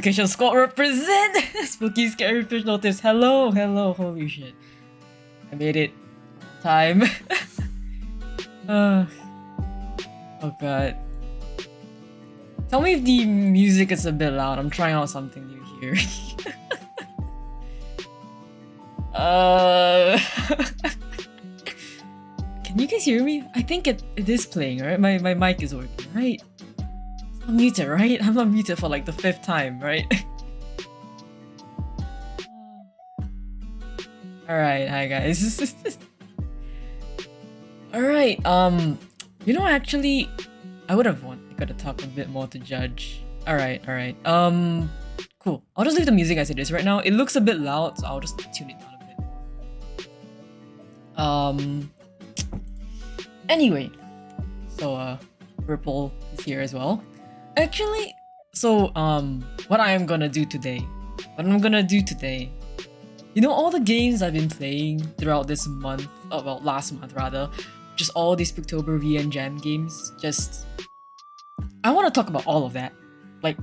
Notification squad represent! Spooky scary fish notice. Hello, hello, holy shit. I made it. Time. Oh god. Tell me if the music is a bit loud. I'm trying out something new here. Can you guys hear me? I think it is playing, right? My mic is working, right? I'm muted, right? I'm not muted for like the 5th time, right? Alright, hi guys. Alright, you know, actually, I would have wanted to talk a bit more to judge. Alright, cool. I'll just leave the music as it is right now. It looks a bit loud, so I'll just tune it down a bit. Anyway, so, Ripple is here as well. Actually, so, what I'm gonna do today, you know, all the games I've been playing throughout this month, well, last month rather, just all these Spooktober VN Jam games, I want to talk about all of that. Like,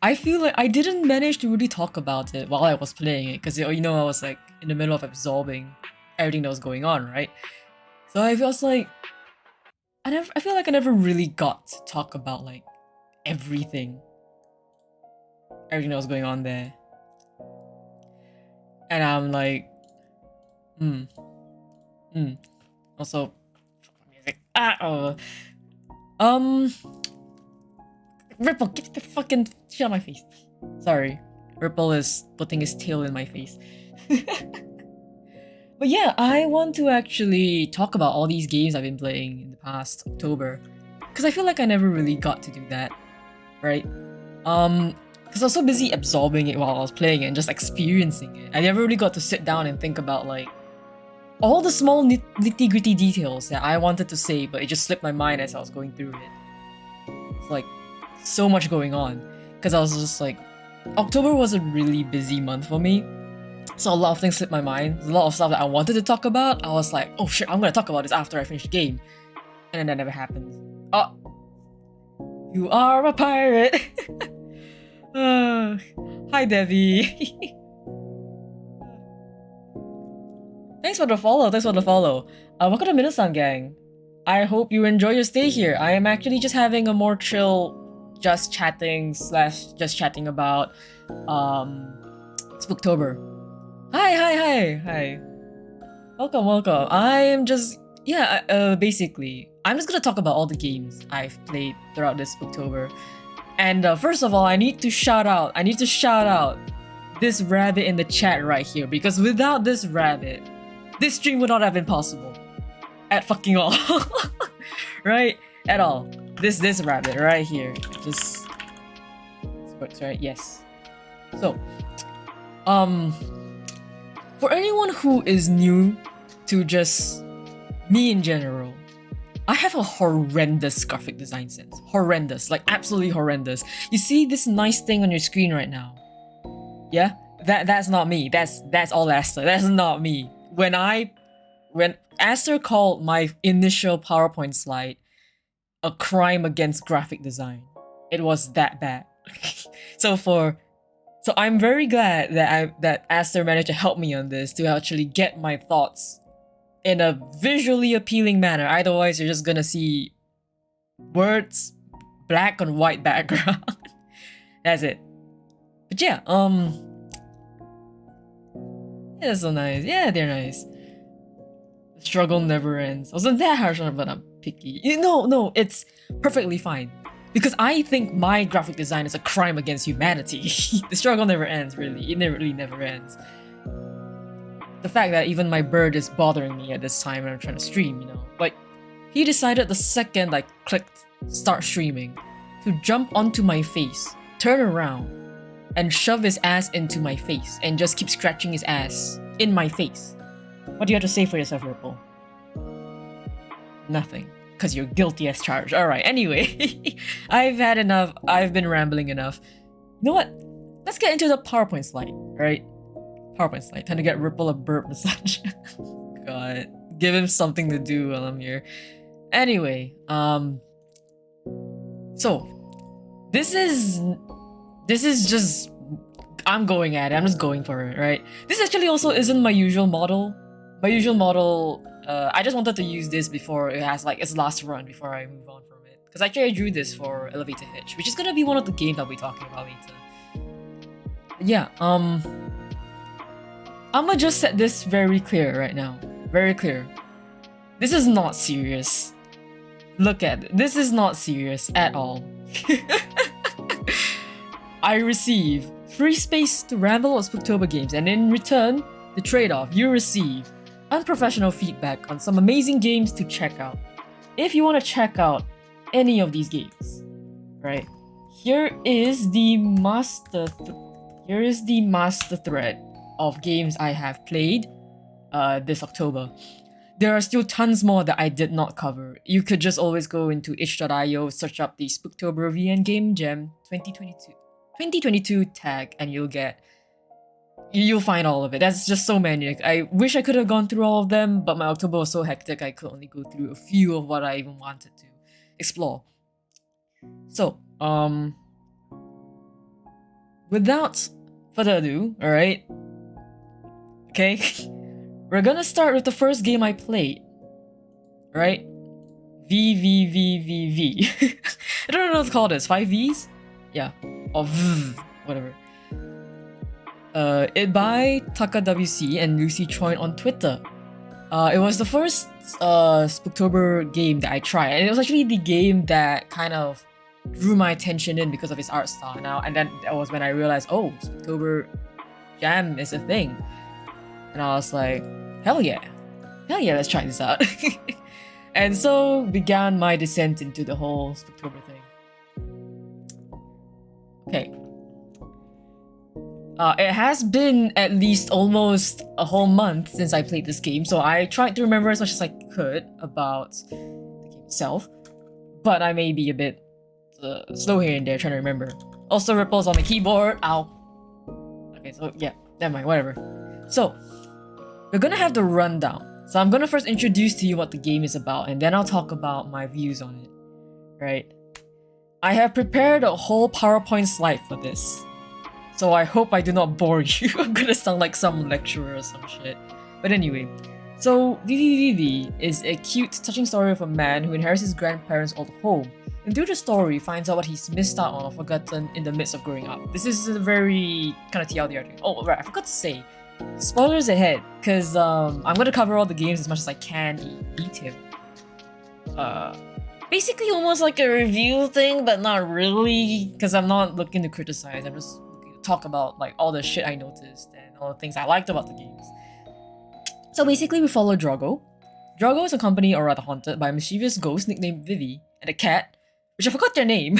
I feel like I didn't manage to really talk about it while I was playing it, because, you know, I was like in the middle of absorbing everything that was going on, right? So I was like, I feel like I never really got to talk about like everything that was going on there. And I'm like, also, music. Ripple, get the fucking shit out of my face. Sorry, Ripple is putting his tail in my face. But yeah, I want to actually talk about all these games I've been playing in the past October, because I feel like I never really got to do that, right? Because I was so busy absorbing it while I was playing it and just experiencing it. I never really got to sit down and think about like all the small nitty-gritty details that I wanted to say, but it just slipped my mind as I was going through it. It's like so much going on, because I was just like, October was a really busy month for me. So a lot of things slipped my mind. There's a lot of stuff that I wanted to talk about. I was like, oh shit, I'm gonna talk about this after I finish the game. And then that never happened. Oh, you are a pirate. Hi Debbie. Thanks for the follow. Welcome to Minnow-san gang. I hope you enjoy your stay here. I am actually just having a more chill, just chatting about Spooktober. Hi. Welcome. I am just, basically, I'm just gonna talk about all the games I've played throughout this Spooktober. And first of all, I need to shout out this rabbit in the chat right here, because without this rabbit, this stream would not have been possible. At fucking all. Right? At all. This rabbit right here. This works, right? Yes. So, for anyone who is new to just me in general, I have a horrendous graphic design sense. Horrendous, like absolutely horrendous. You see this nice thing on your screen right now? Yeah? That's not me. That's all Aster. That's not me. When Aster called my initial PowerPoint slide a crime against graphic design, it was that bad. So I'm very glad that Aster managed to help me on this, to actually get my thoughts in a visually appealing manner. Otherwise, you're just gonna see words, black on white background. That's it. But yeah, yeah, so nice. Yeah, they're nice. The struggle never ends. Wasn't that harsh, but I'm picky. No, it's perfectly fine. Because I think my graphic design is a crime against humanity. The struggle never ends, really. It really never ends. The fact that even my bird is bothering me at this time when I'm trying to stream, you know. Like, he decided the second I clicked start streaming to jump onto my face, turn around, and shove his ass into my face, and just keep scratching his ass in my face. What do you have to say for yourself, Ripple? Nothing. Because you're guilty as charged. Alright, anyway. I've had enough. I've been rambling enough. You know what? Let's get into the PowerPoint slide, right? PowerPoint slide. Time to get Ripple a burp massage. God. Give him something to do while I'm here. Anyway, so this is this is just, I'm going at it. I'm just going for it, right? This actually also isn't my usual model. My usual model, I just wanted to use this before it has like its last run before I move on from it. Because actually I drew this for Elevator Hitch, which is gonna be one of the games I'll be talking about later. But yeah, I'ma just set this very clear right now. Very clear. This is not serious. Look at it. This is not serious at all. I receive free space to ramble on Spooktober games, and in return, the trade-off, you receive unprofessional feedback on some amazing games to check out. If you want to check out any of these games, right? Here is the master thread of games I have played this October. There are still tons more that I did not cover. You could just always go into itch.io, search up the Spooktober VN Game Jam 2022 tag, and you'll find all of it. That's just so many. I wish I could have gone through all of them, but my October was so hectic I could only go through a few of what I even wanted to explore. So, without further ado, alright? Okay? We're gonna start with the first game I played. Right? VVVVV. I don't know what to call this. 5 Vs? Yeah. Or whatever. It by takawc and Lucy Choin on Twitter. It was the first Spooktober game that I tried, and it was actually the game that kind of drew my attention in because of its art style now, and then that was when I realized, oh, Spooktober Jam is a thing. And I was like, hell yeah, let's try this out. And so began my descent into the whole Spooktober thing. Okay. It has been at least almost a whole month since I played this game, so I tried to remember as much as I could about the game itself, but I may be a bit slow here and there trying to remember. Also ripples on the keyboard, ow. Okay, so yeah, never mind, whatever. So, we're gonna have the rundown. So I'm gonna first introduce to you what the game is about, and then I'll talk about my views on it. Right? I have prepared a whole PowerPoint slide for this, so I hope I do not bore you. I'm gonna sound like some lecturer or some shit. But anyway, so VVVV is a cute, touching story of a man who inherits his grandparents' old home, and through the story finds out what he's missed out on or forgotten in the midst of growing up. This is a very kind of TLDR thing. Oh right, I forgot to say, spoilers ahead, because I'm gonna cover all the games as much as I can in detail. Basically almost like a review thing, but not really, because I'm not looking to criticize, I'm just looking to talk about like all the shit I noticed and all the things I liked about the games. So basically we follow Drago. Drago is accompanied, or rather haunted, by a mischievous ghost nicknamed Vivi, and a cat, which I forgot their name.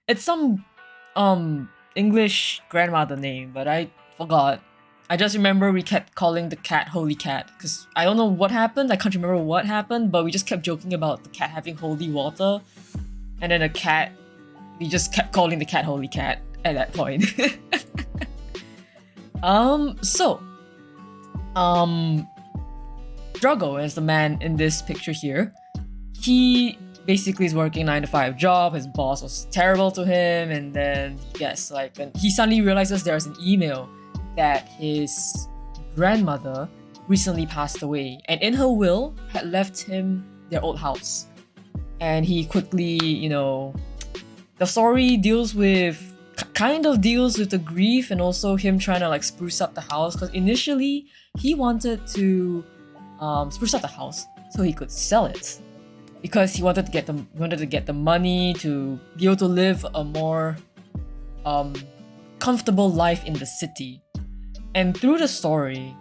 It's some English grandmother name, but I forgot. I just remember we kept calling the cat Holy Cat, because I don't know what happened, I can't remember what happened, but we just kept joking about the cat having holy water, and then the cat, we just kept calling the cat Holy Cat at that point. Drago is the man in this picture here. He basically is working 9-to-5 job, his boss was terrible to him, and then yes, like he suddenly realizes there's an email that his grandmother recently passed away, and in her will had left him their old house. And he quickly, the story deals with the grief and also him trying to like spruce up the house, because initially he wanted to spruce up the house so he could sell it, because he wanted to get the money to be able to live a more comfortable life in the city. And through the story,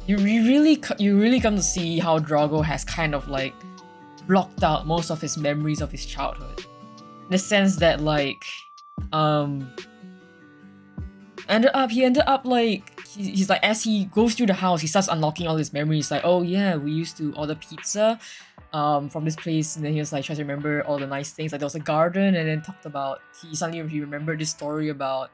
you really come to see how Drago has kind of like blocked out most of his memories of his childhood, in the sense that like he ended up like he's like, as he goes through the house, he starts unlocking all his memories. Like, oh yeah, we used to order pizza from this place, and then he was like trying to remember all the nice things. Like there was a garden, and then he remembered this story about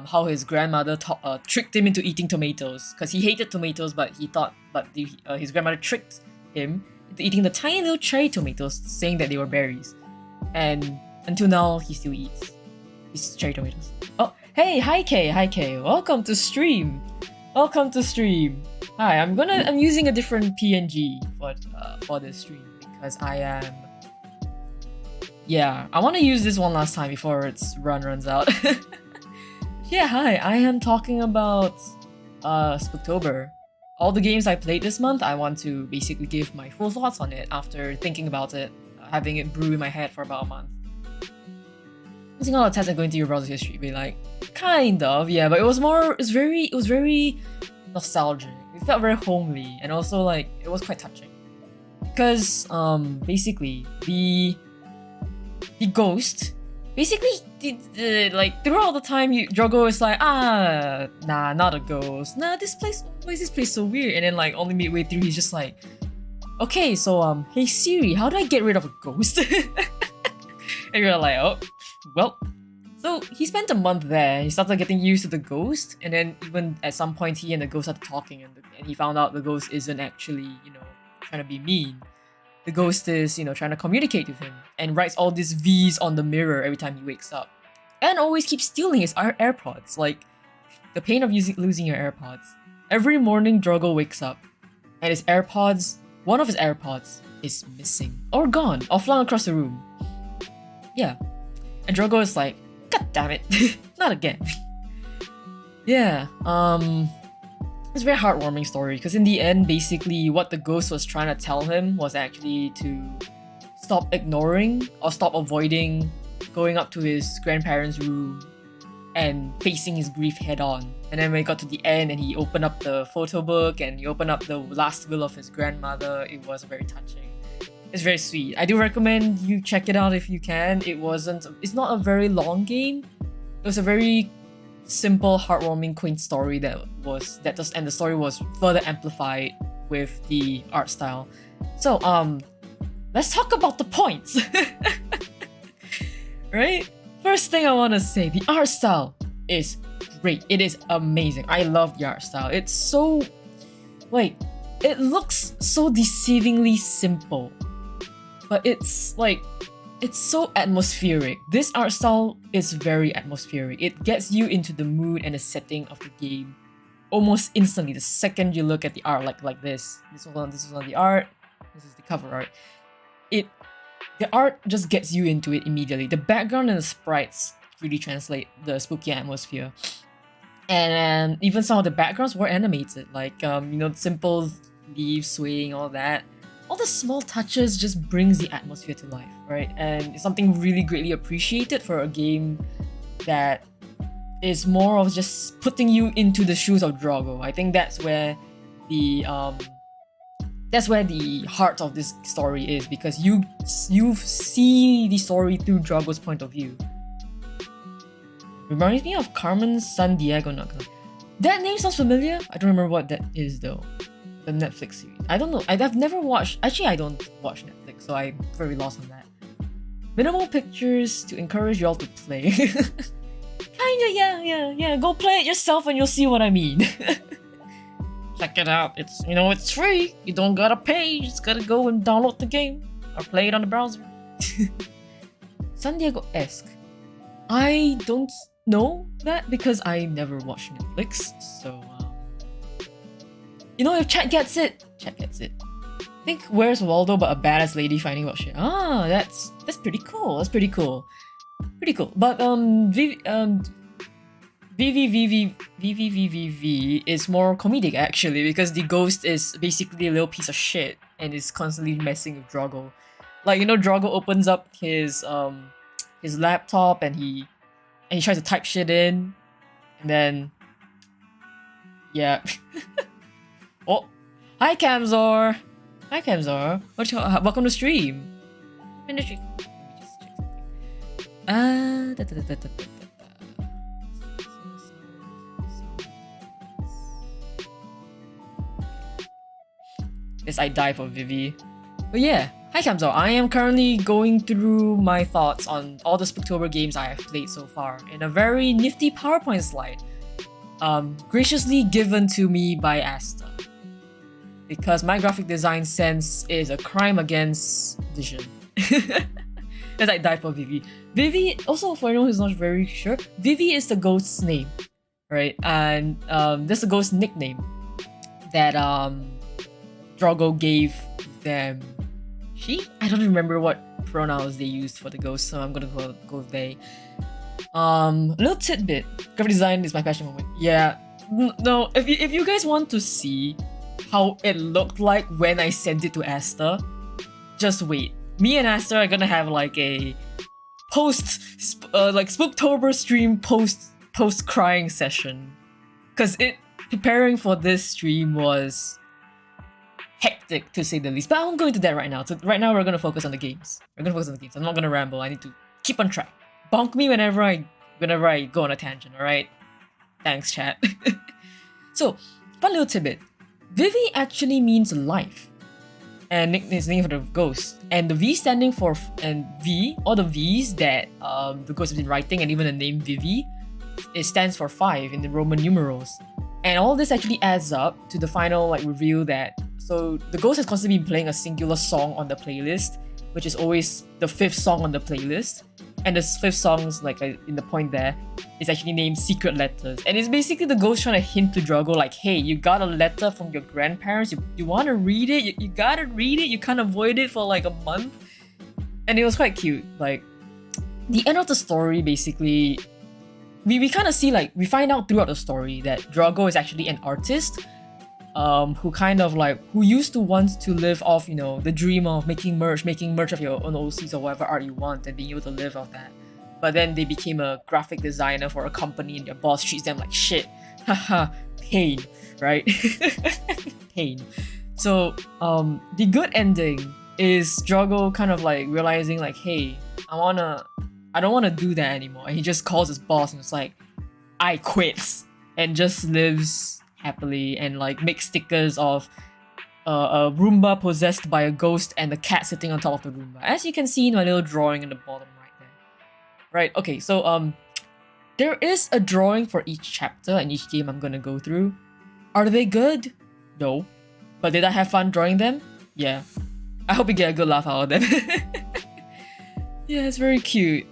how his grandmother tricked him into eating tomatoes, because he hated tomatoes, but his grandmother tricked him into eating the tiny little cherry tomatoes, saying that they were berries, and until now he still eats. These cherry tomatoes. Oh, hey, hi Kay, welcome to stream. Welcome to stream. Hi, I'm using a different PNG for this stream because I am. Yeah, I want to use this one last time before its runs out. Yeah, hi, I am talking about Spooktober. All the games I played this month, I want to basically give my full thoughts on it after thinking about it, having it brew in my head for about a month. Using all the tests and going through your browser history, be like, kind of, yeah, but it was very nostalgic. It felt very homely, and also like it was quite touching. Because basically the ghost basically like throughout the time Drogo is like, nah, not a ghost. Nah, why is this place so weird? And then like only midway through he's just like, okay, so hey Siri, how do I get rid of a ghost? And you're like, oh, well. So he spent a month there, he started getting used to the ghost, and then even at some point he and the ghost started talking, and he found out the ghost isn't actually, trying to be mean. The ghost is, trying to communicate with him, and writes all these V's on the mirror every time he wakes up. And always keeps stealing his AirPods, like the pain of losing your AirPods. Every morning Drogo wakes up, and one of his AirPods is missing, or gone, or flung across the room. Yeah. And Drogo is like, God damn it, not again. Yeah, it's a very heartwarming story, because in the end, basically, what the ghost was trying to tell him was actually to stop ignoring or stop avoiding going up to his grandparents' room and facing his grief head on. And then when he got to the end and he opened up the photo book and he opened up the last will of his grandmother, it was very touching. It's very sweet. I do recommend you check it out if you can. It's not a very long game. It was a very simple, heartwarming, quaint story and the story was further amplified with the art style. So let's talk about the points. Right? First thing I want to say, the art style is great. It is amazing. I love the art style. It's so, it looks so deceivingly simple, but it's so atmospheric. This art style is very atmospheric. It gets you into the mood and the setting of the game almost instantly. The second you look at the art like this. This was on the art. This is the cover art. The art just gets you into it immediately. The background and the sprites really translate the spooky atmosphere. And even some of the backgrounds were animated, like simple leaves swaying, all that. All the small touches just brings the atmosphere to life, right? And it's something really greatly appreciated for a game that is more of just putting you into the shoes of Drogo. I think that's where the heart of this story is, because you see the story through Drogo's point of view. Reminds me of Carmen San Diego. That name sounds familiar. I don't remember what that is though. The Netflix series. I don't know. I've never watched. Actually, I don't watch Netflix, so I'm very lost on that. Minimal pictures to encourage y'all to play. Kinda, yeah. Go play it yourself and you'll see what I mean. Check it out. It's free. You don't gotta pay. You just gotta go and download the game or play it on the browser. San Diego-esque. I don't know that because I never watched Netflix, so if chat gets it. I think Where's Waldo but a badass lady finding about shit. That's pretty cool. Pretty cool. But VVVVV is more comedic actually, because the ghost is basically a little piece of shit and is constantly messing with Drogo. Drogo opens up his laptop and he tries to type shit in, and then yeah. Oh, hi Camzor. Welcome to stream. In the stream. Let me just check something. Guess I die for Vivi. But yeah, hi Camzor. I am currently going through my thoughts on all the Spooktober games I have played so far in a very nifty PowerPoint slide, graciously given to me by Asta. Because my graphic design sense is a crime against vision. As I die for Vivi. Vivi, also for anyone who's not very sure, Vivi is the ghost's name, right? And there's a ghost nickname that Drogo gave them. I don't remember what pronouns they used for the ghost, so I'm gonna go they. Little tidbit. Graphic design is my passion moment. Yeah. No, if you guys want to see how it looked like when I sent it to Asta, just wait. Me and Asta are gonna have like a like Spooktober stream post crying session, cause preparing for this stream was hectic to say the least. But I won't go into that right now. So right now we're gonna focus on the games. I'm not gonna ramble. I need to keep on track. Bonk me whenever I go on a tangent. All right. Thanks, chat. So, fun little tidbit. Vivi actually means life, and it's named for the ghost. And the V standing for all the V's that the ghost has been writing, and even the name Vivi, it stands for 5 in the Roman numerals. And all this actually adds up to the final reveal that the ghost has constantly been playing a singular song on the playlist, which is always the 5th song on the playlist. And the 5th song's in the point there is actually named Secret Letters. And it's basically the ghost trying to hint to Drogo hey, you got a letter from your grandparents, you want to read it, you gotta read it, you can't avoid it for a month. And it was quite cute. The end of the story, basically, we kind of see we find out throughout the story that Drogo is actually an artist who used to want to live off, the dream of making merch of your own OCs or whatever art you want and being able to live off that. But then they became a graphic designer for a company and their boss treats them like shit. Haha, pain, right? Pain. So, the good ending is Drogo kind of realizing hey, I don't want to do that anymore. And he just calls his boss and it's I quit, and just lives happily and makes stickers of a Roomba possessed by a ghost and the cat sitting on top of the Roomba, as you can see in my little drawing in the bottom right there. Right, okay, so there is a drawing for each chapter and each game I'm gonna go through. Are they good? No. But did I have fun drawing them? Yeah. I hope you get a good laugh out of them. Yeah, it's very cute.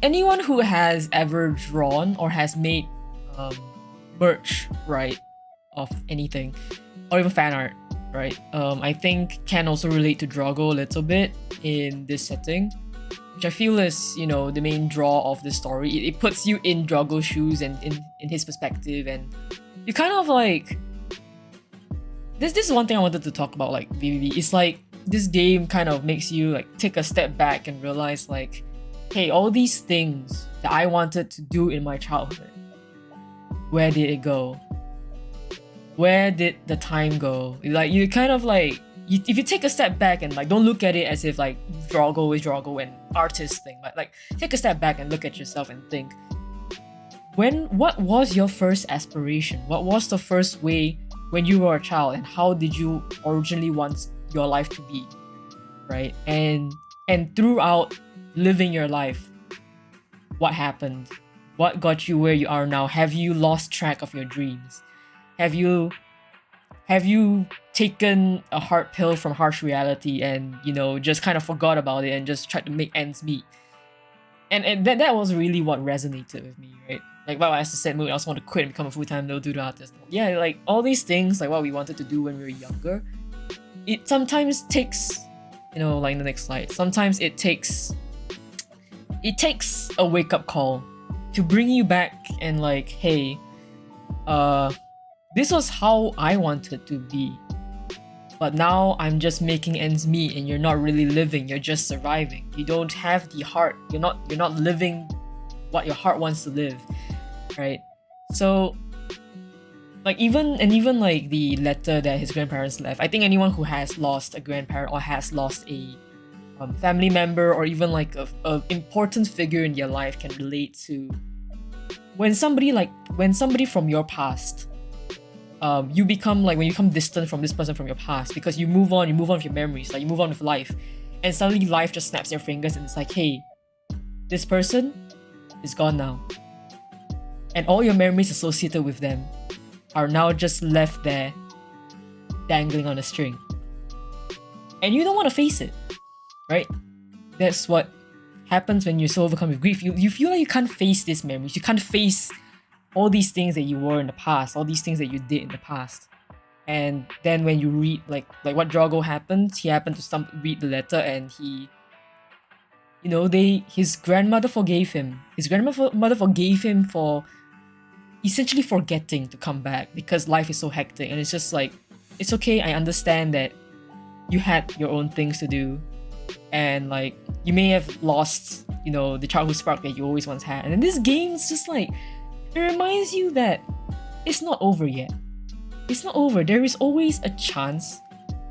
Anyone who has ever drawn or has made merch, right, of anything, or even fan art, right, I think can also relate to Drogo a little bit in this setting, which I feel is, the main draw of the story. It puts you in Drogo's shoes and in his perspective, and you kind of this is one thing I wanted to talk about, VVV. It's this game kind of makes you take a step back and realize hey, all these things that I wanted to do in my childhood, where did it go? Where did the time go? You kind of if you take a step back and don't look at it as if Drogo is Drogo and artist thing, but take a step back and look at yourself and think, what was your first aspiration? What was the first way when you were a child, and how did you originally want your life to be, right? And throughout living your life, what happened? What got you where you are now? Have you lost track of your dreams? Have you taken a hard pill from harsh reality and just kind of forgot about it and just tried to make ends meet? And that was really what resonated with me, right? Wow, as I said, I also want to quit and become a full-time no-doodle artist. Yeah, all these things, what we wanted to do when we were younger, it sometimes takes, in the next slide, sometimes it takes a wake-up call to bring you back and hey, this was how I wanted to be, but now I'm just making ends meet and you're not really living, you're just surviving. You don't have the heart, you're not living what your heart wants to live, right? So even the letter that his grandparents left, I think anyone who has lost a grandparent or has lost a family member or even a important figure in your life can relate to when somebody from your past, you become when you become distant from this person from your past, because you move on with your memories, you move on with life, and suddenly life just snaps your fingers and it's hey, this person is gone now, and all your memories associated with them are now just left there dangling on a string, and you don't want to face it, right? That's what happens when you're so overcome with grief. You feel like you can't face these memories. You can't face all these things that you were in the past, all these things that you did in the past. And then when you read like what Drago happened, he happened to read the letter, and he, you know, his grandmother forgave him. His grandmother forgave him for essentially forgetting to come back because life is so hectic, and it's just like, it's okay, I understand that you had your own things to do, and like you may have lost, you know, the childhood spark that you always once had. And in this game, it's just like, it reminds you that it's not over yet. It's not over. There is always a chance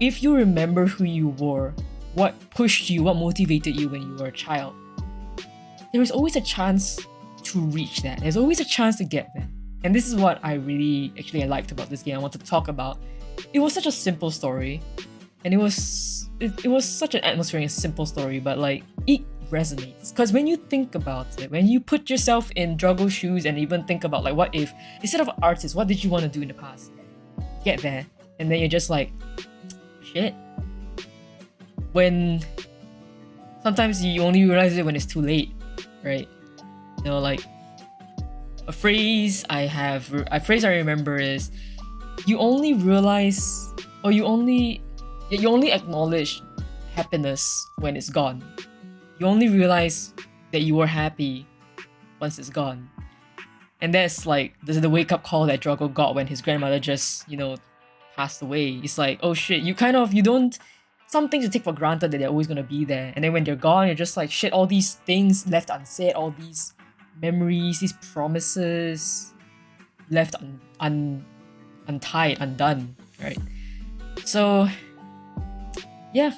if you remember who you were, what pushed you, what motivated you when you were a child. There is always a chance to reach that. There's always a chance to get there. And this is what I liked about this game. I wanted to talk about. It was such a simple story, and it was such an atmospheric and simple story, but like it resonates. Because when you think about it, when you put yourself in Drago's shoes and even think about like, what if instead of an artist, what did you want to do in the past? Get there, and then you're just like, shit. When sometimes you only realize it when it's too late, right? You know, like a phrase I remember is, you only realize, or you only acknowledge happiness when it's gone. You only realize that you were happy once it's gone. And that's like the wake up call that Drago got when his grandmother just, you know, passed away. It's like, oh shit, you don't, some things you take for granted that they're always gonna be there. And then when they're gone, you're just like, shit, all these things left unsaid, all these memories, these promises left untied, undone, right? So yeah,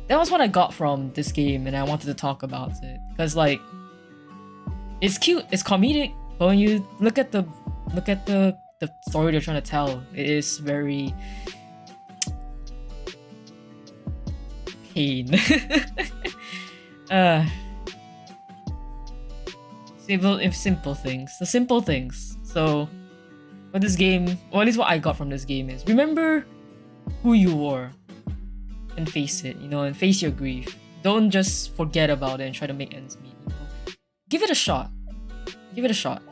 that was what I got from this game, and I wanted to talk about it because like it's cute, it's comedic, but when you look at the story they're trying to tell, it is very pain. Simple things. The simple things. So what this game, or at least what I got from this game, is remember who you were and face it, you know, and face your grief. Don't just forget about it and try to make ends meet, you know. Give it a shot. Give it a shot.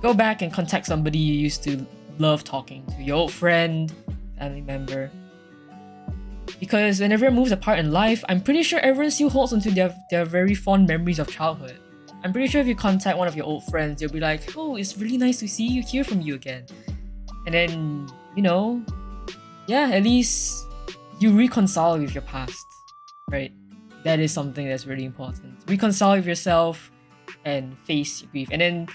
Go back and contact somebody you used to love talking to, your old friend, family member. Because when everyone moves apart in life, I'm pretty sure everyone still holds onto their very fond memories of childhood. I'm pretty sure if you contact one of your old friends, they'll be like, oh, it's really nice to see you, hear from you again. And then, you know, yeah, at least you reconcile with your past, right? That is something that's really important. Reconcile with yourself and face your grief. And then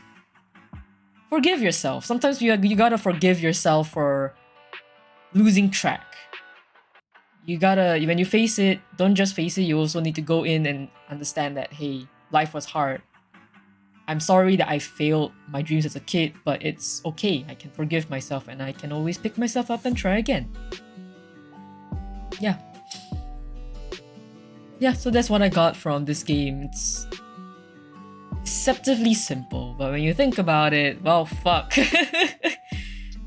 forgive yourself. Sometimes you gotta forgive yourself for losing track. You gotta, when you face it, don't just face it, you also need to go in and understand that, hey, life was hard. I'm sorry that I failed my dreams as a kid, but it's okay. I can forgive myself and I can always pick myself up and try again. Yeah. Yeah, so that's what I got from this game. It's deceptively simple, but when you think about it, well, fuck.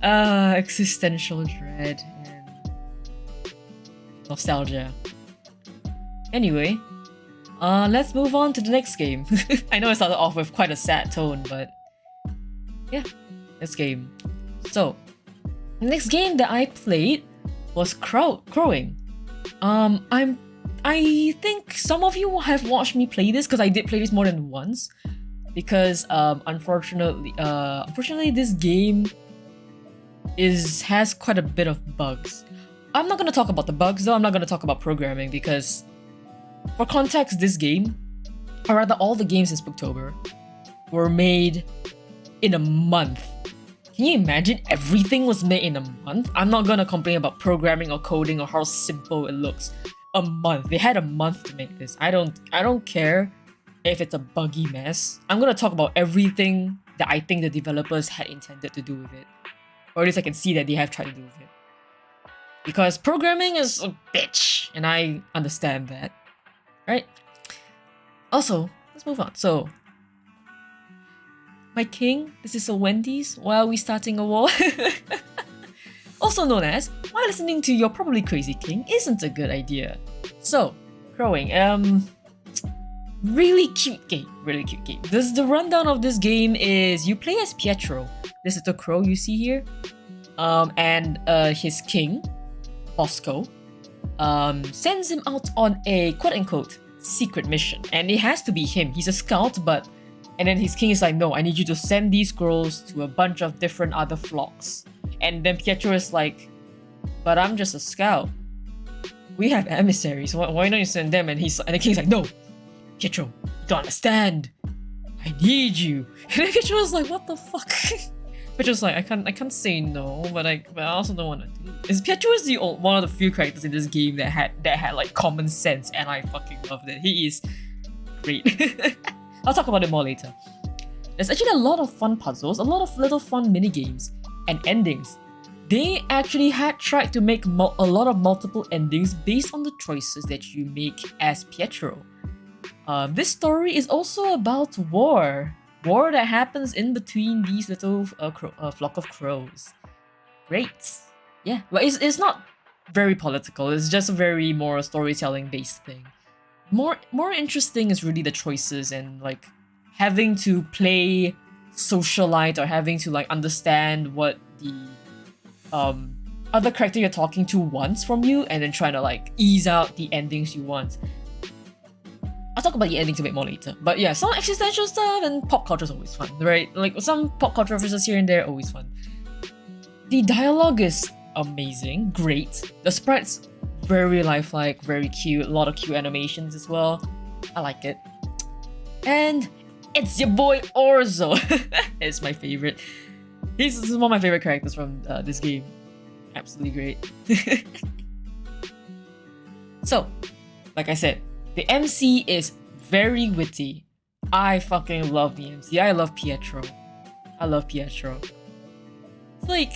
Existential dread and nostalgia. Anyway, let's move on to the next game. I know it started off with quite a sad tone, but yeah, next game. So, the next game that I played was Crowing. I think some of you have watched me play this because I did play this more than once. Because unfortunately this game has quite a bit of bugs. I'm not gonna talk about the bugs though. I'm not gonna talk about programming because, for context, this game, or rather all the games in Spooktober, were made in a month. Can you imagine everything was made in a month? I'm not gonna complain about programming or coding or how simple it looks. A month. They had a month to make this. I don't care if it's a buggy mess. I'm gonna talk about everything that I think the developers had intended to do with it. Or at least I can see that they have tried to do with it. Because programming is a bitch, and I understand that. Right? Also, let's move on. So, my king, this is a Wendy's. Why are we starting a war? Also known as, why listening to You're Probably Crazy King isn't a good idea. So, crowing. Really cute game. Really cute game. The rundown of this game is you play as Pietro. This is the crow you see here. And his king, Bosco, sends him out on a quote-unquote secret mission. And it has to be him. He's a scout, but... And then his king is like, no, I need you to send these scrolls to a bunch of different other flocks. And then Pietro is like, but I'm just a scout. We have emissaries. Why don't you send them? And the king's like, no, Pietro, you don't understand. I need you. And then Pietro was like, what the fuck? Pietro's like, I can't say no, but I also don't want to do it. Pietro is one of the few characters in this game that had like common sense, and I fucking loved it. He is great. I'll talk about it more later. There's actually a lot of fun puzzles, a lot of little fun mini games, and endings. They actually had tried to make a lot of multiple endings based on the choices that you make as Pietro. This story is also about war. War that happens in between these little flock of crows. Great. Yeah, but it's not very political, it's just a very more storytelling based thing. More interesting is really the choices and like having to play socialite or having to like understand what the other character you're talking to wants from you and then trying to like ease out the endings you want. I'll talk about the endings a bit more later. But yeah, some existential stuff and pop culture is always fun, right? Like some pop culture references here and there are always fun. The dialogue is amazing, great. The sprites very lifelike, very cute, a lot of cute animations as well. I like it. And it's your boy Orzo. It's my favorite. He's one of my favorite characters from this game. Absolutely great. So, like I said, the MC is very witty. I fucking love the MC. I love Pietro. I love Pietro. It's like...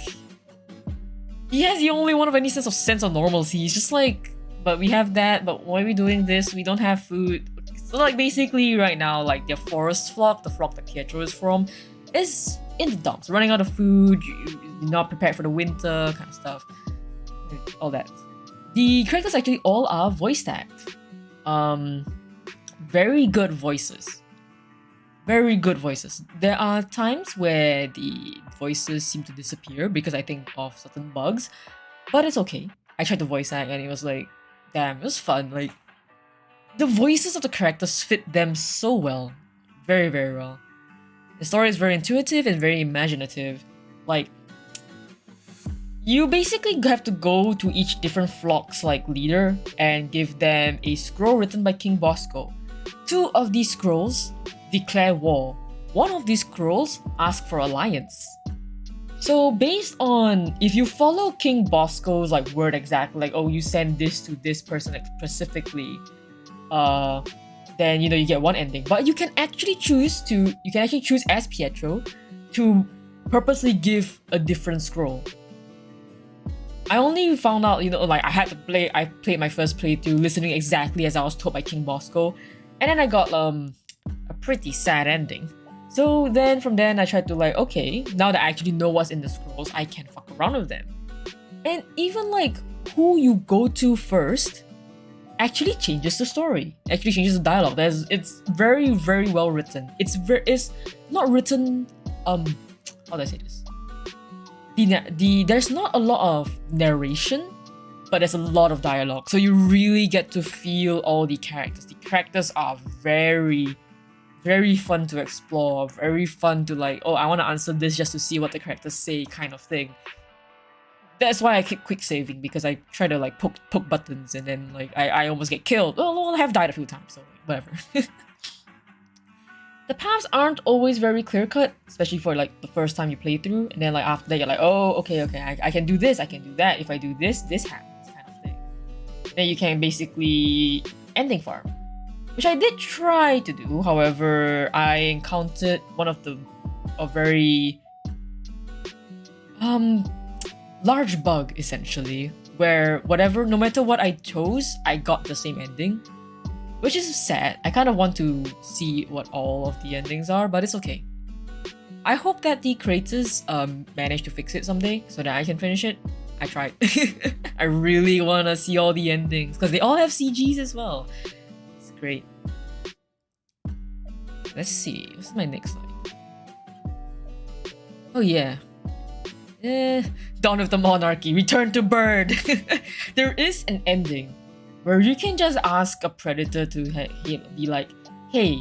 He has the only one of any sense of normalcy. He's just like, but we have that, but why are we doing this? We don't have food. So like basically right now, like their forest flock, the flock that Pietro is from, is in the dumps, running out of food, you're not prepared for the winter, kind of stuff. All that. The characters actually all are voice acted. Very good voices. Very good voices. There are times where the voices seem to disappear because I think of certain bugs, but it's okay. I tried to voice act and it was like, damn, it was fun. Like, the voices of the characters fit them so well. Very, very well. The story is very intuitive and very imaginative. Like, you basically have to go to each different flock's like leader and give them a scroll written by King Bosco. 2 of these scrolls declare war. 1 of these scrolls asks for alliance. So based on, if you follow King Bosco's like word exactly, like, oh, you send this to this person specifically, then you know you get one ending. But you can actually choose as Pietro to purposely give a different scroll. I only found out, you know, like I played my first playthrough listening exactly as I was told by King Bosco, and then I got a pretty sad ending. So then from then I tried to like, okay, now that I actually know what's in the scrolls, I can fuck around with them. And even like who you go to first actually changes the story, actually changes the dialogue. It's very, very well written. It's not written, how do I say this? There's not a lot of narration, but there's a lot of dialogue. So you really get to feel all the characters. The characters are very, very fun to explore, very fun to like, oh, I want to answer this just to see what the characters say kind of thing. That's why I keep quick saving, because I try to like poke buttons and then like I almost get killed. Oh, I have died a few times, so whatever. The paths aren't always very clear cut, especially for like the first time you play through, and then like after that you're like, oh, okay, I can do this, I can do that. If I do this, this happens, kind of thing. Then you can basically ending farm, which I did try to do. However, I encountered a very large bug essentially, where no matter what I chose, I got the same ending, which is sad. I kind of want to see what all of the endings are, but it's okay. I hope that the creators manage to fix it someday so that I can finish it. I tried. I really wanna see all the endings because they all have CGs as well. It's great. Let's see, what's my next line? Oh yeah. Dawn of the Monarchy, Return to Bird. There is an ending where you can just ask a predator to be like, hey,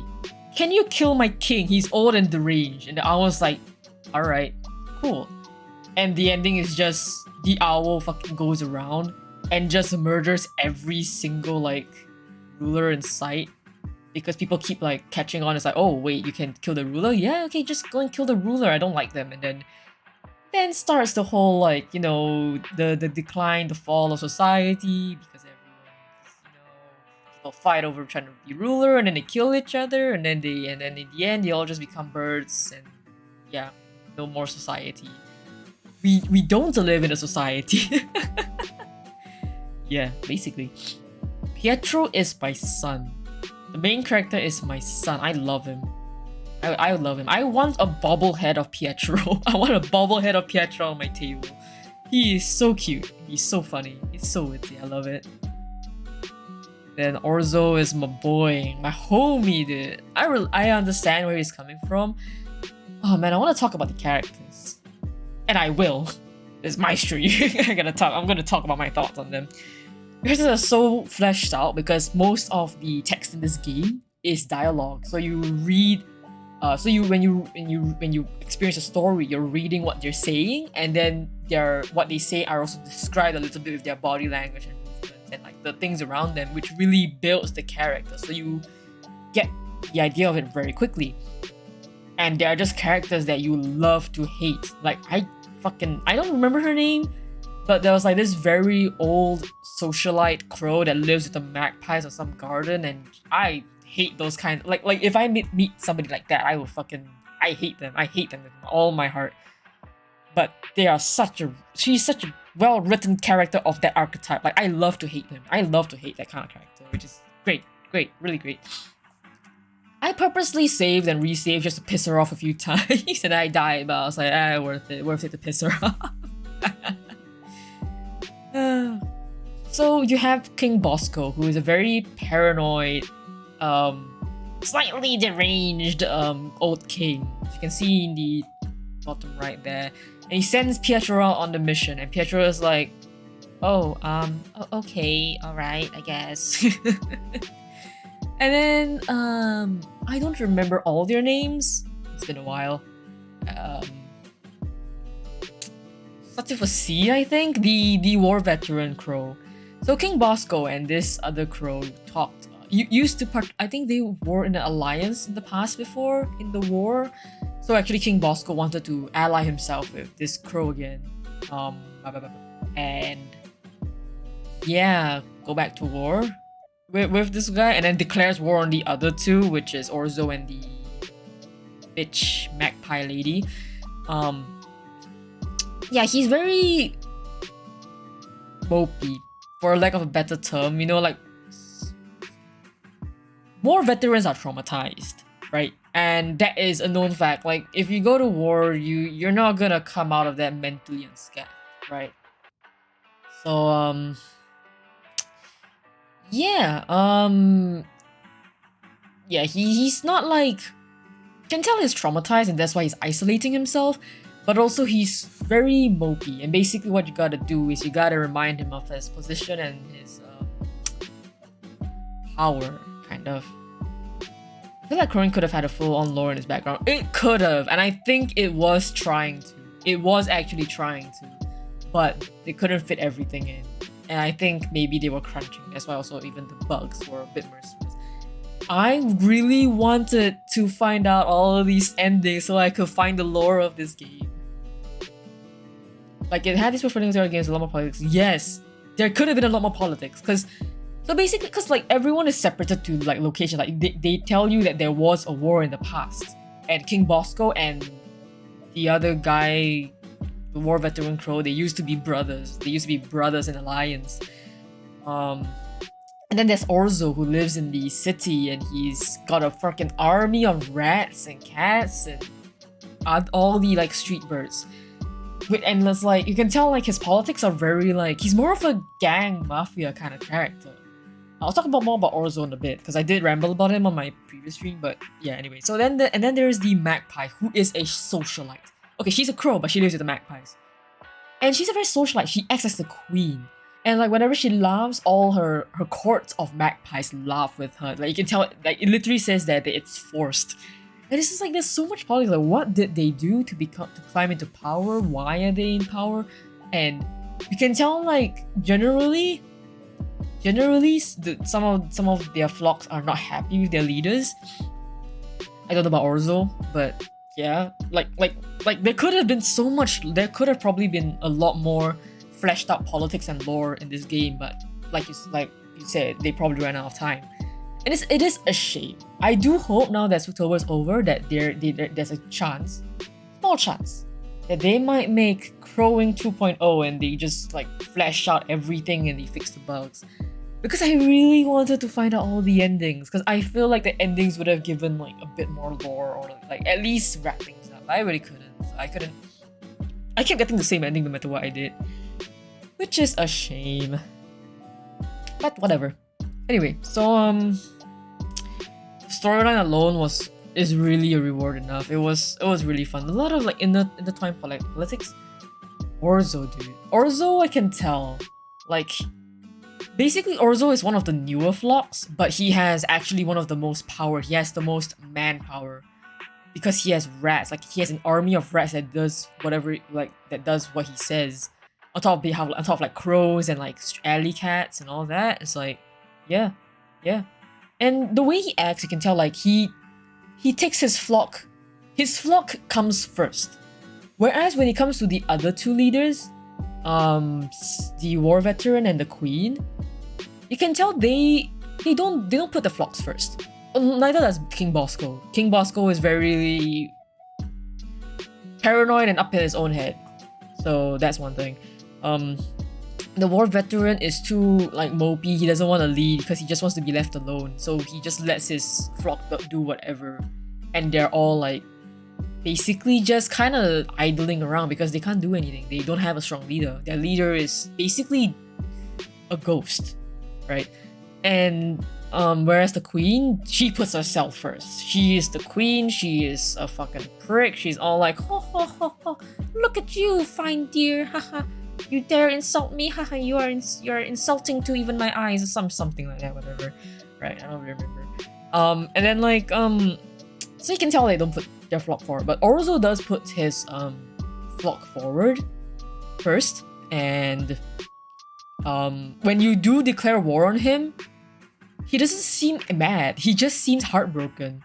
can you kill my king? He's old and deranged. And the owl's like, alright, cool. And the ending is just the owl fucking goes around and just murders every single like ruler in sight. Because people keep like catching on. It's like, oh wait, you can kill the ruler? Yeah, okay, just go and kill the ruler. I don't like them. And then starts the whole like, you know, the decline, the fall of society because everyone is, you know, people fight over trying to be ruler and then they kill each other and then in the end they all just become birds and yeah, no more society. We don't live in a society. Yeah, basically. Pietro is my son. The main character is my son. I love him. I love him. I want a bobblehead of Pietro. I want a bobblehead of Pietro on my table. He is so cute. He's so funny. He's so witty. I love it. Then Orzo is my boy, my homie, dude. I understand where he's coming from. Oh man, I want to talk about the characters, and I will. It's my stream. I'm gonna talk about my thoughts on them. Characters are so fleshed out because most of the text in this game is dialogue. So you read. When you experience a story, you're reading what they're saying, and then what they say are also described a little bit with their body language and movements and like the things around them, which really builds the character. So you get the idea of it very quickly. And they are just characters that you love to hate. Like I don't remember her name, but there was like this very old socialite crow that lives with the magpies of some garden, and I hate those kind like if I meet somebody like that, I hate them with all my heart. But she's such a well-written character of that archetype. Like I love to hate them. I love to hate that kind of character, which is great, really great. I purposely saved and resaved just to piss her off a few times and I died, but I was like, worth it to piss her off. So you have King Bosco, who is a very paranoid, slightly deranged old king. As you can see in the bottom right there. And he sends Pietro out on the mission, and Pietro is like, okay, alright, I guess. And then, I don't remember all their names. It's been a while. Starts with a C, I think? The war veteran crow. So King Bosco and this other crow talked. I think they were in an alliance in the past before, in the war. So actually King Bosco wanted to ally himself with this crow again. And yeah, go back to war with this guy, and then declares war on the other two, which is Orzo and the bitch magpie lady. Yeah, he's very mopey, for lack of a better term. You know, like war veterans are traumatized, right? And that is a known fact. Like if you go to war, you're not gonna come out of that mentally unscathed, right? So he's not like, you can tell he's traumatized and that's why he's isolating himself, but also he's very mopey, and basically what you gotta do is you gotta remind him of his position and his power, kind of. I feel like Corin could have had a full-on lore in his background. It could have, and I think it was trying to. It was actually trying to, but they couldn't fit everything in. And I think maybe they were crunching. That's why also even the bugs were a bit merciless. I really wanted to find out all of these endings so I could find the lore of this game. Like, it had these references against a lot more politics. Yes, there could have been a lot more politics. So basically, because like everyone is separated to like locations. Like they tell you that there was a war in the past. And King Bosco and the other guy, the war veteran crow, they used to be brothers. They used to be brothers in alliance. And then there's Orzo, who lives in the city, and he's got a fucking army of rats and cats and all the like street birds. And it's like, you can tell like his politics are very like, he's more of a gang mafia kind of character. I'll talk more about Orzo in a bit, because I did ramble about him on my previous stream, but yeah, anyway. So then there's the magpie, who is a socialite. Okay, she's a crow, but she lives with the magpies. And she's a very socialite. She acts as the queen. And like whenever she laughs, all her court of magpies laugh with her. Like you can tell, like it literally says that it's forced. And it's just like there's so much politics. Like what did they do to climb into power? Why are they in power? And you can tell like generally some of their flocks are not happy with their leaders. I don't know about Orzo, but yeah, like there could have been so much. There could have probably been a lot more fleshed out politics and lore in this game, but like you said, they probably ran out of time. And it is a shame. I do hope now that Spooktober is over that there's a chance, small chance, that they might make Crowing 2.0 and they just like flesh out everything and they fix the bugs. Because I really wanted to find out all the endings, because I feel like the endings would have given like a bit more lore or like at least wrap things up. I really couldn't. I kept getting the same ending no matter what I did, which is a shame. But whatever. Anyway, so storyline alone is really a reward enough. It was really fun. A lot of like in the time for like politics. Orzo, dude. Orzo, I can tell. Like basically Orzo is one of the newer flocks, but he has actually one of the most power. He has the most manpower. Because he has rats. Like he has an army of rats that does whatever that does what he says. On top of like crows and like alley cats and all that. It's like yeah. And the way he acts, you can tell like he takes his flock comes first. Whereas when it comes to the other two leaders, the war veteran and the queen, you can tell they don't put the flocks first. Neither does King Bosco. King Bosco is very paranoid and up in his own head. So that's one thing. The war veteran is too like mopey. He doesn't want to lead because he just wants to be left alone. So he just lets his flock do whatever, and they're all like basically just kind of idling around because they can't do anything. They don't have a strong leader. Their leader is basically a ghost, right? And whereas the queen, she puts herself first. She is the queen. She is a fucking prick. She's all like, ho ho ho ho, look at you, fine dear, haha. You dare insult me? Haha, you're insulting to even my eyes, or something like that, whatever. Right, I don't remember. And then like so you can tell they don't put their flock forward, but Orzo does put his flock forward first, and when you do declare war on him, he doesn't seem mad. He just seems heartbroken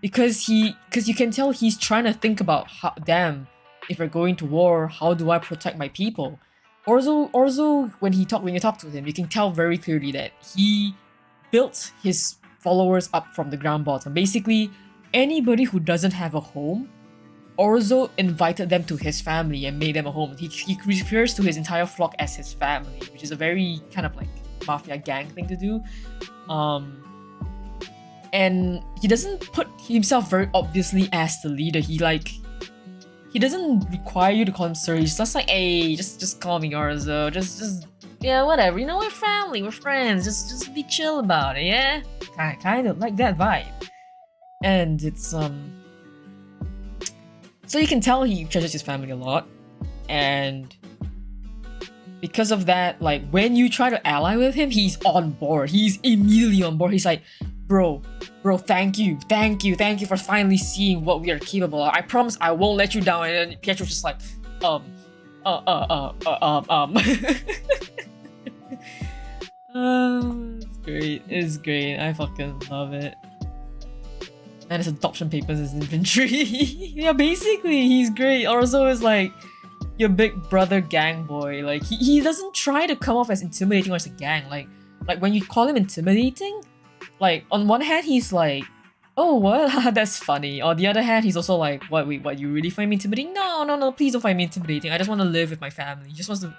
because you can tell he's trying to think about damn, if we're going to war, how do I protect my people? Orzo, when you talk to him, you can tell very clearly that he built his followers up from the ground bottom. Basically, anybody who doesn't have a home, Orzo invited them to his family and made them a home. He refers to his entire flock as his family, which is a very kind of like mafia gang thing to do. And he doesn't put himself very obviously as the leader. He doesn't require you to call him sir. He's just like, hey, just call me Orzo. Just yeah, whatever. You know, we're family, we're friends. Just be chill about it, yeah? Kind of like that vibe. And it's so you can tell he treasures his family a lot. And because of that, like when you try to ally with him, he's on board. He's immediately on board. He's like, bro, thank you for finally seeing what we are capable of. I promise I won't let you down. And then Pietro's just like, It's great. I fucking love it. And his adoption papers is inventory. Yeah, basically, he's great. Orzo is like your big brother gang boy. Like he doesn't try to come off as intimidating or as a gang. Like when you call him intimidating, like on one hand he's like, oh what? That's funny. On the other hand, he's also like, what you really find me intimidating? No, please don't find me intimidating. I just want to live with my family. He just wants to,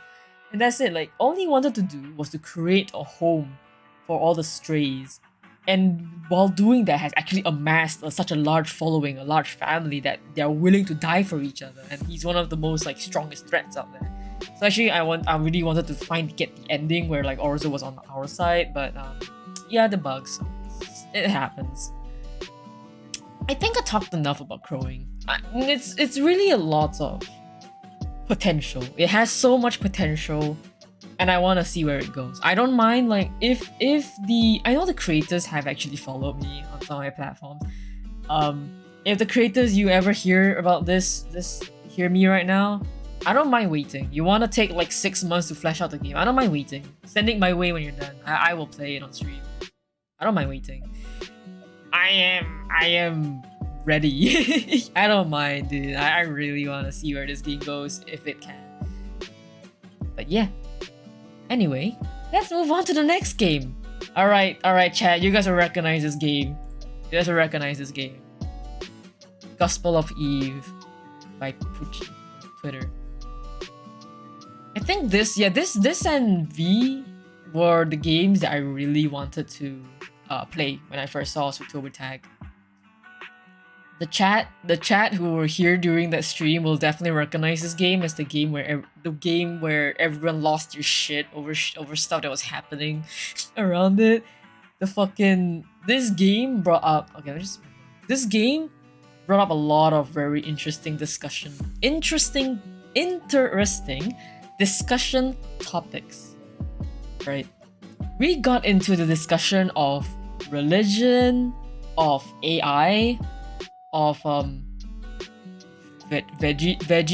and that's it. Like all he wanted to do was to create a home for all the strays. and while doing that has actually amassed such a large following, a large family that they're willing to die for each other, and he's one of the most like strongest threats out there. So actually I really wanted to get the ending where like Orzo was on our side, but yeah, the bugs, it happens. I think I talked enough about crowing. It's really a lot of potential. It has so much potential, and I want to see where it goes. I don't mind like if I know the creators have actually followed me on some of my platforms. If the creators you ever hear about this hear me right now, I don't mind waiting. You want to take like 6 months to flesh out the game, I don't mind waiting. Send it my way when you're done. I will play it on stream. I don't mind waiting. I am ready. I don't mind, dude. I really want to see where this game goes if it can. But yeah. Anyway, let's move on to the next game. Alright, chat, you guys will recognize this game. You guys will recognize this game. Gospel of Eve by Pucci on Twitter. I think this and V were the games that I really wanted to play when I first saw Spooktober tag. The chat who were here during that stream will definitely recognize this game as the game where everyone lost their shit over stuff that was happening around it. This game brought up a lot of very interesting discussion topics, right? We got into the discussion of religion, of AI, of VeggieTales.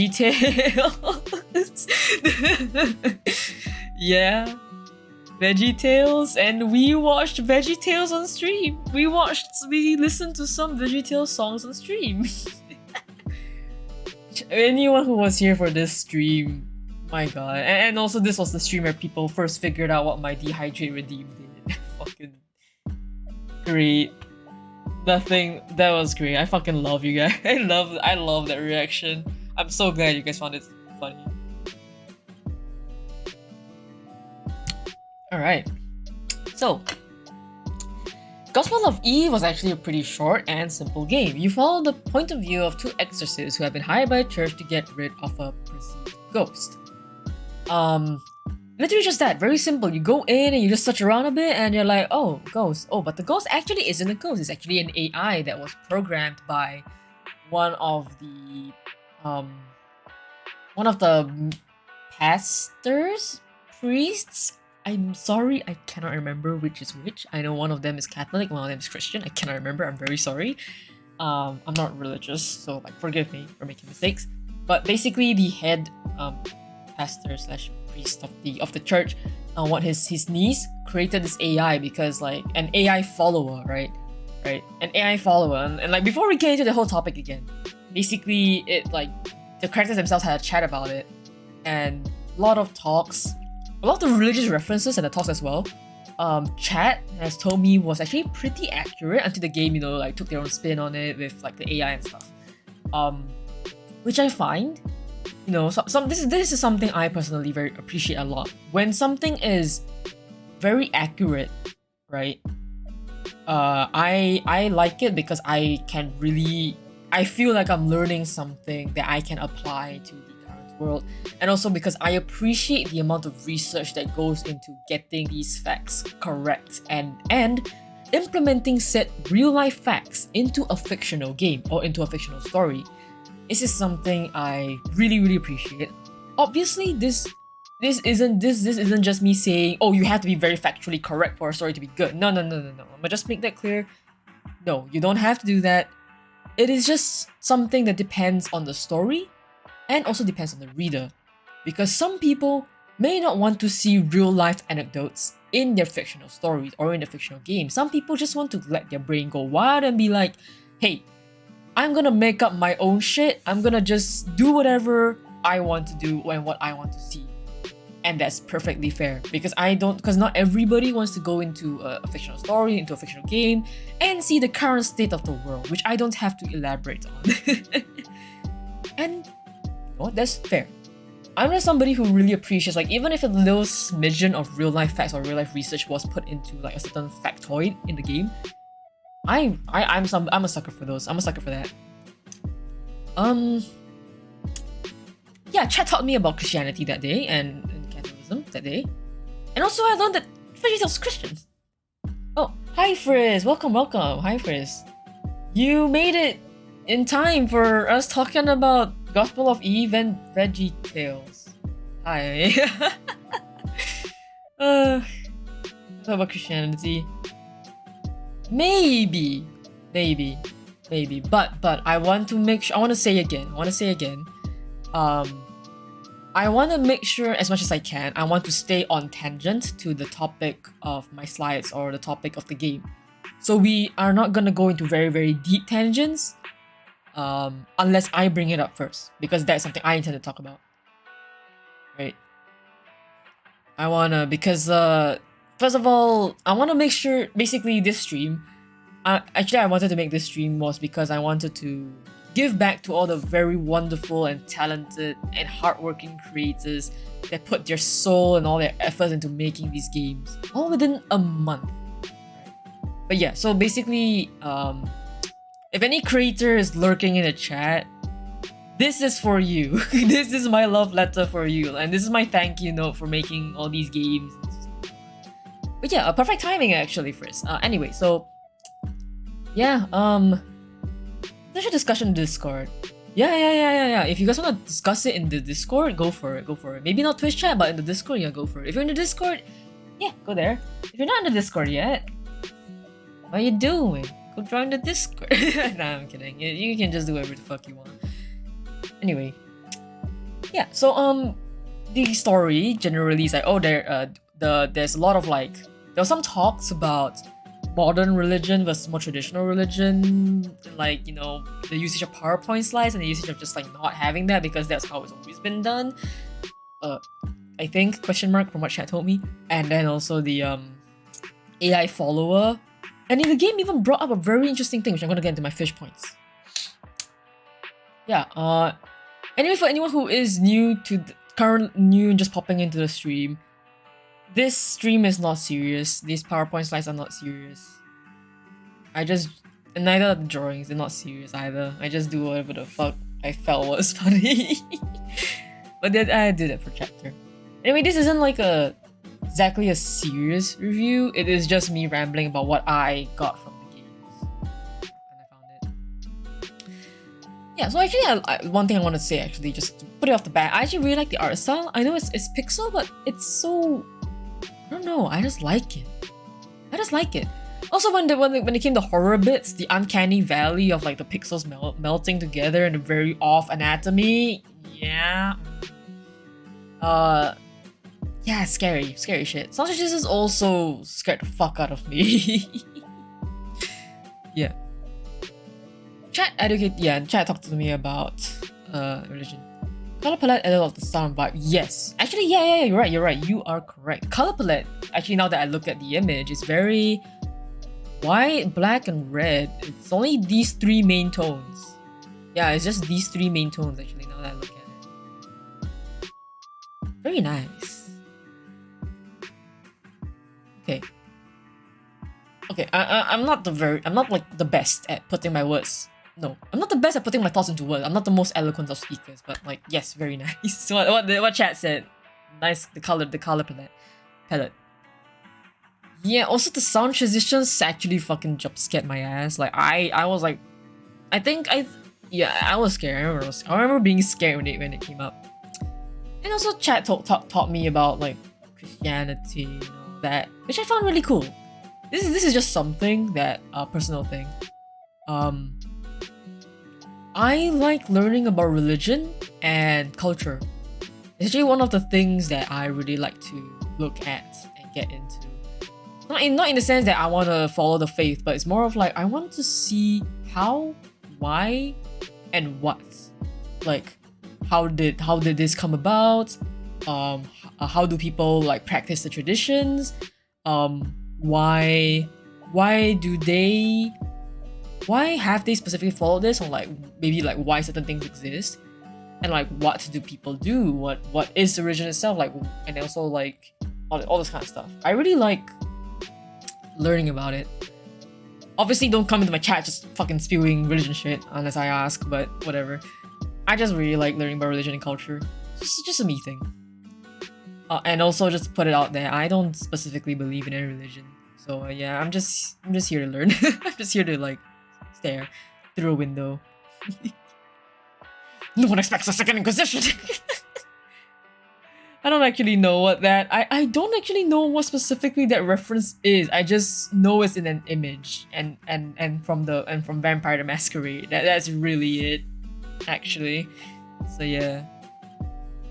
Yeah, VeggieTales, and we watched VeggieTales on stream. We listened to some VeggieTales songs on stream. Anyone who was here for this stream, my god. And also this was the stream where people first figured out what my dehydrate redeem did. Fucking great. That was great. I fucking love you guys. I love that reaction. I'm so glad you guys found it funny. Alright. So, Gospel of Eve was actually a pretty short and simple game. You follow the point of view of two exorcists who have been hired by a church to get rid of a perceived ghost. Literally just that, very simple. You go in and you just search around a bit and you're like, oh, ghost. Oh, but the ghost actually isn't a ghost. It's actually an AI that was programmed by one of the pastors? Priests? I'm sorry, I cannot remember which is which. I know one of them is Catholic, one of them is Christian. I cannot remember, I'm very sorry. I'm not religious, so like forgive me for making mistakes. But basically the head pastor / priest of the church, his niece created this AI because like an AI follower, right? An AI follower, and like before we get into the whole topic again, basically it like the characters themselves had a chat about it, and a lot of the religious references and the talks as well. Chat has told me was actually pretty accurate until the game, like took their own spin on it with like the AI and stuff. Which I find, this is something I personally very appreciate a lot. When something is very accurate, right? I like it because I feel like I'm learning something that I can apply to the current world, and also because I appreciate the amount of research that goes into getting these facts correct and implementing said real life facts into a fictional game or into a fictional story. This is something I really appreciate. Obviously, this isn't just me saying, oh, you have to be very factually correct for a story to be good. No. I'm gonna just make that clear. No, you don't have to do that. It is just something that depends on the story and also depends on the reader. Because some people may not want to see real life anecdotes in their fictional stories or in the fictional game. Some people just want to let their brain go wild and be like, hey, I'm gonna make up my own shit. I'm gonna just do whatever I want to do and what I want to see. And that's perfectly fair because not everybody wants to go into a fictional story, into a fictional game, and see the current state of the world, which I don't have to elaborate on. And that's fair. I'm just somebody who really appreciates, like, even if a little smidgen of real life facts or real life research was put into like a certain factoid in the game, I'm a sucker for those. I'm a sucker for that. Yeah, chat taught me about Christianity that day and Catholicism that day, and also I learned that VeggieTales Christians. Oh, hi Frizz, welcome. Hi Frizz. You made it in time for us talking about Gospel of Eve and VeggieTales. Hi. Talk about Christianity. Maybe. But I want to make sure. I want to say again. I want to make sure as much as I can. I want to stay on tangent to the topic of my slides or the topic of the game. So we are not gonna go into very, very deep tangents, unless I bring it up first, because that's something I intend to talk about. Right? Because first of all, I want to make sure. Basically, this stream. Actually, I wanted to make this stream was because I wanted to give back to all the very wonderful and talented and hardworking creators that put their soul and all their efforts into making these games, all within a month. But yeah, so basically, if any creator is lurking in the chat, this is for you. This is my love letter for you, and this is my thank you note for making all these games. But yeah, perfect timing actually, Frizz. Anyway, so yeah, there's a discussion in Discord. Yeah. If you guys want to discuss it in the Discord, go for it. Maybe not Twitch chat, but in the Discord, yeah, go for it. If you're in the Discord, yeah, go there. If you're not in the Discord yet, what are you doing? Go join the Discord. Nah, I'm kidding. You can just do whatever the fuck you want. Anyway, yeah. So the story generally is like, oh, there's a lot of like, there were some talks about modern religion versus more traditional religion, like, you know, the usage of PowerPoint slides and the usage of just like not having that because that's how it's always been done. I think, question mark, from what chat told me. And then also the AI follower. And the game even brought up a very interesting thing, which I'm gonna get into my fish points. Yeah, anyway, for anyone who is new and just popping into the stream, this stream is not serious. These PowerPoint slides are not serious. And neither are the drawings, they're not serious either. I just do whatever the fuck I felt was funny. But then I did it for chapter. Anyway, this isn't like exactly a serious review. It is just me rambling about what I got from the games. And I found it. Yeah, so actually, one thing I want to say, actually, just to put it off the bat, I actually really like the art style. I know it's pixel, but it's so... I don't know, I just like it. Also, when it came to horror bits, the uncanny valley of like the pixels melting together and the very off anatomy, yeah. Yeah, scary shit. Sausages is also scared the fuck out of me. Yeah. Chat talked to me about religion. Color palette added off the sound vibe. Yes. Actually, yeah, you're right. You are correct. Color palette, actually, now that I look at the image, is very white, black, and red. It's only these three main tones. Yeah, it's just these three main tones, actually, now that I look at it. Very nice. Okay, I'm not like the best at putting my words. No, I'm not the best at putting my thoughts into words. I'm not the most eloquent of speakers, but like, yes, very nice. What chat said. Nice, the color palette. Yeah, also the sound transitions actually fucking jump scared my ass. Like I was like, I was scared. I remember being scared when it came up. And also chat taught me about like Christianity and all that, which I found really cool. This is just something that personal thing. I like learning about religion and culture. It's actually one of the things that I really like to look at and get into. Not in the sense that I want to follow the faith, but it's more of like I want to see how, why, and what. Like, how did this come about? How do people like practice the traditions? Why have they specifically followed this, or like maybe like why certain things exist? and like what do people do, what is the religion itself, like, and also like all this kind of stuff. I really like learning about it. Obviously, don't come into my chat just fucking spewing religion shit unless I ask, but whatever. I just really like learning about religion and culture. It's just a me thing. And also just to put it out there, I don't specifically believe in any religion. So yeah, I'm just here to learn. I'm just here to like stare through a window. No one expects a second inquisition. I don't actually know what that I don't actually know what specifically that reference is. I just know it's in an image and from Vampire the Masquerade. That's really it, actually. So yeah.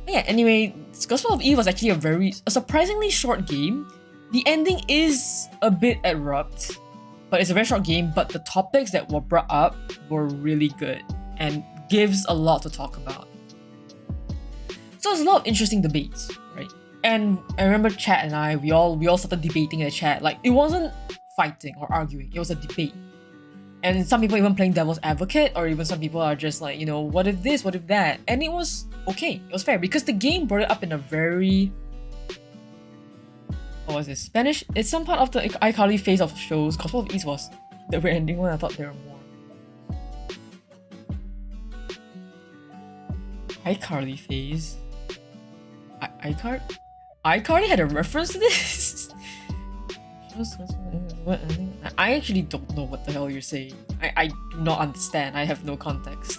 Yeah, anyway, Gospel of Eve was actually a surprisingly short game. The ending is a bit abrupt, but it's a very short game, but the topics that were brought up were really good and gives a lot to talk about. So there's a lot of interesting debates, right? And I remember chat and I, we all started debating in the chat. Like, it wasn't fighting or arguing, it was a debate. And some people even playing devil's advocate, or even some people are just like, you know, what if this, what if that? And it was okay, it was fair, because the game brought it up in a very... What was this? Spanish? It's some part of the iCarly phase of shows. Gospel of Eve was the weird ending one. I thought there were more. iCarly phase? iCarly had a reference to this? I actually don't know what the hell you're saying. I do not understand. I have no context.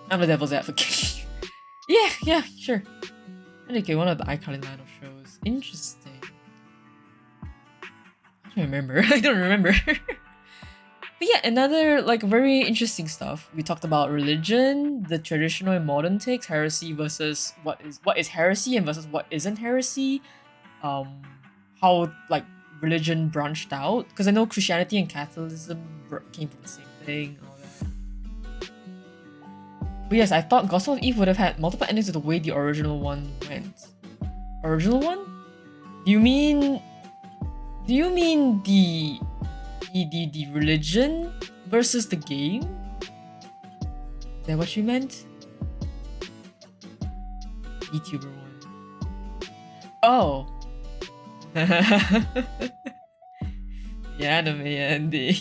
I'm the devil's advocate. yeah, sure. Okay, one of the iCarly line of shows. Interesting. I don't remember. But yeah, another like very interesting stuff. We talked about religion, the traditional and modern takes, heresy versus what is heresy and versus what isn't heresy. How like religion branched out, because I know Christianity and Catholicism came from the same thing. All that. But yes, I thought Gospel of Eve would have had multiple endings of the way the original one went. Original one? Do you mean the religion versus the game? Is that what you meant? Vtuber one. Oh. Yeah, anime ending.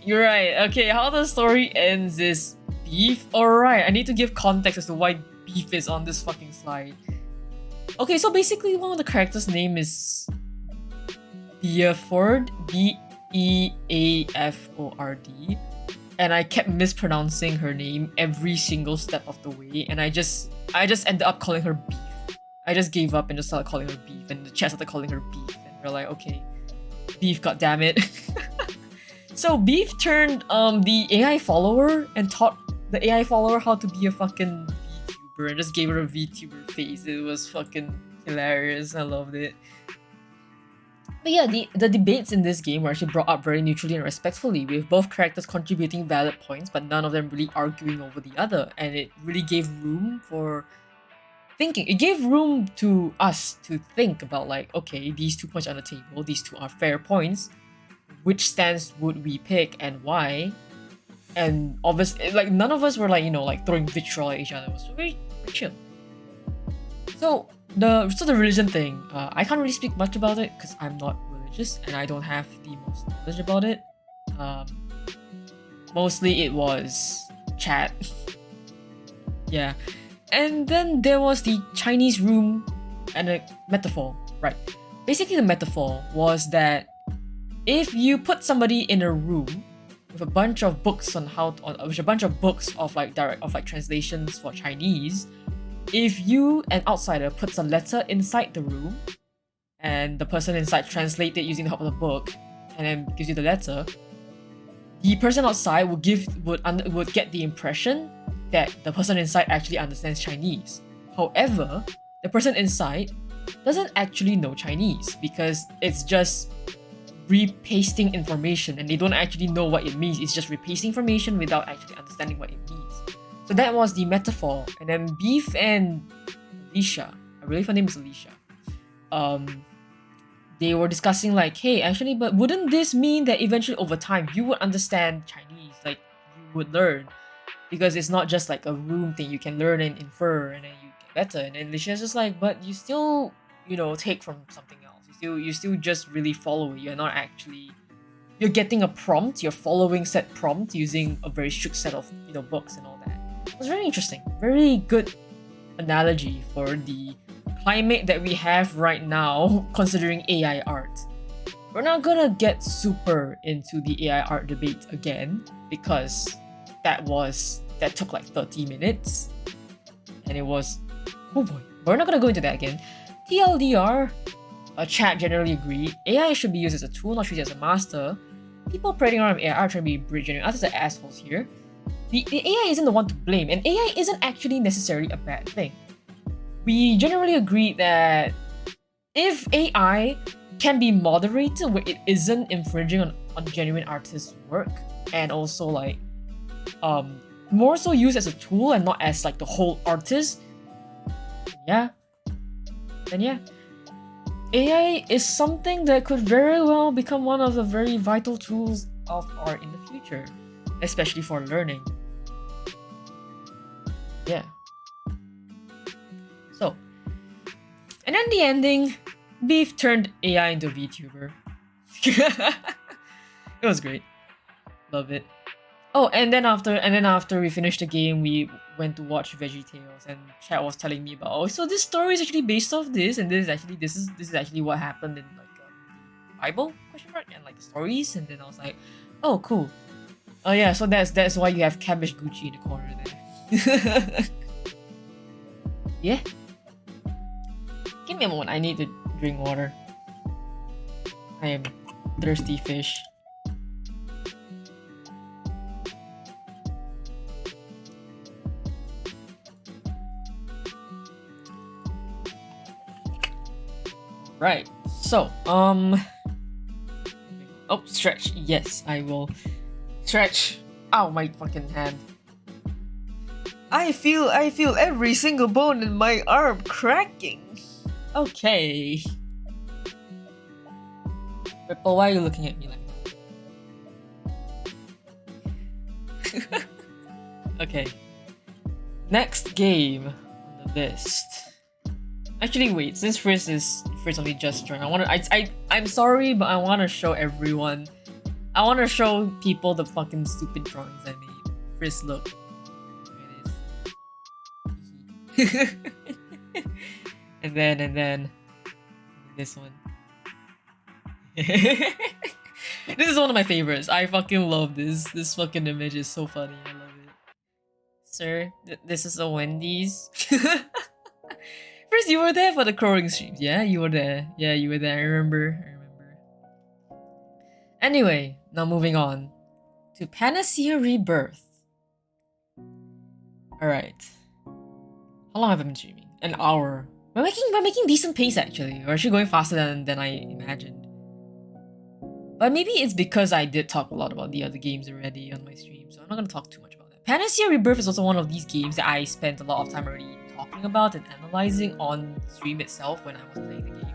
You're right. Okay, how the story ends is beef. Alright, I need to give context as to why beef is on this fucking slide. Okay, so basically one of the characters' name is Beaford, Beaford, and I kept mispronouncing her name every single step of the way, and I just ended up calling her Beef. I just gave up and just started calling her Beef, and the chat started calling her Beef, and we're like, okay, Beef, goddammit. So Beef turned the AI follower and taught the AI follower how to be a fucking VTuber and just gave her a VTuber face. It was fucking hilarious. I loved it. But yeah, the debates in this game were actually brought up very neutrally and respectfully, with both characters contributing valid points, but none of them really arguing over the other, and it really gave room for thinking. It gave room to us to think about like, okay, these 2 points on the table, these two are fair points. Which stance would we pick and why? And obviously, like none of us were like, you know, like throwing vitriol at each other. It was very chill. So the religion thing, I can't really speak much about it because I'm not religious and I don't have the most knowledge about it. Mostly it was chat. Yeah. And then there was the Chinese room and a metaphor, right? Basically the metaphor was that if you put somebody in a room with a bunch of books on with a bunch of books of like translations for Chinese, if you, an outsider, puts a letter inside the room and the person inside translates it using the help of the book and then gives you the letter, the person outside would get the impression that the person inside actually understands Chinese. However, the person inside doesn't actually know Chinese because it's just repasting information and they don't actually know what it means. It's just repasting information without actually understanding what it means. So that was the metaphor. And then Beef and Alicia, I believe her name is Alicia, they were discussing like, hey, actually, but wouldn't this mean that eventually over time you would understand Chinese, like you would learn? because it's not just like a room thing. You can learn and infer, and then you get better. And then Licia's just like, but you still, you know, take from something else. You still just really follow it. You're not actually. You're getting a prompt. You're following said prompt using a very strict set of books and all that. It was very interesting. Very good analogy for the climate that we have right now, considering AI art. We're not gonna get super into the AI art debate again because that took like 30 minutes and it was, oh boy, we're not gonna go into that again. TLDR, chat generally agree, AI should be used as a tool, not treated as a master. People parading around with AI trying to be bridge generating artists are assholes here. The AI isn't the one to blame, and AI isn't actually necessarily a bad thing. We generally agree that if AI can be moderated where it isn't infringing on genuine artists' work, and also like more so used as a tool and not as like the whole artist, then yeah. AI is something that could very well become one of the very vital tools of art in the future, especially for learning. Yeah. So, and then the ending, Beef turned AI into a VTuber. It was great. Love it. Oh, and then after we finished the game, we went to watch VeggieTales, and chat was telling me about, oh, so this story is actually based off this, and this is actually what happened in like the Bible ? And like the stories, and then I was like, oh, cool. Oh yeah, so that's why you have Cabbage Gucci in the corner there. Yeah. Give me a moment. I need to drink water. I am thirsty fish. Right. So, oh, stretch. Yes, I will stretch. Ow, my fucking hand. I feel every single bone in my arm cracking. Okay. Ripple, why are you looking at me like that? Okay. Next game on the list. Actually, wait. Since Frizz only just joined, I'm sorry, but I wanna show everyone. I wanna show people the fucking stupid drawings I made. Frizz, look. Here it is. and then this one. This is one of my favorites. I fucking love this. This fucking image is so funny. I love it. Sir, this is a Wendy's. First, you were there for the crowing streams. Yeah, you were there. Yeah, you were there. I remember. Anyway, now moving on to Panacea Rebirth. Alright. How long have I been streaming? An hour. We're making decent pace actually. We're actually going faster than I imagined. But maybe it's because I did talk a lot about the other games already on my stream, so I'm not gonna talk too much about that. Panacea Rebirth is also one of these games that I spent a lot of time already talking about and analyzing on stream itself when I was playing the game.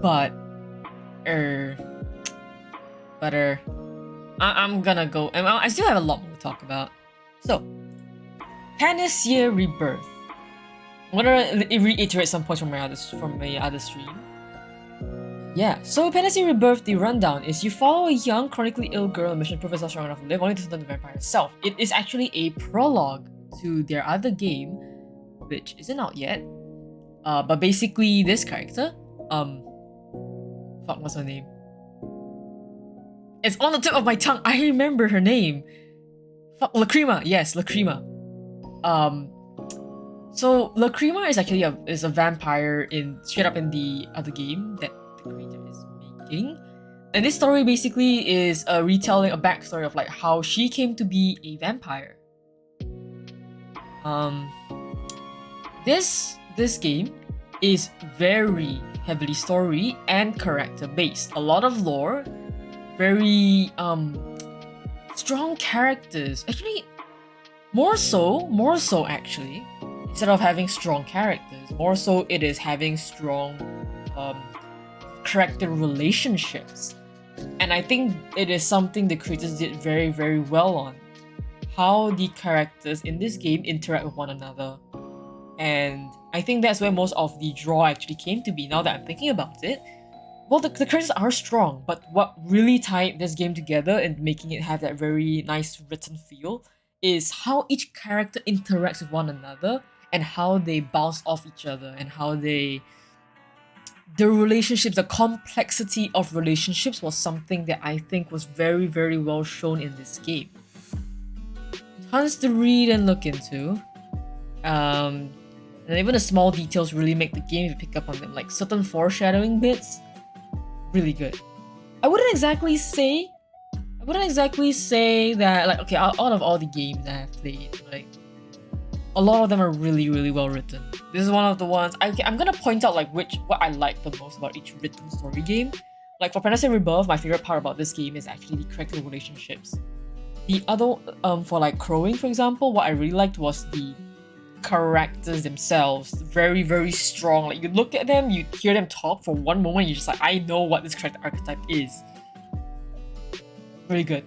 But I'm gonna go, and I still have a lot more to talk about. So, Panacea Rebirth. I'm gonna reiterate some points from my other stream. Yeah, so Panacea Rebirth, the rundown is you follow a young, chronically ill girl on a mission to prove herself strong enough to live, only to turn the vampire herself. It is actually a prologue to their other game, which isn't out yet. But basically this character, fuck, what's her name? It's on the tip of my tongue. I remember her name. Fuck, Lacrima. Yes, Lacrima. So Lacrima is actually a vampire straight up in the other game that the creator is making. And this story basically is a retelling, a backstory of like how she came to be a vampire. This game is very heavily story and character based. A lot of lore, very strong characters. Actually, more so actually. Instead of having strong characters, more so it is having strong character relationships. And I think it is something the creators did very, very well on. how the characters in this game interact with one another. And I think that's where most of the draw actually came to be, now that I'm thinking about it. Well, the characters are strong, but what really tied this game together and making it have that very nice written feel is how each character interacts with one another and how they bounce off each other and how the relationships, the complexity of relationships was something that I think was very, very well shown in this game. Tons to read and look into. And even the small details really make the game if you pick up on them, like certain foreshadowing bits, really good. I wouldn't exactly say that, like, okay, out of all the games I have played, like, a lot of them are really, really well written. This is one of the ones I'm gonna point out like what I like the most about each written story game. Like for Panacea Rebirth, my favorite part about this game is actually the character relationships. The other, for like Crowing, for example, what I really liked was the characters themselves. Very, very strong. Like you look at them, you hear them talk for one moment, you're just like, I know what this character archetype is. Really good.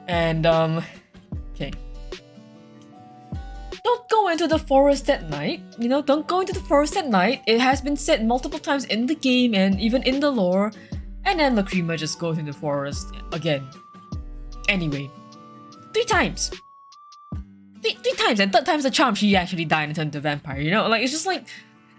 And okay. Don't go into the forest at night. You know, don't go into the forest at night. It has been said multiple times in the game and even in the lore. And then Lacrima just goes in the forest again. Anyway, 3 times. Three times, and 3rd time's the charm, she actually died and turned into a vampire. You know, like it's just like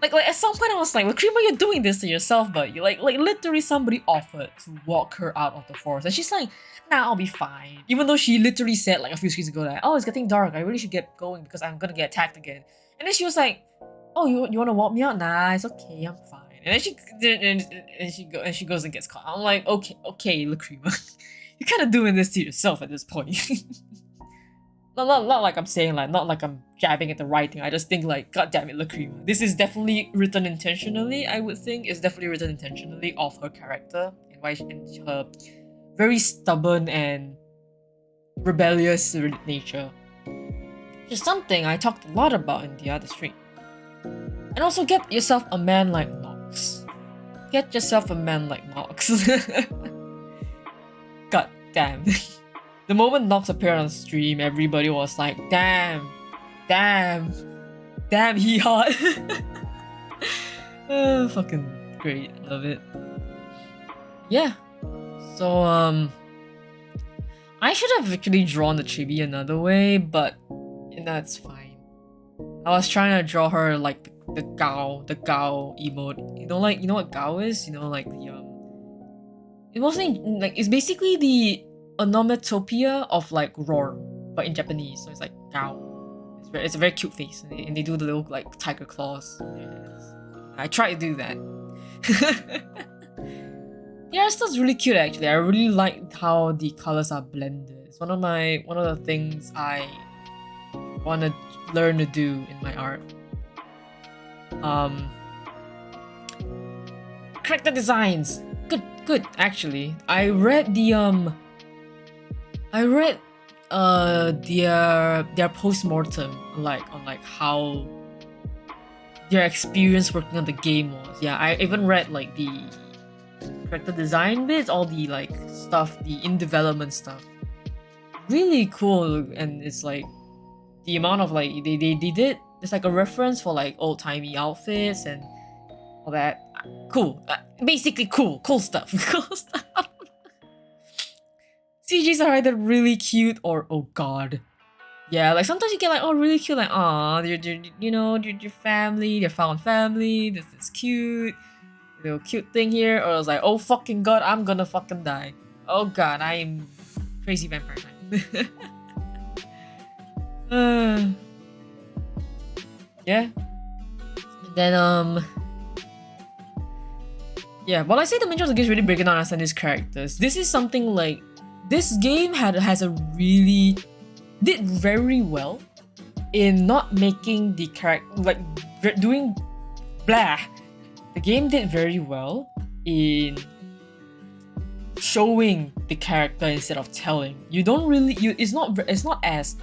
at some point I was like, Lacrima, you're doing this to yourself, but you like literally somebody offered to walk her out of the forest, and she's like, nah, I'll be fine. Even though she literally said like a few screens ago that, oh, it's getting dark, I really should get going because I'm gonna get attacked again. And then she was like, oh, you wanna walk me out? Nah, it's okay, I'm fine. And then she goes and gets caught. I'm like, okay, Lacrima, you're kind of doing this to yourself at this point. Not like I'm saying like, not like I'm jabbing at the writing. I just think like, god damn it, Lacrima. This is definitely written intentionally. I would think it's definitely written intentionally of her character and why and her very stubborn and rebellious nature. Which is something I talked a lot about in the other stream. And also get yourself a man like Nox. Get yourself a man like Nox. God damn. The moment Nox appeared on stream, everybody was like, damn, he hot. Fucking great, love it. Yeah, so I should have actually drawn the chibi another way, but that's fine. I was trying to draw her like the Gao emote. You know what Gao is? You know, like the it mostly like it's basically the onomatopoeia of like roar, but in Japanese. So it's like Gao. It's a very cute face, and they do the little like tiger claws. Yes. I tried to do that. Yeah, it's still really cute actually. I really like how the colors are blended. It's one of the things I want to learn to do in my art. Character designs, good actually. I read their postmortem on how their experience working on the game was. Yeah, I even read like the character design bits, all the like stuff, the in development stuff. Really cool, and it's like the amount of like they did. It's like a reference for like old timey outfits and all that. Cool, basically cool stuff. Cool stuff. CGs are either really cute or oh god. Yeah, like sometimes you get like, oh, really cute, like, aw, your family, your found family, this is cute, little cute thing here, or I was like, oh fucking god, I'm gonna fucking die. Oh god, I am crazy vampire time. Yeah. And then yeah, while I say the majority of the game is really breaking down and these characters, this is something like this game did very well in not making the character like doing blah. The game did very well in showing the character instead of telling. You don't really it's not as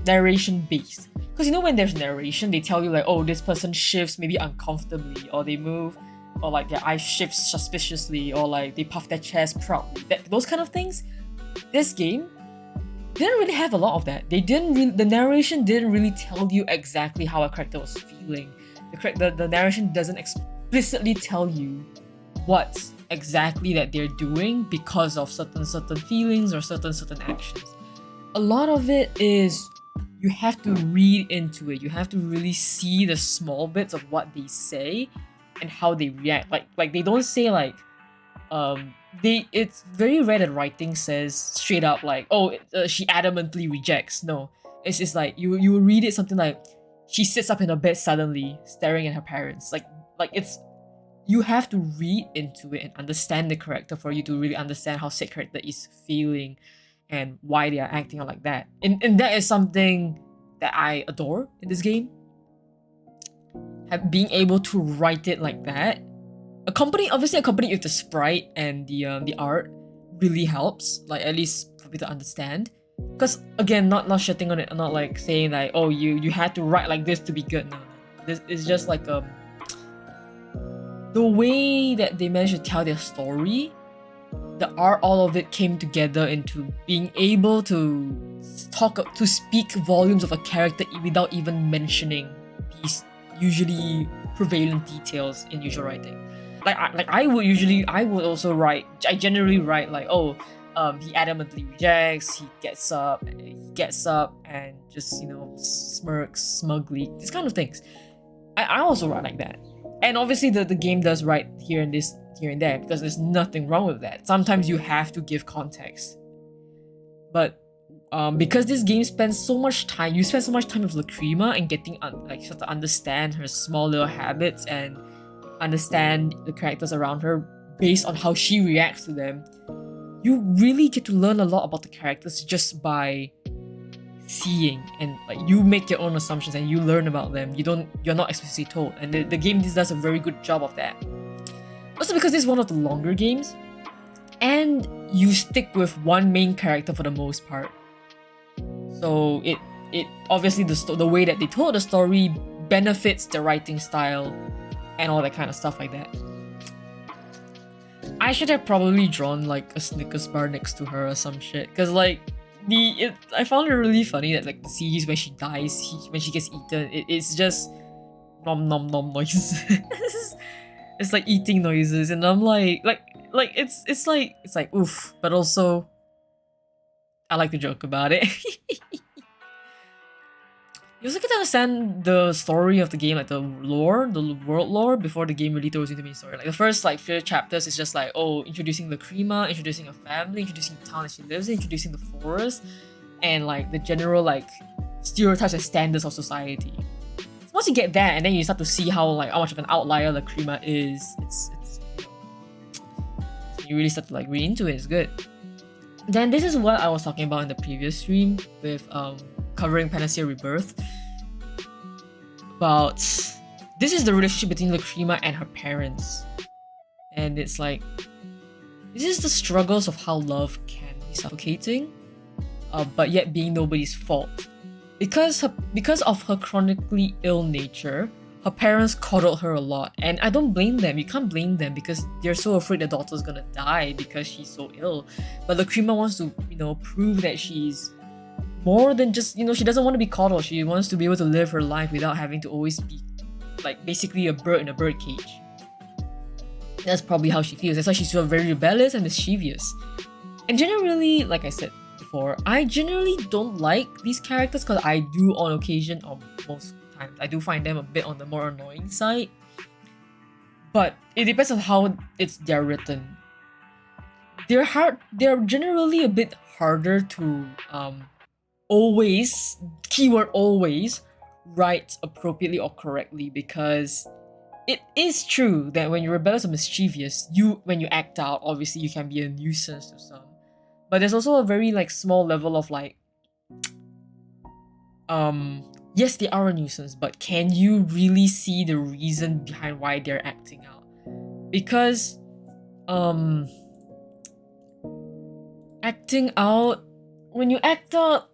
narration based. Because you know when there's narration, they tell you like, oh, this person shifts maybe uncomfortably or they move or like their eyes shift suspiciously, or like they puff their chest proudly. Those kind of things. This game didn't really have a lot of that. The narration didn't really tell you exactly how a character was feeling. The narration doesn't explicitly tell you what exactly that they're doing because of certain feelings or certain actions. A lot of it is you have to read into it. You have to really see the small bits of what they say and how they react. Like they don't say like it's very rare that writing says straight up like, oh, she adamantly rejects. No, it's just like you read it something like she sits up in her bed suddenly staring at her parents. Like it's, you have to read into it and understand the character for you to really understand how said character is feeling and why they are acting out like that. And that is something that I adore in this game. Being able to write it like that, accompanied with the sprite and the art, really helps. Like at least for me to understand. Because again, not shitting on it, not like saying like, oh, you had to write like this to be good. No, this is just like the way that they managed to tell their story. The art, all of it came together into being able to speak volumes of a character without even mentioning these usually prevalent details in usual writing. I generally write like, oh, he adamantly rejects, he gets up and just, you know, smirks smugly, these kind of things. I also write like that. And obviously the game does write here and there, because there's nothing wrong with that. Sometimes you have to give context. But because this game spends so much time, you spend so much time with Lacrima and getting sort of understand her small little habits and understand the characters around her based on how she reacts to them. You really get to learn a lot about the characters just by seeing, and like you make your own assumptions and you learn about them. You're not explicitly told, and the game does a very good job of that. Also because this is one of the longer games, and you stick with one main character for the most part. So it obviously the way that they told the story benefits the writing style and all that kind of stuff like that. I should have probably drawn like a Snickers bar next to her or some shit, because like I found it really funny that like the series when she dies, when she gets eaten, it's just nom nom nom noises. It's like eating noises, and I'm like it's like oof, but also I like to joke about it. You also get to understand the story of the game, like the world lore, before the game really throws into the main story. Like the first like few chapters is just like, oh, introducing Lacrima, introducing a family, introducing the town that she lives in, introducing the forest, and like the general like stereotypes and standards of society. So once you get that, and then you start to see how much of an outlier Lacrima is, it's you really start to like read into it. It's good. Then this is what I was talking about in the previous stream with covering Panacea Rebirth. About this is the relationship between Lacrima and her parents, and it's like this is the struggles of how love can be suffocating, but yet being nobody's fault. Because of her chronically ill nature, her parents coddled her a lot, and I don't blame them. You can't blame them because they're so afraid their daughter's gonna die because she's so ill. But Lacrima wants to, you know, prove that she's more than just, you know, she doesn't want to be coddled. She wants to be able to live her life without having to always be like basically a bird in a bird cage. That's probably how she feels. That's why she's so very rebellious and mischievous. And generally, like I said before, I generally don't like these characters because I do on occasion, or most times, I do find them a bit on the more annoying side. But it depends on how they're written. They're generally a bit harder to always, keyword always, write appropriately or correctly, because it is true that when you're rebellious or mischievous, when you act out, obviously you can be a nuisance to some. But there's also a very like small level of like, yes, they are a nuisance, but can you really see the reason behind why they're acting out? Because acting out, when you act out,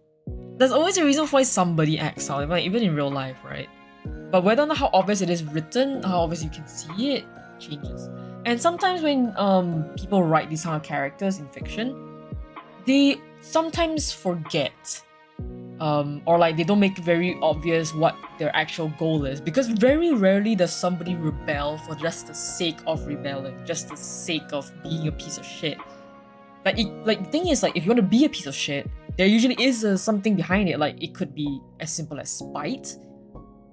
there's always a reason why somebody acts out, even in real life, right? But whether or not how obvious it is written, how obvious you can see it, changes. And sometimes when people write these kind of characters in fiction, they sometimes forget, or like they don't make very obvious what their actual goal is, because very rarely does somebody rebel for just the sake of rebelling, just the sake of being a piece of shit. Like the thing is, like, if you want to be a piece of shit, there usually is something behind it. Like, it could be as simple as spite,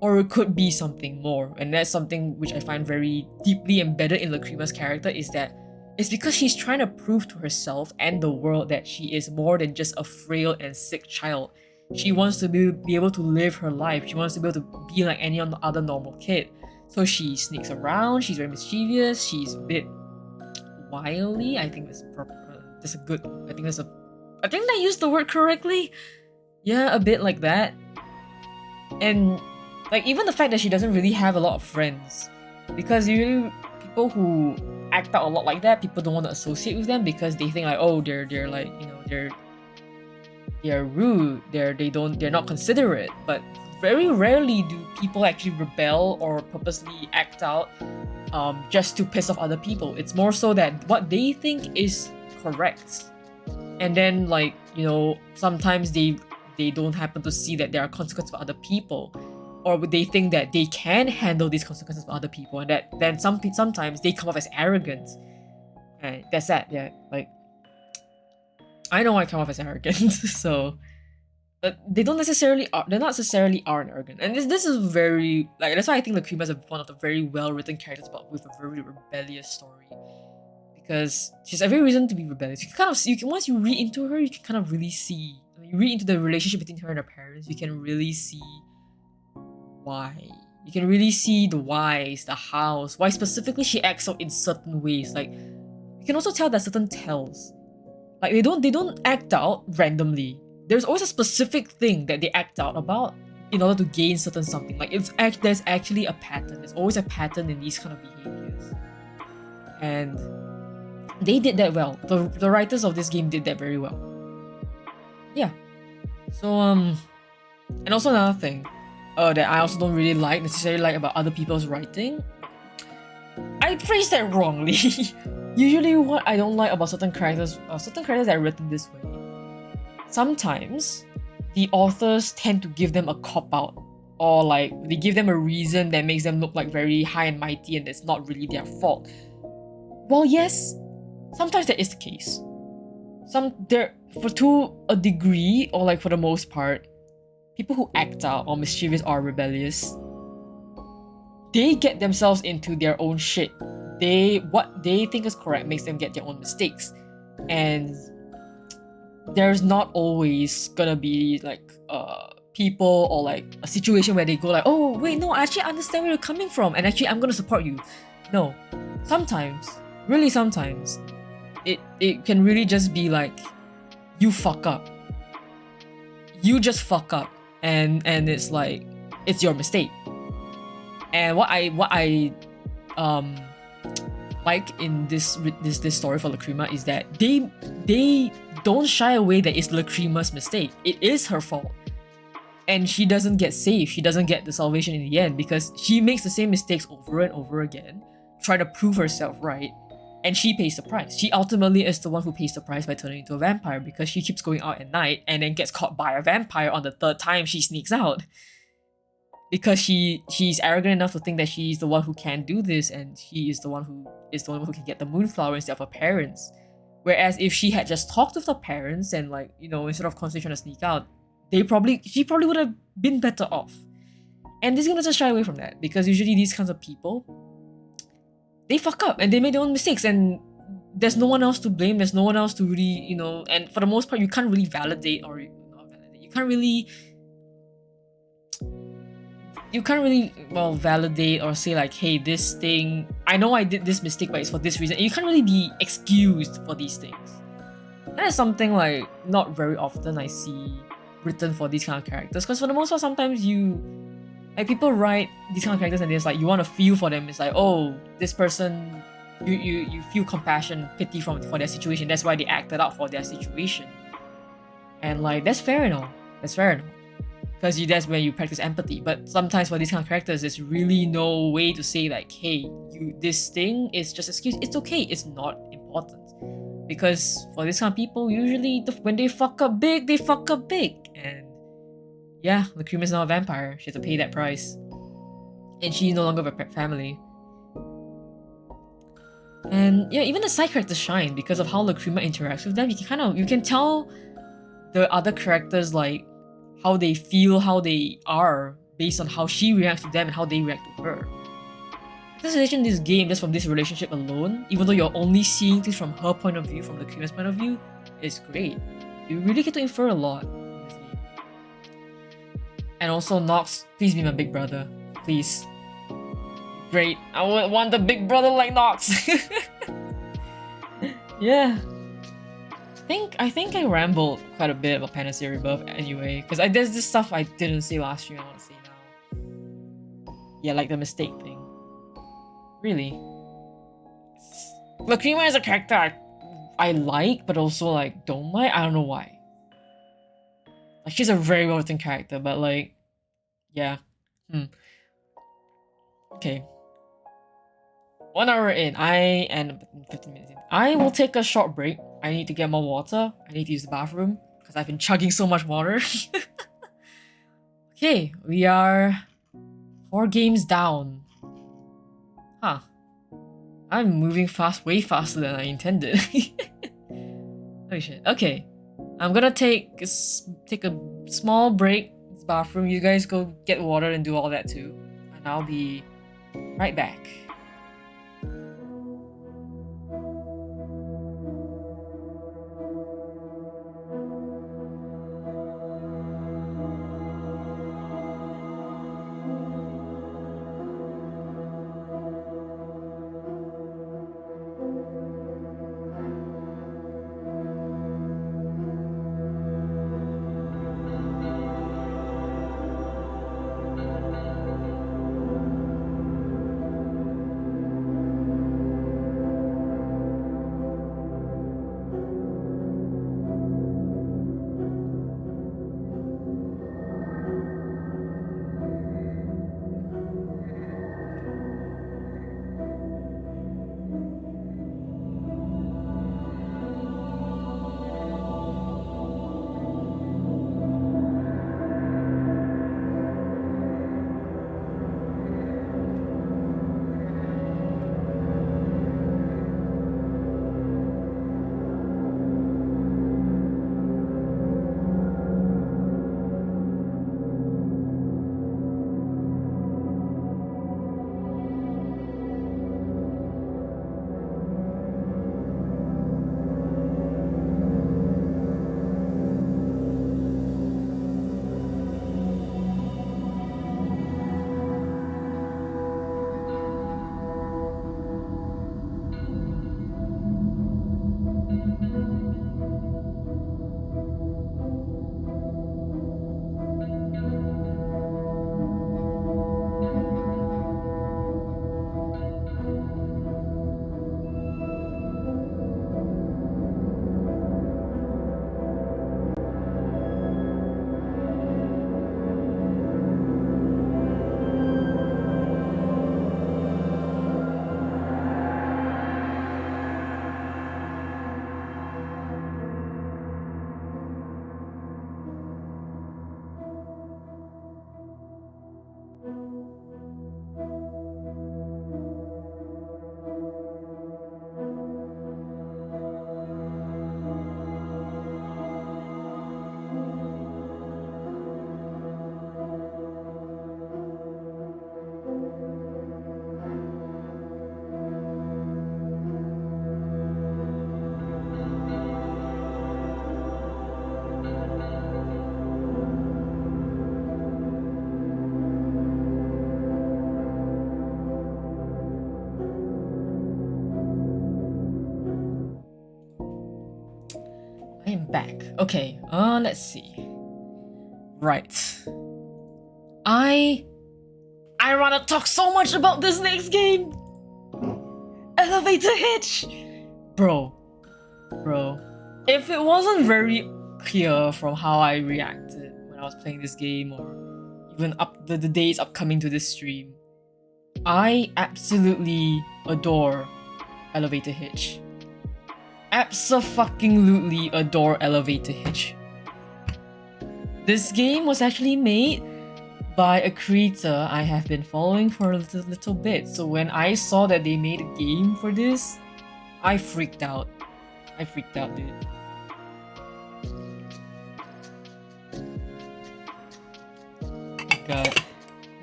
or it could be something more. And that's something which I find very deeply embedded in Lacrima's character, is that it's because she's trying to prove to herself and the world that she is more than just a frail and sick child. She wants to be able to live her life. She wants to be able to be like any other normal kid. So she sneaks around, she's very mischievous, she's a bit wily. I think that's a good, I think I used the word correctly. Yeah, a bit like that. And like, even the fact that she doesn't really have a lot of friends, because usually people who act out a lot like that, people don't want to associate with them because they think like, oh, they're like, you know, they're rude, they're not considerate. But very rarely do people actually rebel or purposely act out just to piss off other people. It's more so that what they think is correct, and then, like, you know, sometimes they don't happen to see that there are consequences for other people, or they think that they can handle these consequences for other people, and that then sometimes they come off as arrogant. And that's that. Yeah, like, I know I come off as arrogant, so, but they're not necessarily aren't arrogant. And this is very, like, that's why I think Lacrima is one of the very well written characters, but with a very rebellious story, because she has every reason to be rebellious. Once you read into her, you can kind of really see. When you read into the relationship between her and her parents, you can really see why. You can really see the whys, the hows, why specifically she acts out in certain ways. Like, you can also tell that certain tells. Like, they don't act out randomly. There's always a specific thing that they act out about in order to gain certain something. Like, there's actually a pattern. There's always a pattern in these kind of behaviors. And they did that well. The writers of this game did that very well. Yeah. So, and also another thing that I also don't really necessarily like about other people's writing. I phrased that wrongly. Usually what I don't like about certain characters that are written this way, sometimes the authors tend to give them a cop-out, or like they give them a reason that makes them look like very high and mighty and it's not really their fault. Well, yes, sometimes that is the case. To a degree, or like for the most part, people who act out or mischievous or rebellious, they get themselves into their own shit. What they think is correct makes them get their own mistakes. And there's not always gonna be like people or like a situation where they go like, oh wait, no, I actually understand where you're coming from and actually I'm gonna support you. No. Sometimes, really sometimes, it can really just be like, you fuck up. You just fuck up. And it's like, it's your mistake. And what I like in this story for Lacrima is that they don't shy away that it's Lacrima's mistake. It is her fault. And she doesn't get saved. She doesn't get the salvation in the end because she makes the same mistakes over and over again, trying to prove herself right, and she pays the price. She ultimately is the one who pays the price by turning into a vampire because she keeps going out at night and then gets caught by a vampire on the third time she sneaks out. Because she's arrogant enough to think that she's the one who can do this, and she is the one who can get the moonflower instead of her parents. Whereas if she had just talked with her parents and, like, you know, instead of constantly trying to sneak out, she probably would have been better off. And this is gonna just shy away from that, because usually these kinds of people, they fuck up and they make their own mistakes, and there's no one else to blame. There's no one else to really, you know, and for the most part, you can't really validate or not validate. You can't really validate or say like, hey, this thing, I know I did this mistake, but it's for this reason. And you can't really be excused for these things. That is something like not very often I see written for these kind of characters, because for the most part, sometimes people write these kind of characters and it's like you want to feel for them. It's like, oh, this person, you feel compassion, pity for their situation. That's why they acted out for their situation. And like, that's fair enough. because that's where you practice empathy. But sometimes for these kind of characters, there's really no way to say like, hey, this thing is just excuse. It's okay. It's not important. Because for this kind of people, usually when they fuck up big, they fuck up big. And yeah, Lacrima is now a vampire. She has to pay that price. And she's no longer a family. And yeah, even the side characters shine because of how Lacrima interacts with them. You can tell the other characters like how they feel, how they are, based on how she reacts to them and how they react to her. This relation in this game, just from this relationship alone, even though you're only seeing things from her point of view, from Lacrima's point of view, is great. You really get to infer a lot in this game. And also, Nox, please be my big brother. Please. Great. I would want a big brother like Nox. Yeah. I think I rambled quite a bit about Panacea Rebirth anyway, because there's this stuff I didn't say last stream I want to say now. Yeah, like the mistake thing. Really. Lacrima is a character I like, but also like don't like. I don't know why. Like she's a very well written character, but like, yeah. Okay. 1 hour in, and 15 minutes in. I will take a short break. I need to get more water. I need to use the bathroom because I've been chugging so much water. Okay, we are 4 games down. Huh. I'm moving way faster than I intended. Holy shit. Okay. I'm gonna take a small break in the bathroom. You guys go get water and do all that too. And I'll be right back. I am back. Okay, let's see. Right. I wanna talk so much about this next game! Elevator Hitch! Bro. If it wasn't very clear from how I reacted when when I was playing this game, or even the days upcoming to this stream. I absolutely adore Elevator Hitch. Abso-fucking-lutely adore Elevator Hitch. This game was actually made by a creator I have been following for a little bit. So when I saw that they made a game for this, I freaked out. I freaked out, dude. God.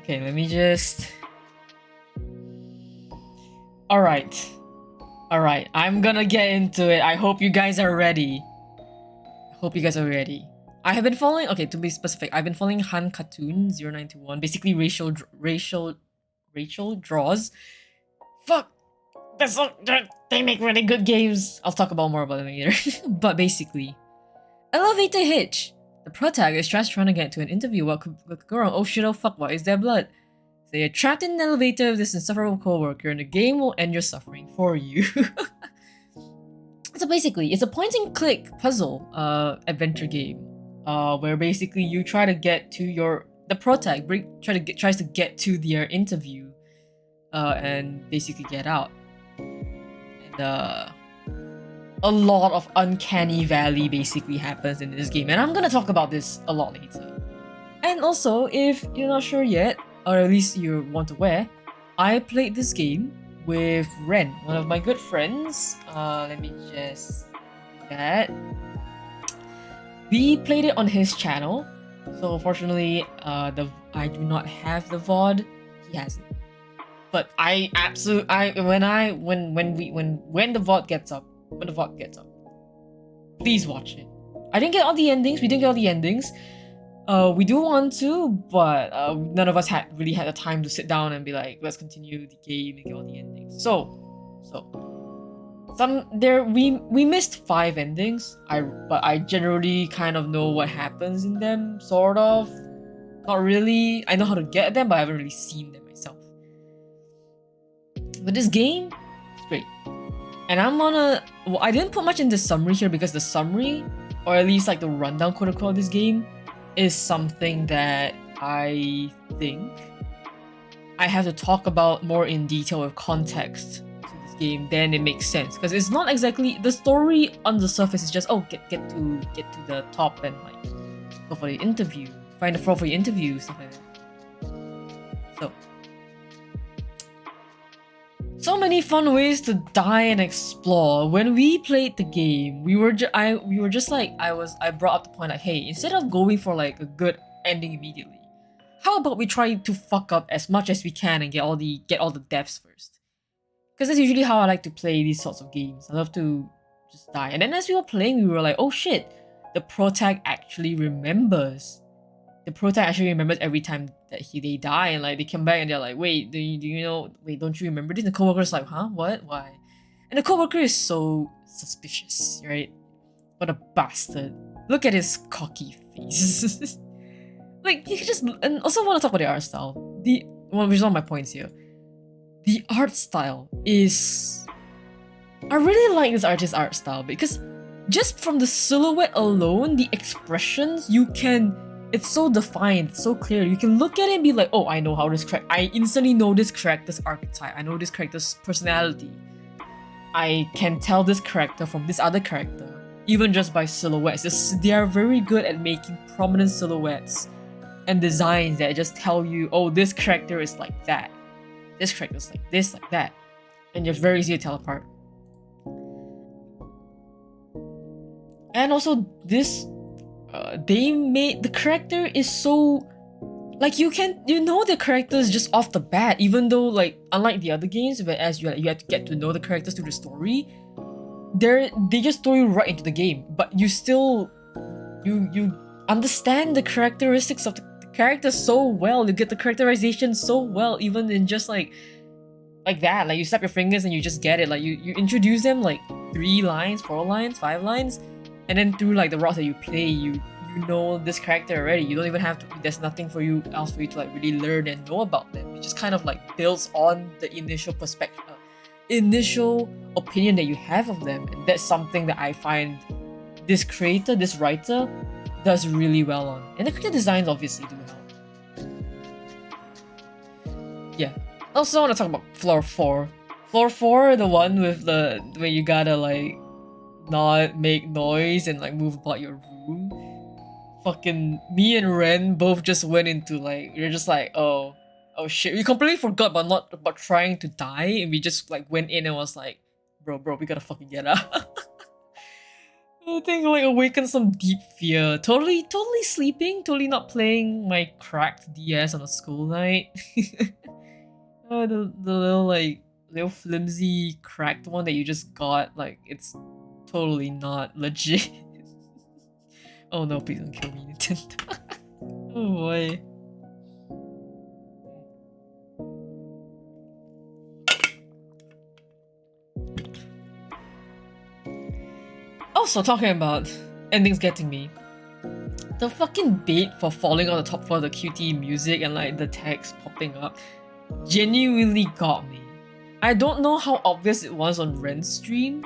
Okay, let me just... Alright. Alright, I'm gonna get into it. I hope you guys are ready. I hope you guys are ready. I have been following... Okay, to be specific, I've been following Han Cartoon 0921. Basically, Rachel draws. Fuck! They make really good games. I'll talk about more about them later. But basically, Elevator Hitch. The protagonist trying to get to an interview. What could go wrong? Oh shit, oh fuck, why is there blood? So you're trapped in an elevator with this insufferable co-worker, and the game will end your suffering for you. So basically, it's a point-and-click puzzle adventure game. Where basically you try to get to the protag tries to get to their interview, and basically get out. And a lot of uncanny valley basically happens in this game, and I'm gonna talk about this a lot later. And also, if you're not sure yet, or at least you want to wear, I played this game with Ren, one of my good friends. Let me just do that. We played it on his channel, so fortunately, I do not have the VOD. He has it, but when the VOD gets up, please watch it. I didn't get all the endings. We didn't get all the endings. We do want to, but none of us really had the time to sit down and be like, let's continue the game and get all the endings. We missed 5 endings. But I generally kind of know what happens in them, sort of. Not really. I know how to get them, but I haven't really seen them myself. But this game is great. And I didn't put much in the summary here because the summary, or at least like the rundown quote-unquote of this game, is something that I think I have to talk about more in detail with context to this game. Then it makes sense, because it's not exactly the story on the surface. Is just get to the top and like go for the interview, find the floor for the interview, stuff like that. So many fun ways to die and explore. When we played the game, I brought up the point like, hey, instead of going for like a good ending immediately, how about we try to fuck up as much as we can and get all the deaths first? Because that's usually how I like to play these sorts of games. I love to just die. And then as we were playing, we were like, oh shit, the protag actually remembers. The protag actually remembers every time that they die, and like they come back and they're like, wait, do you know, wait, don't you remember this? And the coworker's like, huh? What? Why? And the coworker is so suspicious, right? What a bastard. Look at his cocky face. Like, you could just... And also I want to talk about the art style. Which is one of my points here. The art style is... I really like this artist's art style, because just from the silhouette alone, the expressions, it's so defined, it's so clear. You can look at it and be like, oh, I know how this character... I instantly know this character's archetype. I know this character's personality. I can tell this character from this other character, even just by silhouettes. They are very good at making prominent silhouettes and designs that just tell you, oh, this character is like that. This character is like this, like that. And it's very easy to tell apart. And also, they made the character is so like you know the characters just off the bat, even though like unlike the other games where as you have to get to know the characters through the story, they just throw you right into the game, but you still you understand the characteristics of the character so well. You get the characterization so well, even in just like that, like you snap your fingers and you just get it. Like you introduce them like 3 lines, 4 lines, 5 lines. And then through like the routes that you play, you know this character already. You don't even have to. There's nothing else for you to like really learn and know about them. It just kind of like builds on the initial perspective, initial opinion that you have of them, and that's something that I find this creator, this writer, does really well on. And the character designs obviously do help. Yeah. Also, I want to talk about floor 4. Floor 4, the one with the where you gotta like not make noise and like move about your room. Fucking me and Ren both just went into like, you're just like, oh shit, we completely forgot about trying to die, and we just like went in and was like, bro, we gotta fucking get out. I think like awakened some deep fear. Totally sleeping, totally not playing my cracked DS on a school night. The little flimsy cracked one that you just got, like it's totally not legit. Oh no, please don't kill me, Nintendo. Oh boy. Also, talking about endings getting me. The fucking bait for falling on the top floor of the QT music and like the text popping up genuinely got me. I don't know how obvious it was on Ren's stream,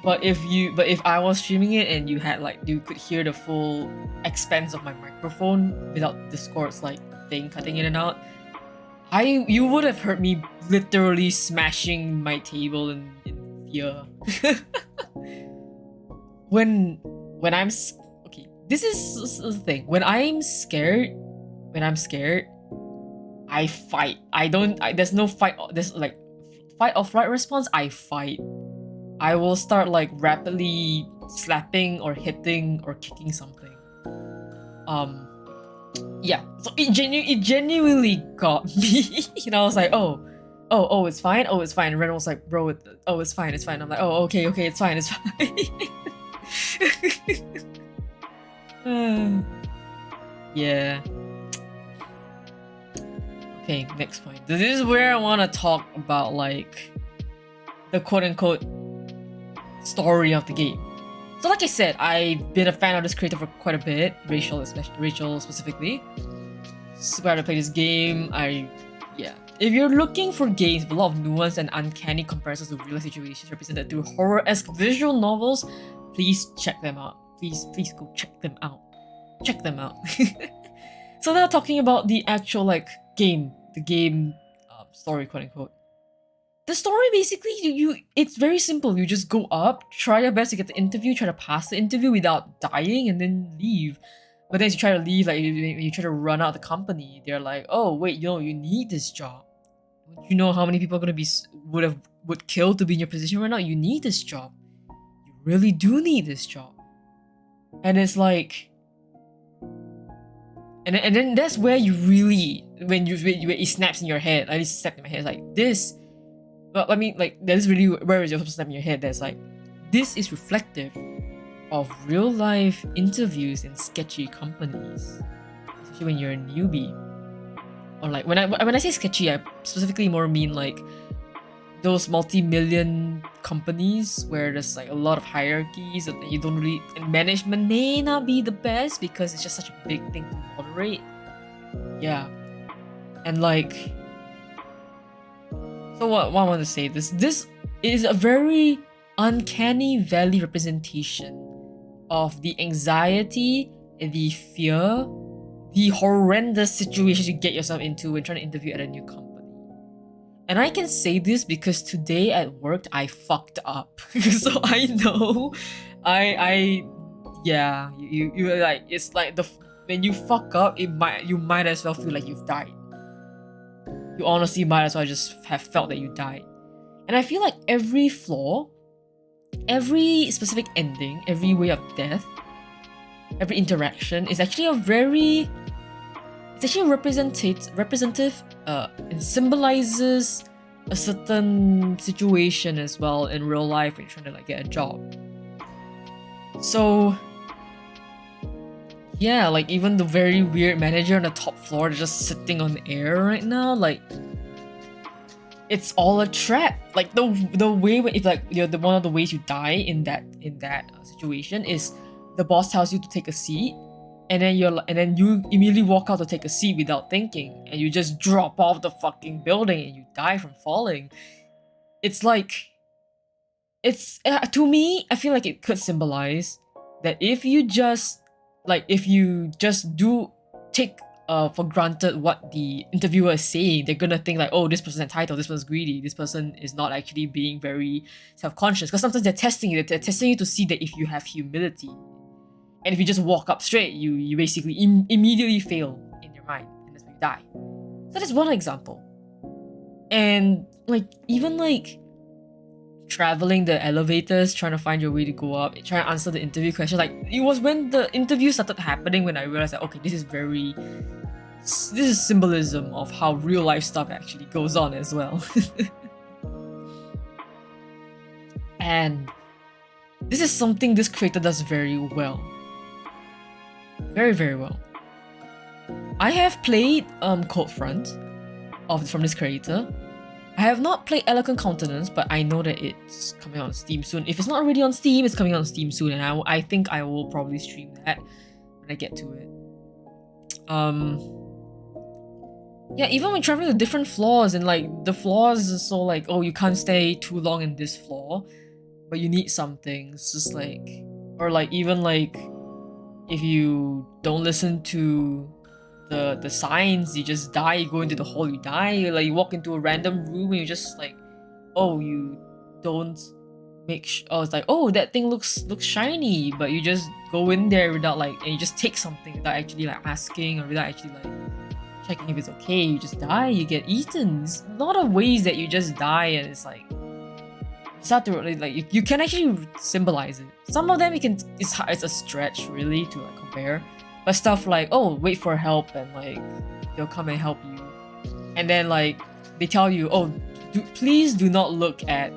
but if I was streaming it and you had like, you could hear the full expanse of my microphone without Discord's like thing cutting in and out, you would have heard me literally smashing my table in fear. When I'm okay, this is the thing. When I'm scared, I fight. There's no fight. There's like fight or flight response. I fight. I will start like rapidly slapping or hitting or kicking something. Yeah. So it genuinely got me. And I was like, oh, it's fine. Oh, it's fine. And Ren was like, bro, it's fine. I'm like, oh, okay, it's fine. Yeah. Okay, next point. This is where I want to talk about like the quote-unquote story of the game. So like I said, I've been a fan of this creator for quite a bit, Rachel specifically. Super hard to play this game. Yeah. If you're looking for games with a lot of nuance and uncanny comparisons to real situations represented through horror-esque visual novels, please check them out. Please go check them out. So now talking about the actual like game, the game story, quote unquote. The story basically, it's very simple. You just go up, try your best to get the interview, try to pass the interview without dying, and then leave. But then as you try to leave, like when you try to run out of the company, they're like, oh wait, you need this job. Don't you know how many people are gonna be would kill to be in your position right now? You need this job. You really do need this job. And it's like, and then that's where you really, when it snaps in your head, at least it snapped in my head, it's like this. Well, I mean, like, that's really where is your snap in your head. That's like, this is reflective of real life interviews in sketchy companies, especially when you're a newbie. Or like when I say sketchy, I specifically more mean like those multi-million companies where there's like a lot of hierarchies and you don't really, and management may not be the best because it's just such a big thing to moderate. Yeah. And like, so what I want to say, this is a very uncanny valley representation of the anxiety, the fear, the horrendous situations you get yourself into when trying to interview at a new company. And I can say this because today at work I fucked up. So I know, yeah, you like, it's like when you fuck up, you might as well feel like you've died. You honestly might as well just have felt that you died. And I feel like every flaw, every specific ending, every way of death, every interaction is actually representative and symbolizes a certain situation as well in real life when you're trying to like get a job. So yeah, like even the very weird manager on the top floor just sitting on the air right now, like it's all a trap. Like the way if like one of the ways you die in that situation is the boss tells you to take a seat, and then you immediately walk out to take a seat without thinking, and you just drop off the fucking building and you die from falling. It's like, it's to me, I feel like it could symbolize that if you just like if you just do take for granted what the interviewer is saying, they're gonna think like, oh, this person's entitled, this person's greedy, this person is not actually being very self-conscious. Because sometimes they're testing you to see that if you have humility. And if you just walk up straight, you basically immediately fail in your mind, and that's when you die. So that's one example. And like even like traveling the elevators, trying to find your way to go up, trying to answer the interview question. Like it was when the interview started happening when I realized that okay, this is symbolism of how real life stuff actually goes on as well. And this is something this creator does very well. Very, very well. I have played Codefront from this creator. I have not played Eloquent Countenance, but I know that it's coming on Steam soon. If it's not already on Steam, it's coming on Steam soon, and I think I will probably stream that when I get to it. Yeah, even when traveling to different floors, and like the floors is so like, oh, you can't stay too long in this floor, but you need something. It's just like, or like even like if you don't listen to the signs, you just die. You go into the hole, you die. Like you walk into a random room and you just like, oh, you don't oh, it's like, oh, that thing looks shiny, but you just go in there without like, and you just take something without actually like asking or without actually like checking if it's okay. You just die. You get eaten. There's a lot of ways that you just die, and it's like it's hard to really like you can actually symbolize it. Some of them you can it's a stretch really to like compare. But stuff like, oh, wait for help, and like they'll come and help you, and then like they tell you, oh, please do not look at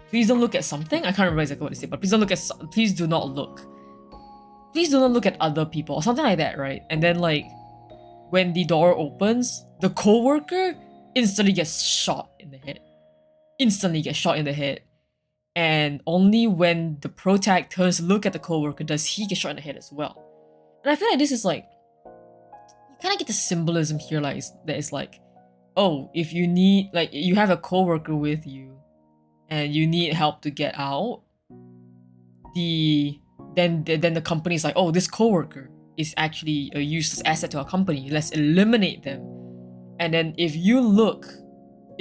please don't look at something. I can't remember exactly what they say, but please do not look at other people or something like that, right? And then like when the door opens, the co-worker instantly gets shot in the head. And only when the protag turns to look at the co-worker does he get shot in the head as well. And I feel like this is like, you kind of get the symbolism here, like that it's like, oh, if you need, like you have a co-worker with you and you need help to get out, then the company's like, oh, this co-worker is actually a useless asset to our company, let's eliminate them. And then if you look,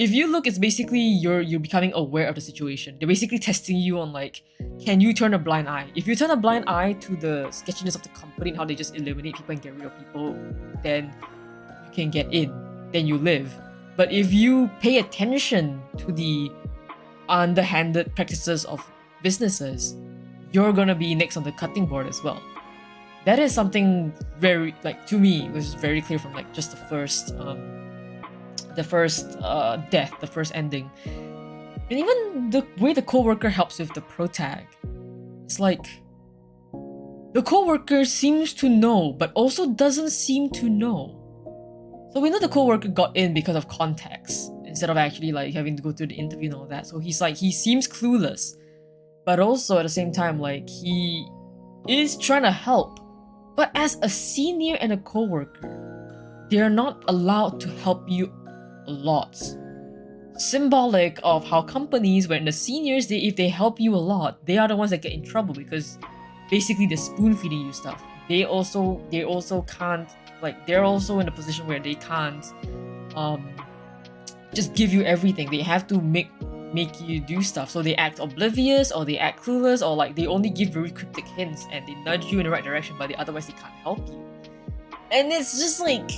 it's basically you're becoming aware of the situation. They're basically testing you on like, can you turn a blind eye? If you turn a blind eye to the sketchiness of the company and how they just eliminate people and get rid of people, then you can get in, then you live. But if you pay attention to the underhanded practices of businesses, you're gonna be next on the cutting board as well. That is something very, like, to me, was very clear from like just the first death, the first ending. And even the way the co-worker helps with the protag, it's like the co-worker seems to know but also doesn't seem to know. So we know the co-worker got in because of context instead of actually like having to go through the interview and all that. So he's like, he seems clueless, but also at the same time like he is trying to help. But as a senior and a co-worker, they are not allowed to help you a lot. Symbolic of how companies, when the seniors, if they help you a lot, they are the ones that get in trouble because basically they're spoon feeding you stuff. They also can't, like, they're also in a position where they can't just give you everything. They have to make you do stuff. So they act oblivious, or they act clueless, or like they only give very cryptic hints and they nudge you in the right direction, but otherwise they can't help you. And it's just like,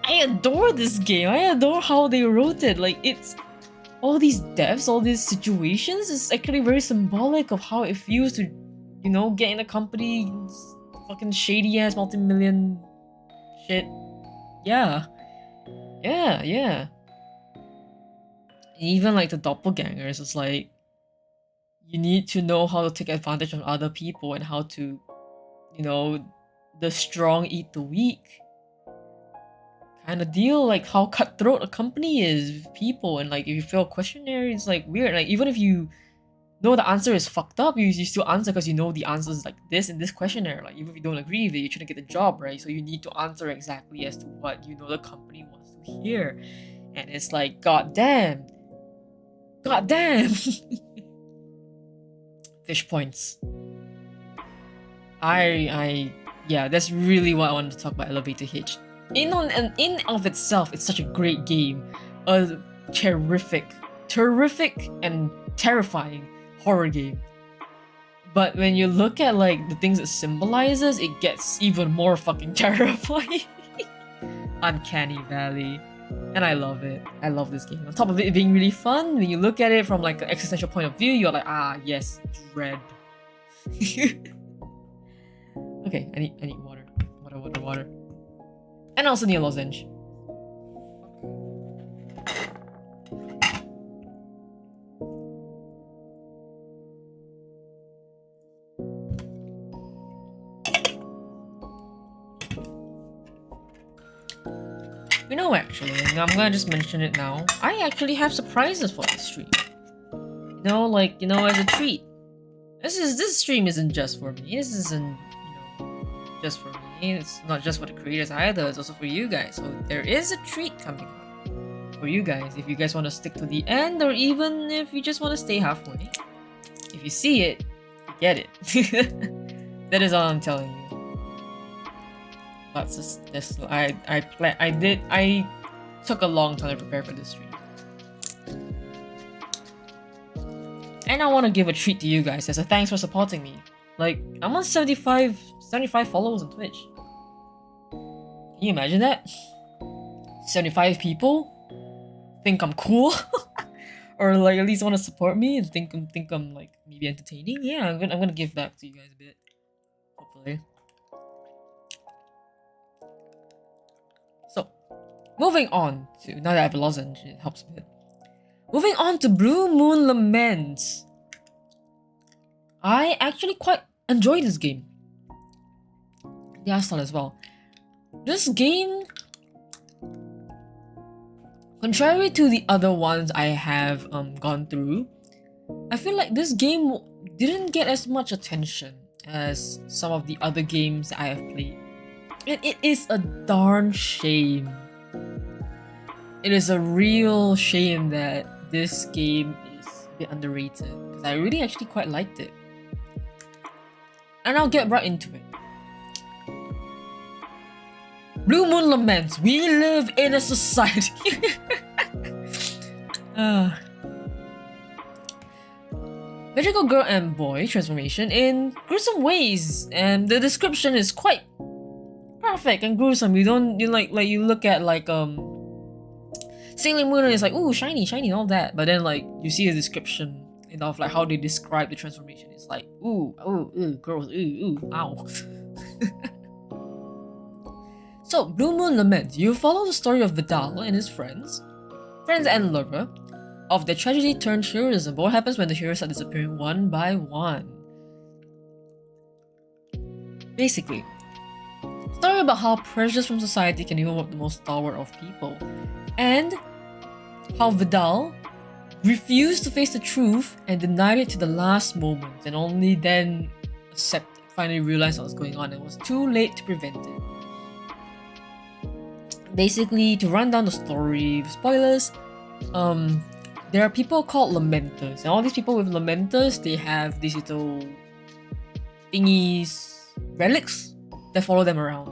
I adore this game. I adore how they wrote it. Like, it's all these deaths, all these situations is actually very symbolic of how it feels to, you know, get in a company, fucking shady ass multi-million shit. Yeah. Even like the doppelgangers, it's like you need to know how to take advantage of other people and how to, you know, the strong eat the weak kind of deal, like how cutthroat a company is with people. And like if you fail a questionnaire, it's like weird. Like even if you know the answer is fucked up, you still answer because you know the answer is like this in this questionnaire. Like even if you don't agree with it, you're trying to get the job, right? So you need to answer exactly as to what you know the company wants to hear. And it's like, goddamn. Fish points. Yeah, that's really what I wanted to talk about Elevator Hitch. In of itself, it's such a great game. A terrific and terrifying horror game. But when you look at like the things it symbolizes, it gets even more fucking terrifying. Uncanny Valley. And I love it. I love this game. On top of it being really fun, when you look at it from like an existential point of view, you're like, ah, yes, dread. Okay, I need water. Water. And also need a lozenge. You know, actually, I'm gonna just mention it now. I actually have surprises for this stream. You know, like, you know, as a treat. This stream isn't just for me. This isn't, you know, just for me. It's not just for the creators either. It's also for you guys. So there is a treat coming up for you guys. If you guys want to stick to the end, or even if you just want to stay halfway. If you see it, you get it. That is all I'm telling you. That's just this. I took a long time to prepare for this stream. And I want to give a treat to you guys as a thanks for supporting me. Like, I'm on 75 followers on Twitch. Can you imagine that? 75 people think I'm cool, or like at least want to support me and think I'm like maybe entertaining. Yeah, I'm gonna give back to you guys a bit, hopefully. So, moving on to, now that I have a lozenge, it helps a bit. Moving on to Blue Moon Lament. I actually quite enjoy this game. The art style as well. This game, contrary to the other ones I have gone through, I feel like this game didn't get as much attention as some of the other games I have played. And it is a darn shame. It is a real shame that this game is a bit underrated, because I really actually quite liked it. And I'll get right into it. Blue Moon Laments. We live in a society. Magical girl and boy transformation in gruesome ways, and the description is quite perfect and gruesome. You look at like Sailor Moon and it's like, ooh, shiny and all that, but then like you see a description of like how they describe the transformation. It's like, ooh, girls, ooh, ow. So, Blue Moon Lament. You follow the story of Vidal and his friends and lover, of their tragedy turned heroism. But what happens when the heroes are disappearing one by one? Basically, story about how prejudice from society can even work the most stalwart of people, and how Vidal refused to face the truth and denied it to the last moment, and only then finally realized what was going on and was too late to prevent it. Basically, to run down the story, spoilers, there are people called Lamenters, and all these people with Lamenters, they have these little thingies, relics, that follow them around.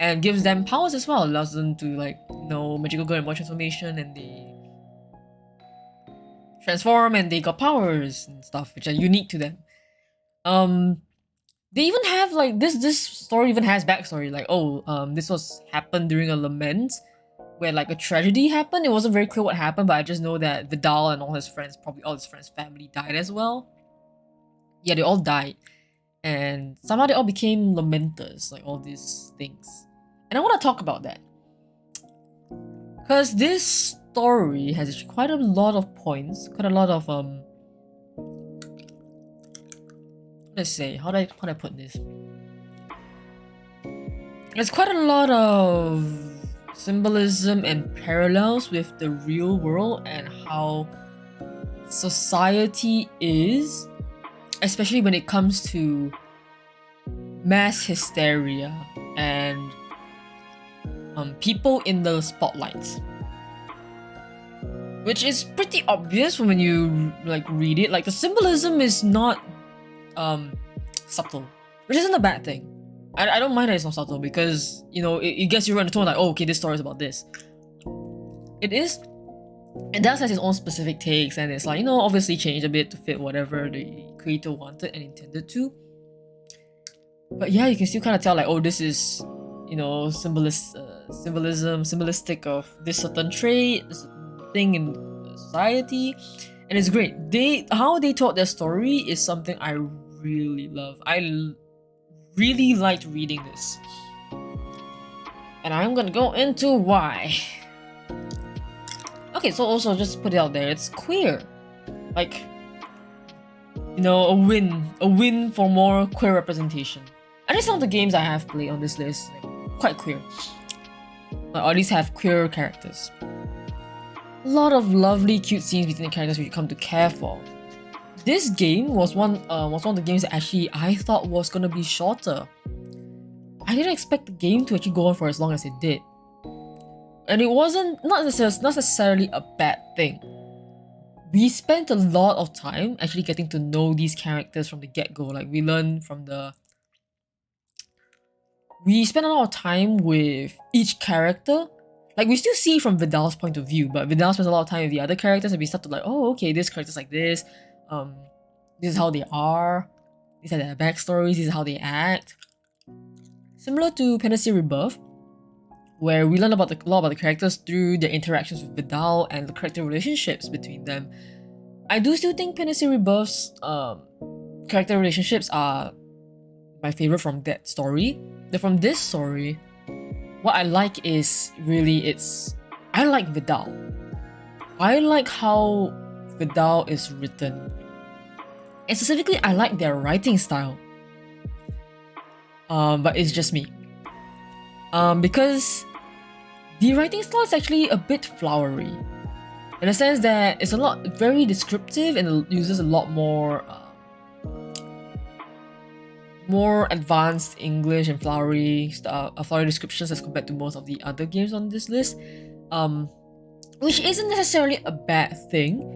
And gives them powers as well, allows them to like, you know, magical girl and boy transformation, and they transform and they got powers and stuff, which are unique to them. They even have like, this story even has backstory, like, this was happened during a lament, where like a tragedy happened. It wasn't very clear what happened, but I just know that Vidal and all his friends, probably all his friends' family died as well. Yeah, they all died. And somehow they all became lamenters, like all these things. And I want to talk about that. Because this story has quite a lot of points, quite a lot of, let's say, how do I put this? There's quite a lot of symbolism and parallels with the real world and how society is, especially when it comes to mass hysteria and people in the spotlight, which is pretty obvious when you like read it. Like, the symbolism is not subtle, which isn't a bad thing. I don't mind that it's not subtle because, you know, it gets you in the tone like, oh, okay, this story is about this. It does have its own specific takes, and it's like, you know, obviously changed a bit to fit whatever the creator wanted and intended to. But yeah, you can still kind of tell like, oh, this is, you know, symbolistic of this certain trait, this thing in society, and it's great. How they told their story is something I really love. I really liked reading this, and I'm gonna go into why. Okay, so also just put it out there, it's queer. Like, you know, a win for more queer representation. I think some of the games I have played on this list like, quite queer. Or at least have queer characters. A lot of lovely, cute scenes between the characters which you come to care for. This game was one of the games that actually I thought was gonna be shorter. I didn't expect the game to actually go on for as long as it did. And it wasn't not necessarily a bad thing. We spent a lot of time actually getting to know these characters from the get-go. Like we spent a lot of time with each character. Like we still see from Vidal's point of view, but Vidal spends a lot of time with the other characters and we start to like, oh, okay, this character's like this. This is how they are. These are their backstories, this is how they act. Similar to Panacea Rebirth, where we learn a lot about the characters through their interactions with Vidal and the character relationships between them. I do still think Panacea Rebirth's character relationships are my favorite from that story. But from this story, what I like is really I like Vidal. I like how Vidal is written. And specifically, I like their writing style. But it's just me. Because the writing style is actually a bit flowery, in the sense that it's very descriptive and it uses a lot more advanced English and flowery descriptions as compared to most of the other games on this list, which isn't necessarily a bad thing.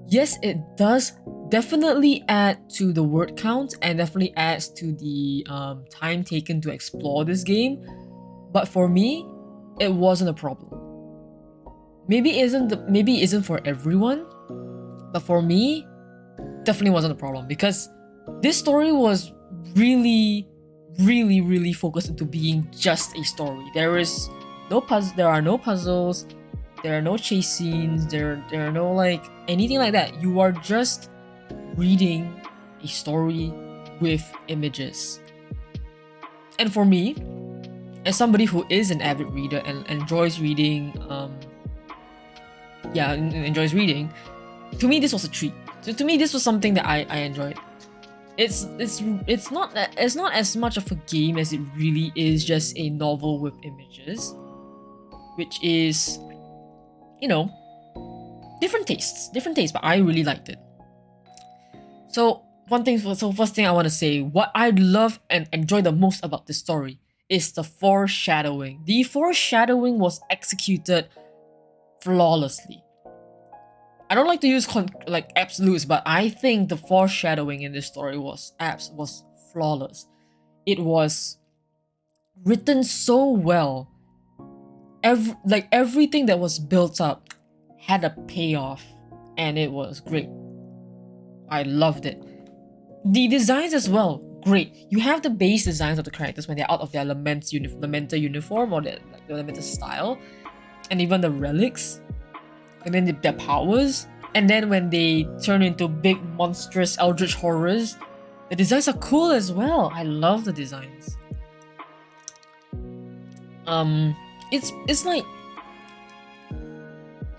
Yes, it does definitely add to the word count and definitely adds to the time taken to explore this game, but for me, it wasn't a problem. Maybe it isn't for everyone, but for me, definitely wasn't a problem because this story was really, really, really focused into being just a story. There are no puzzles, there are no chase scenes, there are no like anything like that. You are just reading a story with images. And for me, as somebody who is an avid reader and enjoys reading, enjoys reading, to me this was a treat. So to me this was something that I enjoyed. It's not as much of a game as it really is just a novel with images, which is, you know, different tastes, but I really liked it. So first thing I want to say, what I love and enjoy the most about this story is the foreshadowing. The foreshadowing was executed flawlessly. I don't like to use absolutes, but I think the foreshadowing in this story was flawless. It was written so well. Everything that was built up had a payoff, and it was great. I loved it. The designs as well, great. You have the base designs of the characters when they're out of their Lamenter uniform or the Lamenter style, and even the relics, and then their powers, and then when they turn into big monstrous eldritch horrors, the designs are cool as well. I love the designs. It's like,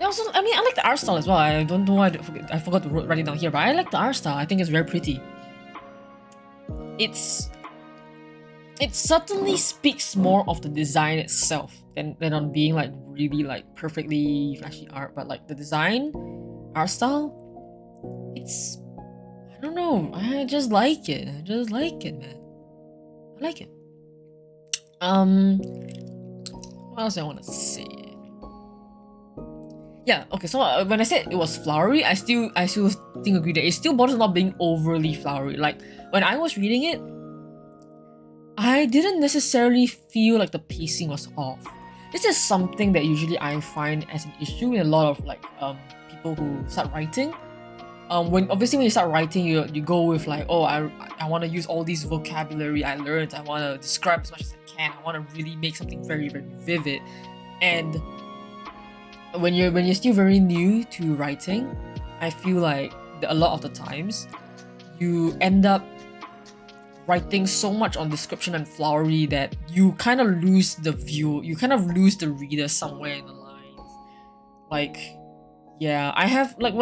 also, I mean, I like the art style as well. I don't know why I forgot to write it down here, but I like the art style. I think it's very pretty. It certainly speaks more of the design itself than on being like really like perfectly flashy art, but like the design, art style, I don't know, I just like it. Man. I like it. What else I want to say? Yeah, okay, so when I said it was flowery, I still agree that it still borders not being overly flowery. Like, when I was reading it, I didn't necessarily feel like the pacing was off. This is something that usually I find as an issue in a lot of like people who start writing. When you start writing, you go with like, oh, I want to use all these vocabulary I learned. I want to describe as much as I can. I want to really make something very, very vivid. And when you're still very new to writing, I feel like a lot of the times you end up writing so much on description and flowery that you kind of lose the reader somewhere in the lines. Like, yeah, I have like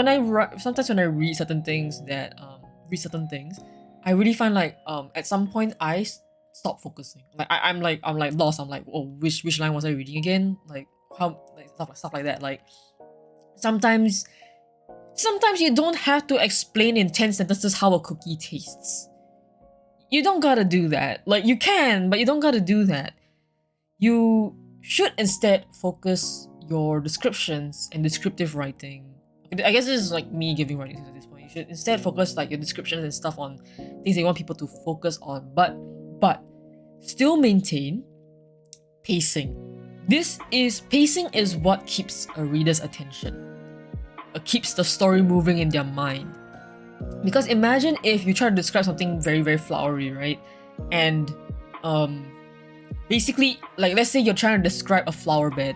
sometimes when I read certain things, I really find like at some point I stop focusing. Like I'm lost. I'm like, oh, which line was I reading again? Like how, like stuff like that. Like sometimes you don't have to explain in 10 sentences how a cookie tastes. You don't gotta do that. Like you can, but you don't gotta do that. You should instead focus your descriptions and descriptive writing. I guess this is like me giving writing at this point. You should instead focus like your descriptions and stuff on things that you want people to focus on, but still maintain pacing. Pacing is what keeps a reader's attention. Keeps the story moving in their mind. Because imagine if you try to describe something very, very flowery, right? And basically, like let's say you're trying to describe a flower bed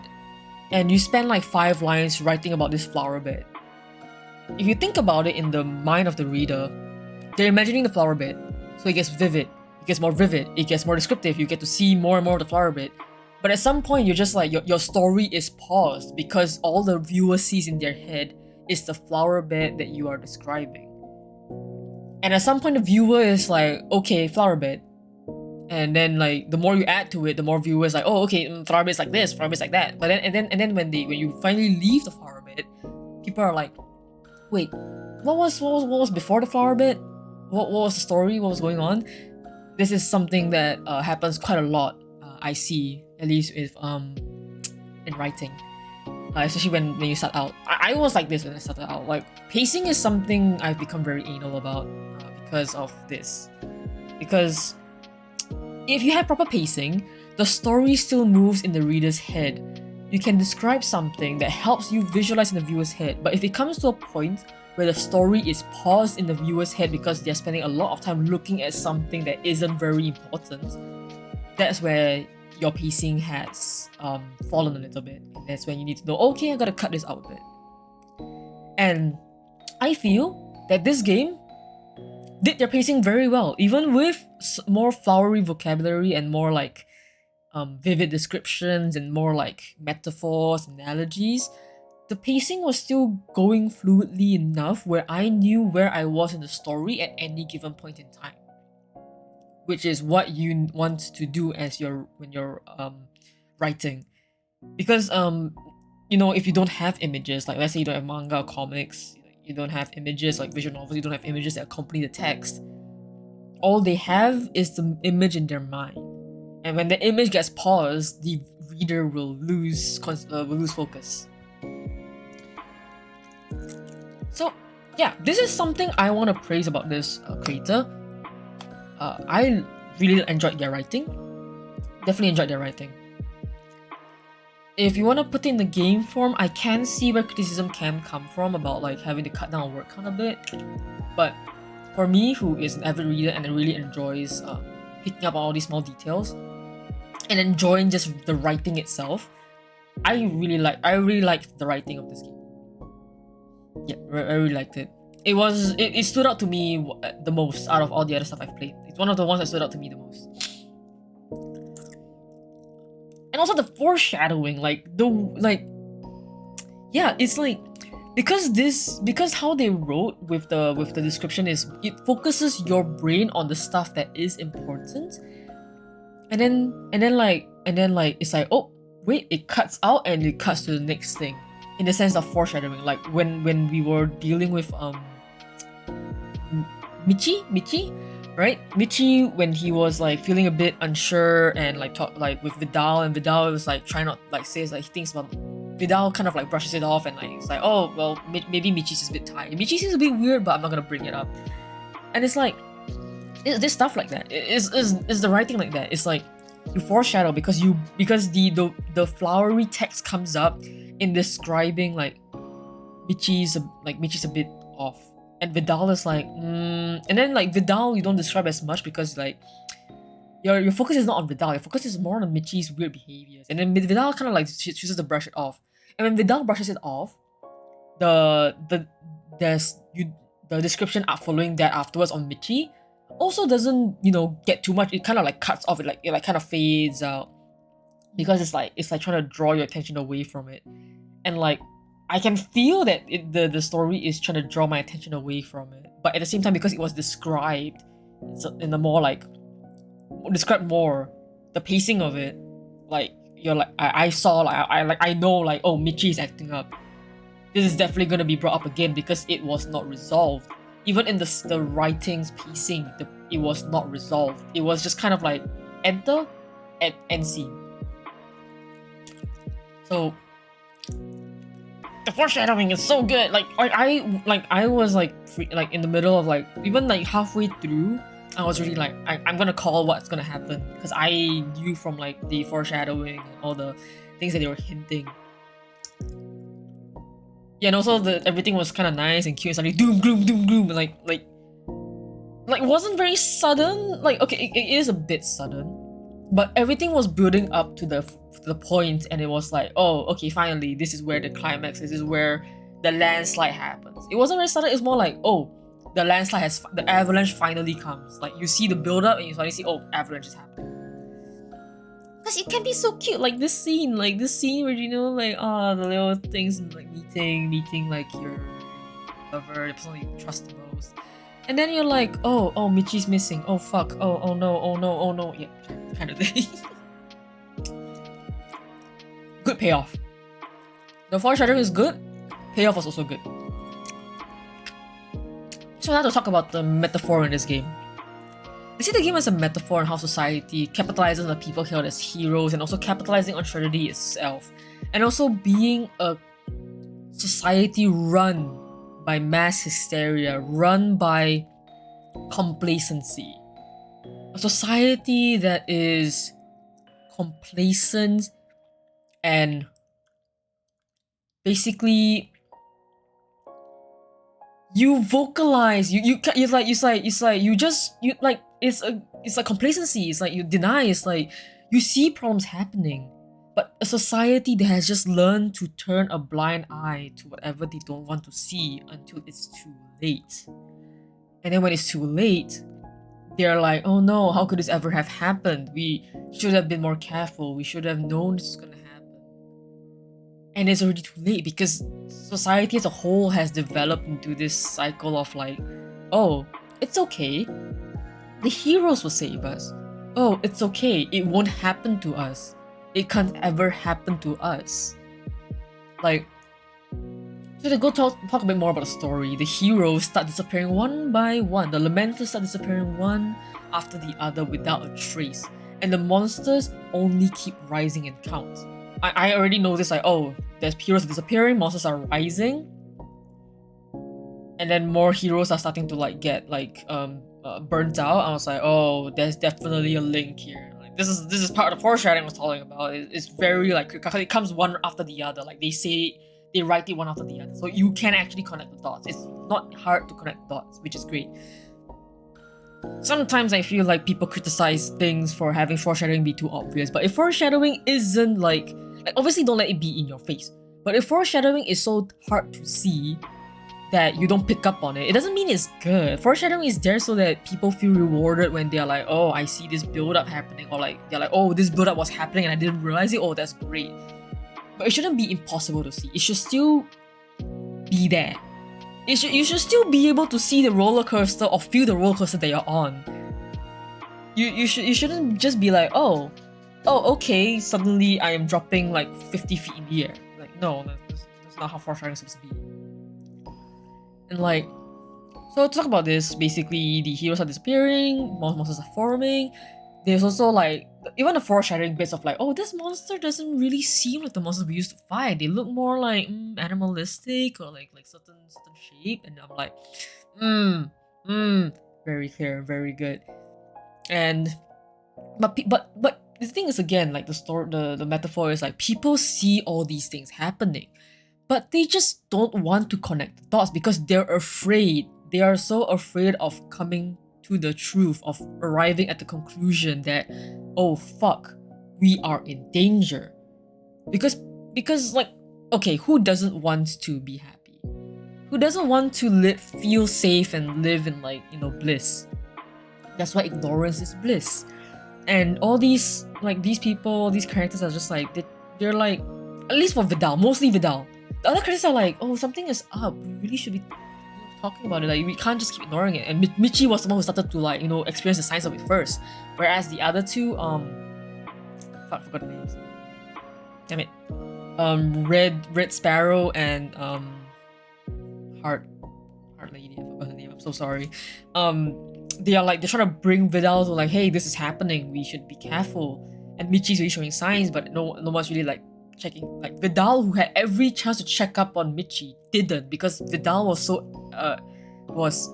and you spend like 5 lines writing about this flower bed. If you think about it in the mind of the reader, they're imagining the flower bed. So it gets vivid, it gets more vivid, it gets more descriptive, you get to see more and more of the flower bed. But at some point, you're just like, your story is paused because all the viewer sees in their head is the flower bed that you are describing. And at some point, the viewer is like, okay, flower bed. And then like the more you add to it, the more viewers like, oh, okay, flower bed's like this, flower bed's like that. But then when you finally leave the flower bed, people are like, wait, what was before the flower bed? What was the story? What was going on? This is something that happens quite a lot. I see, at least with in writing, especially when you start out. I was like this when I started out. Like pacing is something I've become very anal about because of this. Because if you have proper pacing, the story still moves in the reader's head. You can describe something that helps you visualize in the viewer's head, but if it comes to a point where the story is paused in the viewer's head because they're spending a lot of time looking at something that isn't very important, that's where your pacing has fallen a little bit. And that's when you need to know, okay, I gotta cut this out a bit. And I feel that this game did their pacing very well, even with more flowery vocabulary and more like vivid descriptions and more like metaphors, analogies. The pacing was still going fluidly enough where I knew where I was in the story at any given point in time, which is what you want to do when you're writing. Because if you don't have images, like let's say you don't have manga or comics, you don't have images like visual novels, you don't have images that accompany the text, all they have is the image in their mind. And when the image gets paused, the reader will lose focus. So yeah, this is something I want to praise about this creator. I really enjoyed their writing. Definitely enjoyed their writing. If you want to put it in the game form, I can see where criticism can come from about like having to cut down word count a bit. But for me, who is an avid reader and really enjoys picking up on all these small details and enjoying just the writing itself, I really liked the writing of this game. Yeah, I really liked it. It stood out to me the most out of all the other stuff I've played. It's one of the ones that stood out to me the most. And also the foreshadowing, it's like because how they wrote with the description is it focuses your brain on the stuff that is important, and then it's like, oh wait, it cuts out and it cuts to the next thing, in the sense of foreshadowing. Like when we were dealing with Michi, right? Michi, when he was like feeling a bit unsure and like talk like with Vidal, and Vidal was like trying not like says like he thinks about Vidal kind of like brushes it off and like it's like, oh well, maybe Michi's just a bit tired. Michi seems a bit weird, but I'm not gonna bring it up. And it's like There's stuff like that. Is the writing like that? It's like you foreshadow because the flowery text comes up in describing like Michi's a bit off, and Vidal is like and then like Vidal you don't describe as much because like your focus is not on Vidal, your focus is more on Michi's weird behaviors, and then Vidal kind of like chooses to brush it off, and when Vidal brushes it off, the description following that afterwards on Michi also doesn't get too much. It kind of like cuts off. It kind of fades out because it's like trying to draw your attention away from it, and like I can feel that the story is trying to draw my attention away from it, but at the same time because it was described in a more like described more, the pacing of it, like you're like I saw like I know like, oh, Michi is acting up. This is definitely gonna be brought up again because it was not resolved. Even in the writing's pacing, it was not resolved. It was just kind of like enter and end scene. So the foreshadowing is so good. Like I was like in the middle of like even like halfway through, I was really like I'm gonna call what's gonna happen because I knew from like the foreshadowing and all the things that they were hinting. Yeah, and also everything was kind of nice and cute. It's like doom gloom doom gloom, like wasn't very sudden. Like okay, it is a bit sudden, but everything was building up to the point, and it was like, oh, okay, finally, this is where the climax is. This is where the landslide happens. It wasn't very sudden. It's more like, oh, the avalanche finally comes. Like you see the build up, and you finally see, oh, avalanche is happening. Because it can be so cute, like this scene where like the little things like meeting like your lover, the person you trust the most, and then you're like, oh, Michi's missing. Oh fuck. Oh no. Yeah, kind of thing. Good payoff. The foreshadowing is good. Payoff was also good. So now to talk about the metaphor in this game. I see the game as a metaphor on how society capitalizes on the people hailed as heroes and also capitalizing on tragedy itself, and also being a society run by mass hysteria, run by complacency. A society that is complacent and basically you vocalize it's like complacency. It's like you deny. It's like you see problems happening, but a society that has just learned to turn a blind eye to whatever they don't want to see until it's too late. And then when it's too late, they're like, oh no, how could this ever have happened? We should have been more careful. We should have known this was gonna happen. And it's already too late because society as a whole has developed into this cycle of like, oh, it's okay. The heroes will save us. Oh, it's okay. It won't happen to us. It can't ever happen to us. Like, so to go talk a bit more about the story, the heroes start disappearing one by one. The lamenters start disappearing one after the other without a trace. And the monsters only keep rising in count. I already know this, like, oh, there's heroes disappearing, monsters are rising. And then more heroes are starting to like get like burnt out. I was like, oh, there's definitely a link here. Like this is part of the foreshadowing I was talking about. It's very like it comes one after the other. Like they write it one after the other, so you can actually connect the dots. It's not hard to connect dots, which is great. Sometimes I feel like people criticize things for having foreshadowing be too obvious, but if foreshadowing isn't like obviously don't let it be in your face. But if foreshadowing is so hard to see that you don't pick up on it, it doesn't mean it's good. Foreshadowing is there so that people feel rewarded when they're like, oh, I see this build-up happening, or like they're like, oh, this build-up was happening and I didn't realize it. Oh, that's great. But it shouldn't be impossible to see. It should still be there. You should still be able to see the roller coaster or feel the roller coaster that you're on. You shouldn't just be like, oh, okay, suddenly I am dropping like 50 feet in the air. Like, no, that's not how foreshadowing is supposed to be. And like, so to talk about this, basically the heroes are disappearing, monsters are forming. There's also like even the foreshadowing bits of like, oh, this monster doesn't really seem like the monsters we used to fight. They look more like animalistic or like certain shape, and I'm like, very clear, very good. And but the thing is, again, like the metaphor is like people see all these things happening, but they just don't want to connect the dots because they're afraid. They are so afraid of coming to the truth, of arriving at the conclusion that, oh fuck, we are in danger. Because like, okay, who doesn't want to be happy? Who doesn't want to feel safe and live in, like, you know, bliss? That's why ignorance is bliss. And all these, like, these people, these characters are just like, they're like, at least for Vidal, mostly Vidal. The other characters are like, oh, something is up. We really should be talking about it. Like, we can't just keep ignoring it. And Michi was the one who started to, like, you know, experience the signs of it first. Whereas the other two, fuck, forgot the names. Damn it. Red Sparrow and Heart Lady, I forgot her name. I'm so sorry. They're trying to bring Vidal to, like, hey, this is happening. We should be careful. And Michi's really showing signs, but no one's really, like, checking. Like, Vidal, who had every chance to check up on Michi, didn't, because Vidal was was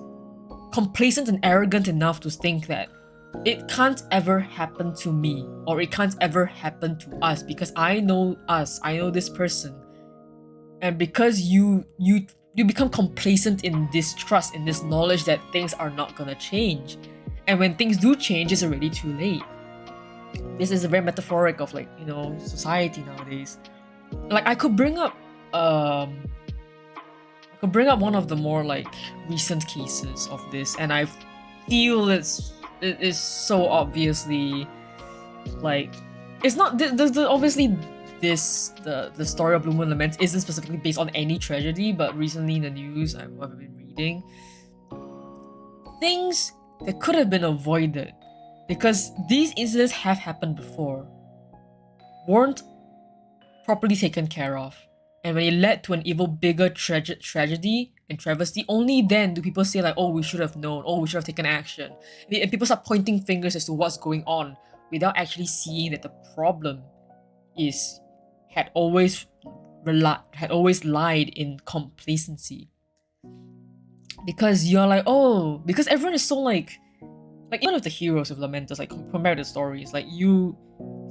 complacent and arrogant enough to think that it can't ever happen to me, or it can't ever happen to us, because I know us, I know this person. And because you become complacent in this trust, in this knowledge that things are not gonna change. And when things do change, it's already too late. This is a very metaphoric of, like, you know, society nowadays. Like, I could bring up one of the more, like, recent cases of this, and I feel it is so obviously, like, it's not obviously the story of Blue Moon Lament isn't specifically based on any tragedy, but recently in the news I've been reading things that could have been avoided, because these incidents have happened before, weren't properly taken care of, and when it led to an even bigger tragedy and travesty, only then do people say, like, oh, we should have known, oh, we should have taken action. And people start pointing fingers as to what's going on without actually seeing that the problem had always lied in complacency. Because you're like, oh, because everyone is so, like even with the heroes of Lamenters, like, compared to the stories, like, you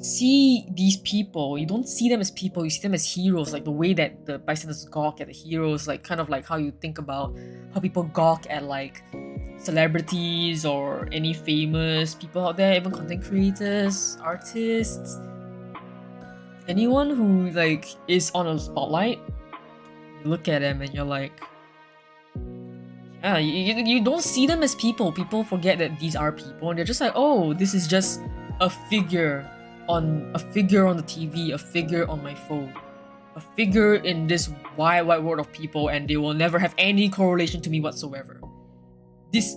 see these people, you don't see them as people, you see them as heroes, like the way that the bystanders gawk at the heroes, like, kind of like how you think about how people gawk at, like, celebrities or any famous people out there, even content creators, artists, anyone who, like, is on a spotlight. You look at them and you're like, yeah, you don't see them as people. People forget that these are people, and they're just like, oh, this is just a figure on the TV, a figure on my phone, a figure in this wide world of people, and they will never have any correlation to me whatsoever. This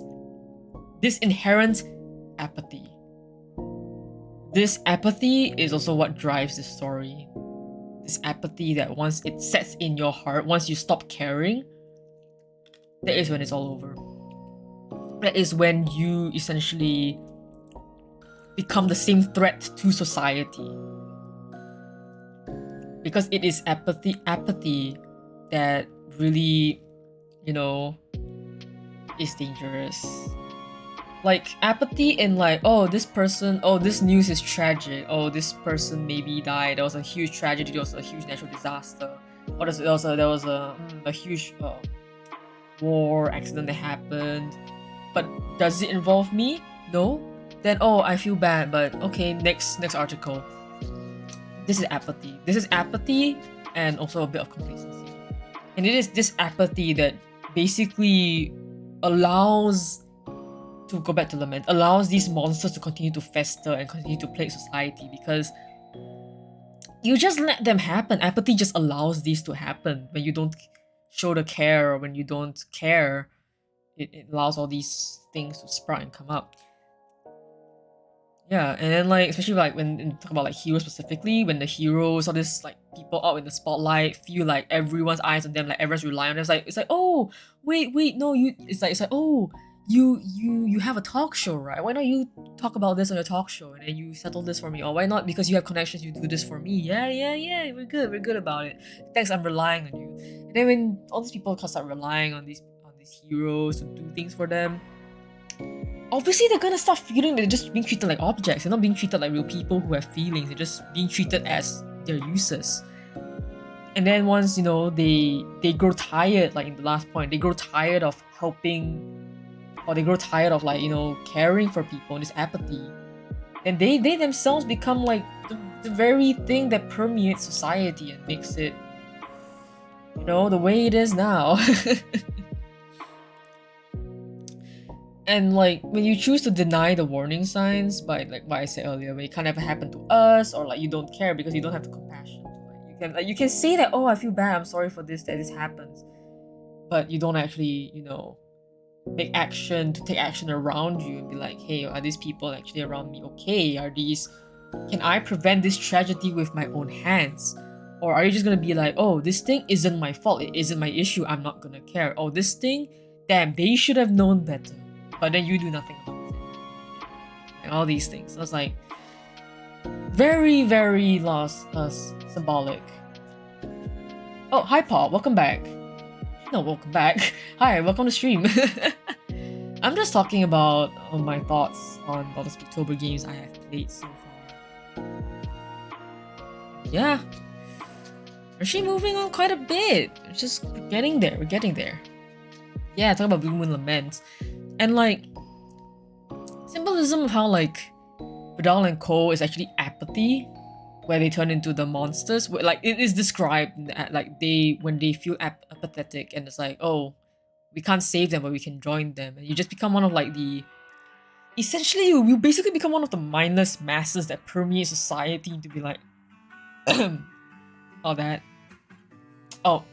inherent apathy. This apathy is also what drives this story. This apathy that once it sets in your heart, once you stop caring, that is when it's all over. That is when you essentially become the same threat to society. Because it is apathy that really, you know, is dangerous. Like, apathy in, like, oh, this news is tragic, oh, this person maybe died, there was a huge tragedy, there was a huge natural disaster, or there was a huge war accident that happened, but does it involve me? No? Then, oh, I feel bad, but okay, next article. This is apathy and also a bit of complacency. And it is this apathy that basically allows, to go back to Lament, allows these monsters to continue to fester and continue to plague society, because you just let them happen. Apathy just allows these to happen. When you don't show the care, or when you don't care, it allows all these things to sprout and come up. Yeah, and then, like, especially, like, when you talk about, like, heroes specifically, when the heroes, all this, like, people out in the spotlight feel like everyone's eyes on them, like everyone's relying on them. It's like, oh, wait, no, it's like, oh, you have a talk show, right? Why not you talk about this on your talk show, and then you settle this for me? Or why not, because you have connections, you do this for me? Yeah, we're good about it. Thanks, I'm relying on you. And then when all these people start relying on these heroes to do things for them, obviously they're gonna start feeling they're just being treated like objects. They're not being treated like real people who have feelings. They're just being treated as their uses. And then once, you know, they grow tired, like in the last point, they grow tired of helping, or they grow tired of, like, you know, caring for people, this apathy, then they themselves become like the very thing that permeates society and makes it, you know, the way it is now. And like when you choose to deny the warning signs by, like what I said earlier, when it can't ever happen to us, or like you don't care because you don't have the compassion, like you can say that, oh, I feel bad, I'm sorry for this, that this happens, but you don't actually, you know, take action around you and be like, hey, are these people actually around me okay? Can I prevent this tragedy with my own hands? Or are you just gonna be like, oh, this thing isn't my fault, it isn't my issue, I'm not gonna care. Oh, this thing, damn, they should have known better, but then you do nothing about it. And all these things. So it's like very, very symbolic. Oh, hi Paul, welcome back. No, welcome back. Hi, welcome to stream. I'm just talking about my thoughts on all the Spooktober games I have played so far. Yeah. We're actually moving on quite a bit. It's just we're getting there. Yeah, talking about Blue Moon Lament. And like symbolism of how like Vidal and Co is actually apathy, where they turn into the monsters. Like it is described like when they feel apathetic, and it's like, oh, we can't save them, but we can join them, and you just become one of like essentially you basically become one of the mindless masses that permeate society to be like all that. Oh,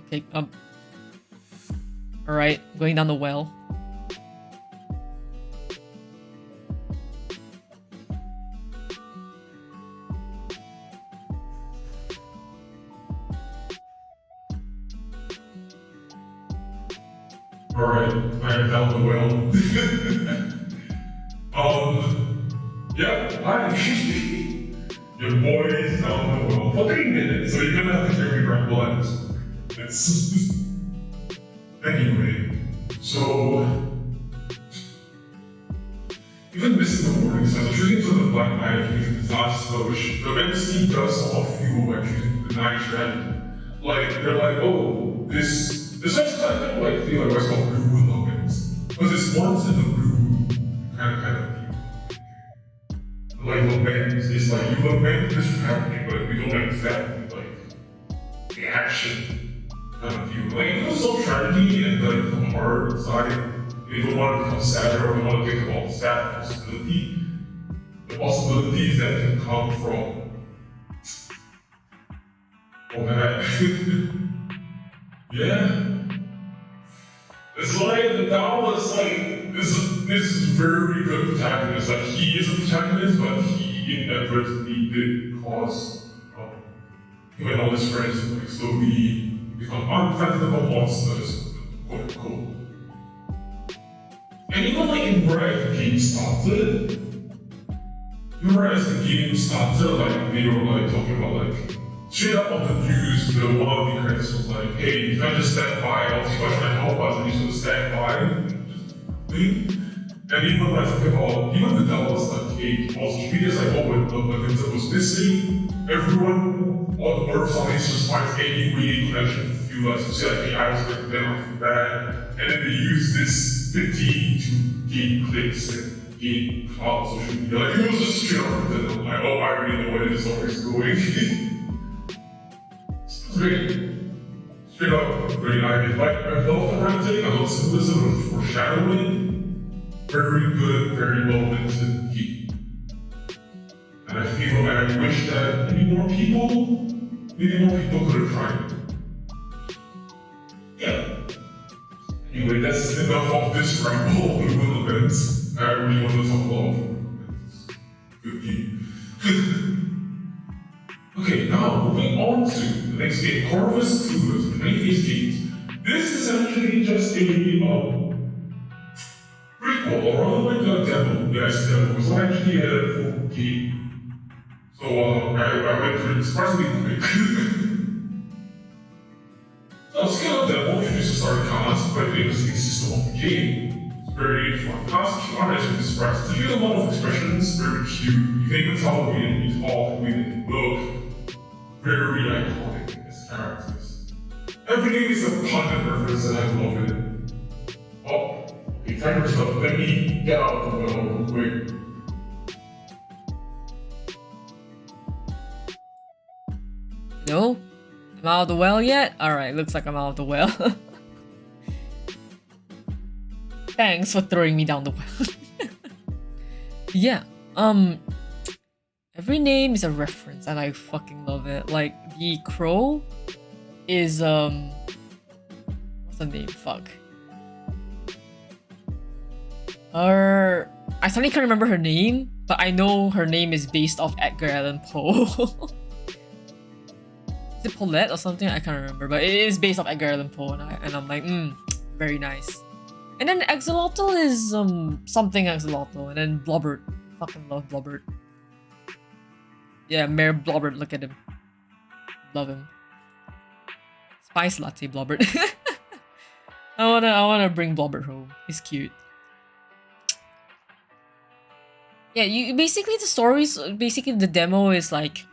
okay. All right, going down the well. Alright, I am down the well. Yeah, hi. Your boy is down the well for 3 minutes, so you're gonna have to hear me ramble at this point. It's... Anyway, so... Even missing the warning signs, choosing to the black eye is a disaster, which the fantasy does all fuel by choosing to deny strategy. Like, they're like, oh, this one's kind of like feel like what's called Blue Moon Lament. Because it's once in the Blue Moon, kind of feel. Like lament is like you lament this happening, but we don't exactly like the action kind of feel. Like it goes so tragedy and like the heart inside. They don't want to become sadder or don't want to think about the sad possibility. The possibilities that can come from all that. Yeah. It's like the Dao is like this is very good protagonist. Like he is a protagonist, but he inadvertently did cause him and all his friends to like slowly become unfathomable monsters, quote unquote. And even like in where the game started, remember as the game started, like they were like talking about like straight up on the news, one of the credits was like, hey, you can't just stand by, I'll see what trying to help us, and you should stand by. And even like talking about, even the Dallas like, hey, also treated as like, oh, when Vincent was missing, everyone on Earth suddenly just finds any way connection to feel like, so say like, hey, I was like, then I feel bad. And then they use this pity to gain clicks and gain clout on social media. Like, it was just straight up, and I'm like, oh, I already know where this story is going. Straight up, very nice. Like, I love the writing, I love symbolism and foreshadowing. Very good, very well written game. And I feel like I wish that maybe more people could have tried it. Yeah. Anyway, that's enough of this ramble on Blue Moon Lament. I really want to talk about good game. Okay, now moving on to the next game, Corvus Clueless, many of these games. This is actually just a prequel, or rather like a demo. Yes, demo. It was actually a full game. So I went through it surprisingly quick. So it's kind of demo, introduced a starting cast, quite the interesting system of the game. very fantastic. Honest with express. There's a lot of expressions, very cute. You think it's Halloween, you talk, we look very iconic as characters. Everything is a pun and reference and I love it. Oh, okay, timer stuff. Let me get out of the well real quick. No? I'm out of the well yet? Alright, looks like I'm out of the well. Thanks for throwing me down the well. Yeah, every name is a reference and I fucking love it. Like, the crow is, what's the name? Fuck. I suddenly can't remember her name, but I know her name is based off Edgar Allan Poe. Is it Paulette or something? I can't remember, but it is based off Edgar Allan Poe, and I'm like, very nice. And then Axolotl is something Axolotl, and then Blobbert. Fucking love Blobbert. Yeah, Mayor Blobbert, look at him. Love him. Spice latte Blobbert. I wanna bring Blobbert home. He's cute. Yeah, you basically the demo is like,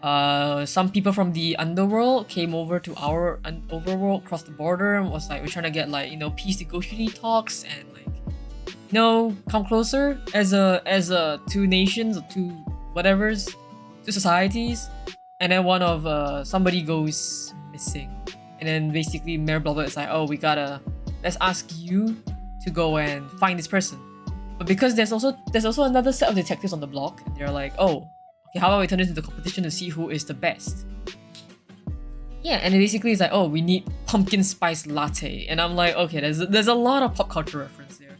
some people from the underworld came over to our overworld, crossed the border, and was like, we're trying to get like, peace negotiating talks and like, come closer as a two nations or two whatevers, two societies, and then one of somebody goes missing, and then basically Mayor Blobbert is like, oh, let's ask you to go and find this person, but because there's also another set of detectives on the block, and they're like, oh, okay, how about we turn this into a competition to see who is the best? Yeah, and it basically is like, oh, we need pumpkin spice latte, and I'm like, okay, there's a lot of pop culture reference there,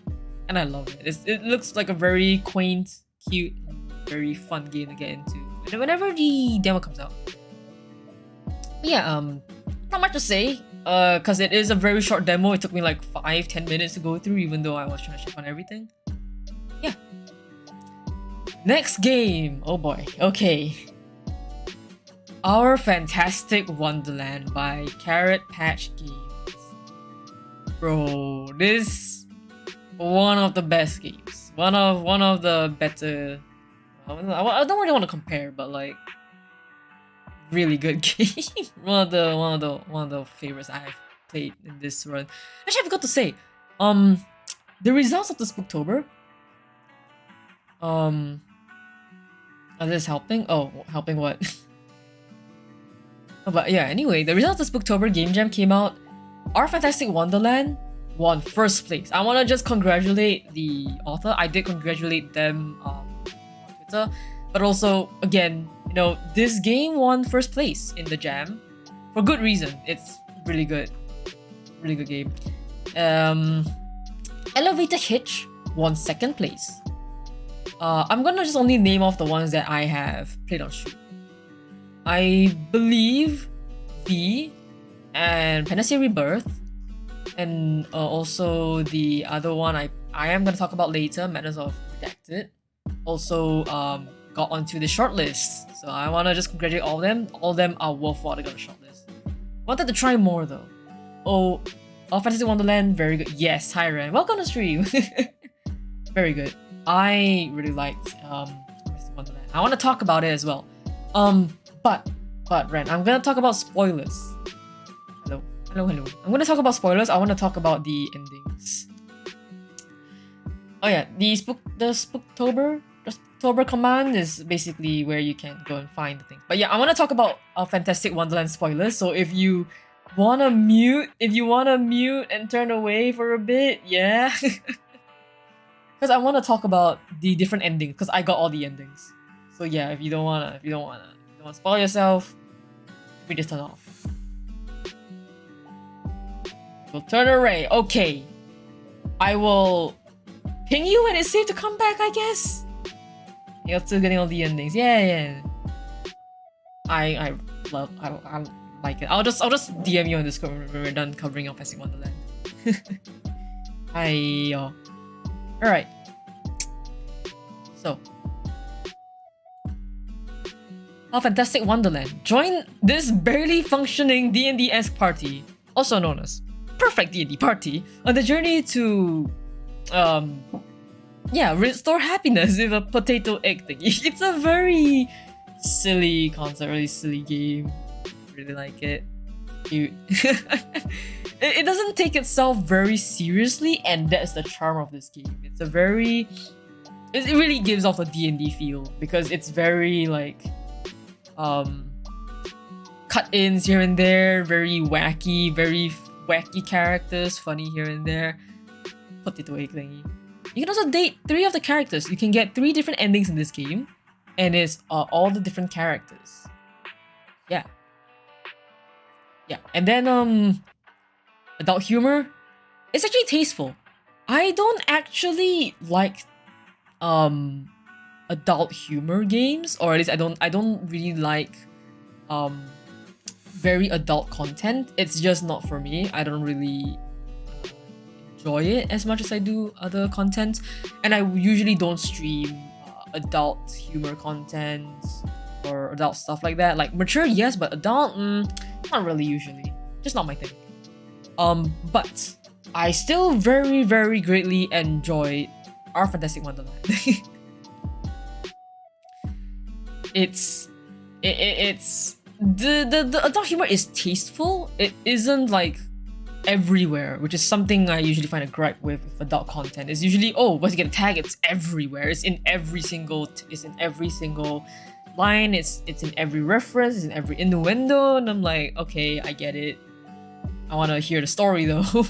and I love it. It looks like a very quaint, cute, very fun game to get into, and whenever the demo comes out. But yeah, not much to say, cause it is a very short demo. It took me like 5-10 minutes to go through, even though I was trying to check on everything. Yeah. Next game! Oh boy, okay. Our Fantastic Wonderland by Carrot Patch Games. Bro, this one of the best games. One of the better. I don't really want to compare, but like really good game. one of the favorites I've played in this run. Actually, I forgot to say, the results of the Spooktober. Are this helping? Oh, helping what? Oh, but yeah, anyway, the results of the Spooktober Game Jam came out. Our Fantastic Wonderland won first place. I want to just congratulate the author. I did congratulate them on Twitter. But also, again, this game won first place in the jam. For good reason. It's really good. Really good game. Elevator Hitch won second place. I'm gonna just only name off the ones that I have played on stream. I believe V and Panacea Rebirth, and also the other one I am gonna talk about later, Madness of Redacted, also got onto the shortlist. So I wanna just congratulate all of them. All of them are worthwhile to go on the shortlist. Wanted to try more though. Oh, Fantastic Wonderland, very good. Yes, hi Ren, welcome to stream. Very good. I really liked Wonderland. I want to talk about it as well. But Ren, I'm gonna talk about spoilers. Hello. I'm gonna talk about spoilers. I want to talk about the endings. Oh yeah, the Spooktober command is basically where you can go and find the thing. But yeah, I want to talk about Fantastic Wonderland spoilers. So if you wanna mute and turn away for a bit, yeah. Because I want to talk about the different endings, because I got all the endings. So yeah, if you don't wanna spoil yourself, we just turn off. We'll turn array. Okay, I will ping you when it's safe to come back, I guess. You're still getting all the endings. Yeah. I like it. I'll just DM you on Discord when we're done covering up Fantastic Wonderland. Hi. Alright. So, our Fantastic Wonderland. Join this barely functioning D&D-esque party, also known as perfect D&D party on the journey to restore happiness with a potato egg thingy. It's a very silly concept, really silly game. Really like it. Cute. It doesn't take itself very seriously, and that's the charm of this game. It's a very... It really gives off the D&D feel, because it's very like... cut-ins here and there, very wacky characters, funny here and there. Potato egg thingy. You can also date 3 of the characters. You can get 3 different endings in this game, and it's all the different characters. Yeah. Yeah, and then adult humor. It's actually tasteful. I don't actually like adult humor games, or at least I don't really like very adult content. It's just not for me. I don't really enjoy it as much as I do other content, and I usually don't stream adult humor content or adult stuff like that. Like mature, yes, but adult, not really usually. Just not my thing. But I still very, very greatly enjoy our Fantastic Wonderland. it's the adult humor is tasteful. It isn't like everywhere, which is something I usually find a gripe with adult content. It's usually, oh, once you get a tag, it's everywhere. It's in every single line. It's in every reference. It's in every innuendo, and I'm like, okay, I get it. I want to hear the story though. So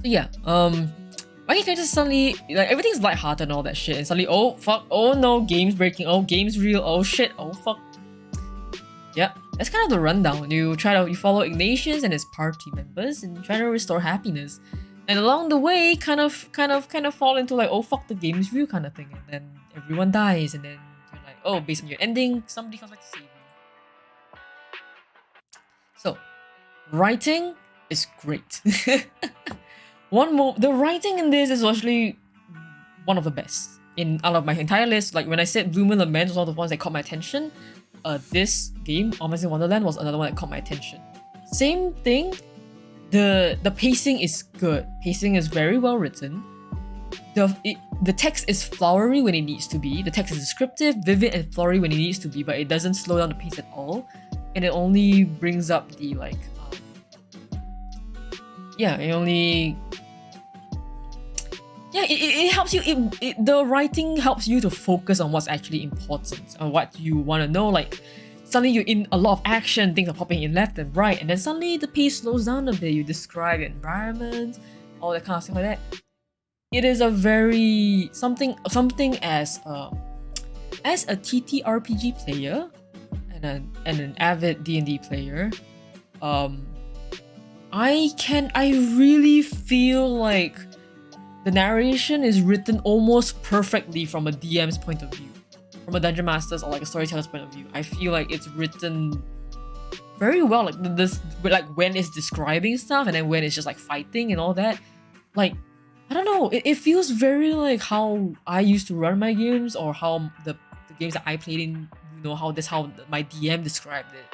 yeah, my characters suddenly, like, everything's lighthearted and all that shit, and suddenly, oh fuck, oh no, game's breaking, oh game's real, oh shit, oh fuck. Yeah, that's kind of the rundown. You follow Ignatius and his party members and try to restore happiness, and along the way, kind of fall into like, oh fuck, the game's real kind of thing, and then everyone dies, and then you're like, oh, based on your ending, somebody comes back to save you. So, writing is great. The writing in this is actually one of the best out of my entire list. Like when I said Blue Moon Lament was one of the ones that caught my attention, this game, Fantastic Wonderland, was another one that caught my attention. Same thing, the pacing is good. Pacing is very well written. The text is flowery when it needs to be. The text is descriptive, vivid, and flowery when it needs to be, but it doesn't slow down the pace at all. And it only brings up the like... it helps you. The writing helps you to focus on what's actually important, on what you want to know. Like suddenly you're in a lot of action, things are popping in left and right, and then suddenly the pace slows down a bit. You describe your environment, all that kind of stuff like that. It is a very something as a TTRPG player and an avid D&D player. I really feel like the narration is written almost perfectly from a DM's point of view, from a dungeon master's or like a storyteller's point of view. I feel like it's written very well, like when it's describing stuff and then when it's just like fighting and all that. Like, I don't know, it feels very like how I used to run my games, or how the games that I played in, how my DM described it.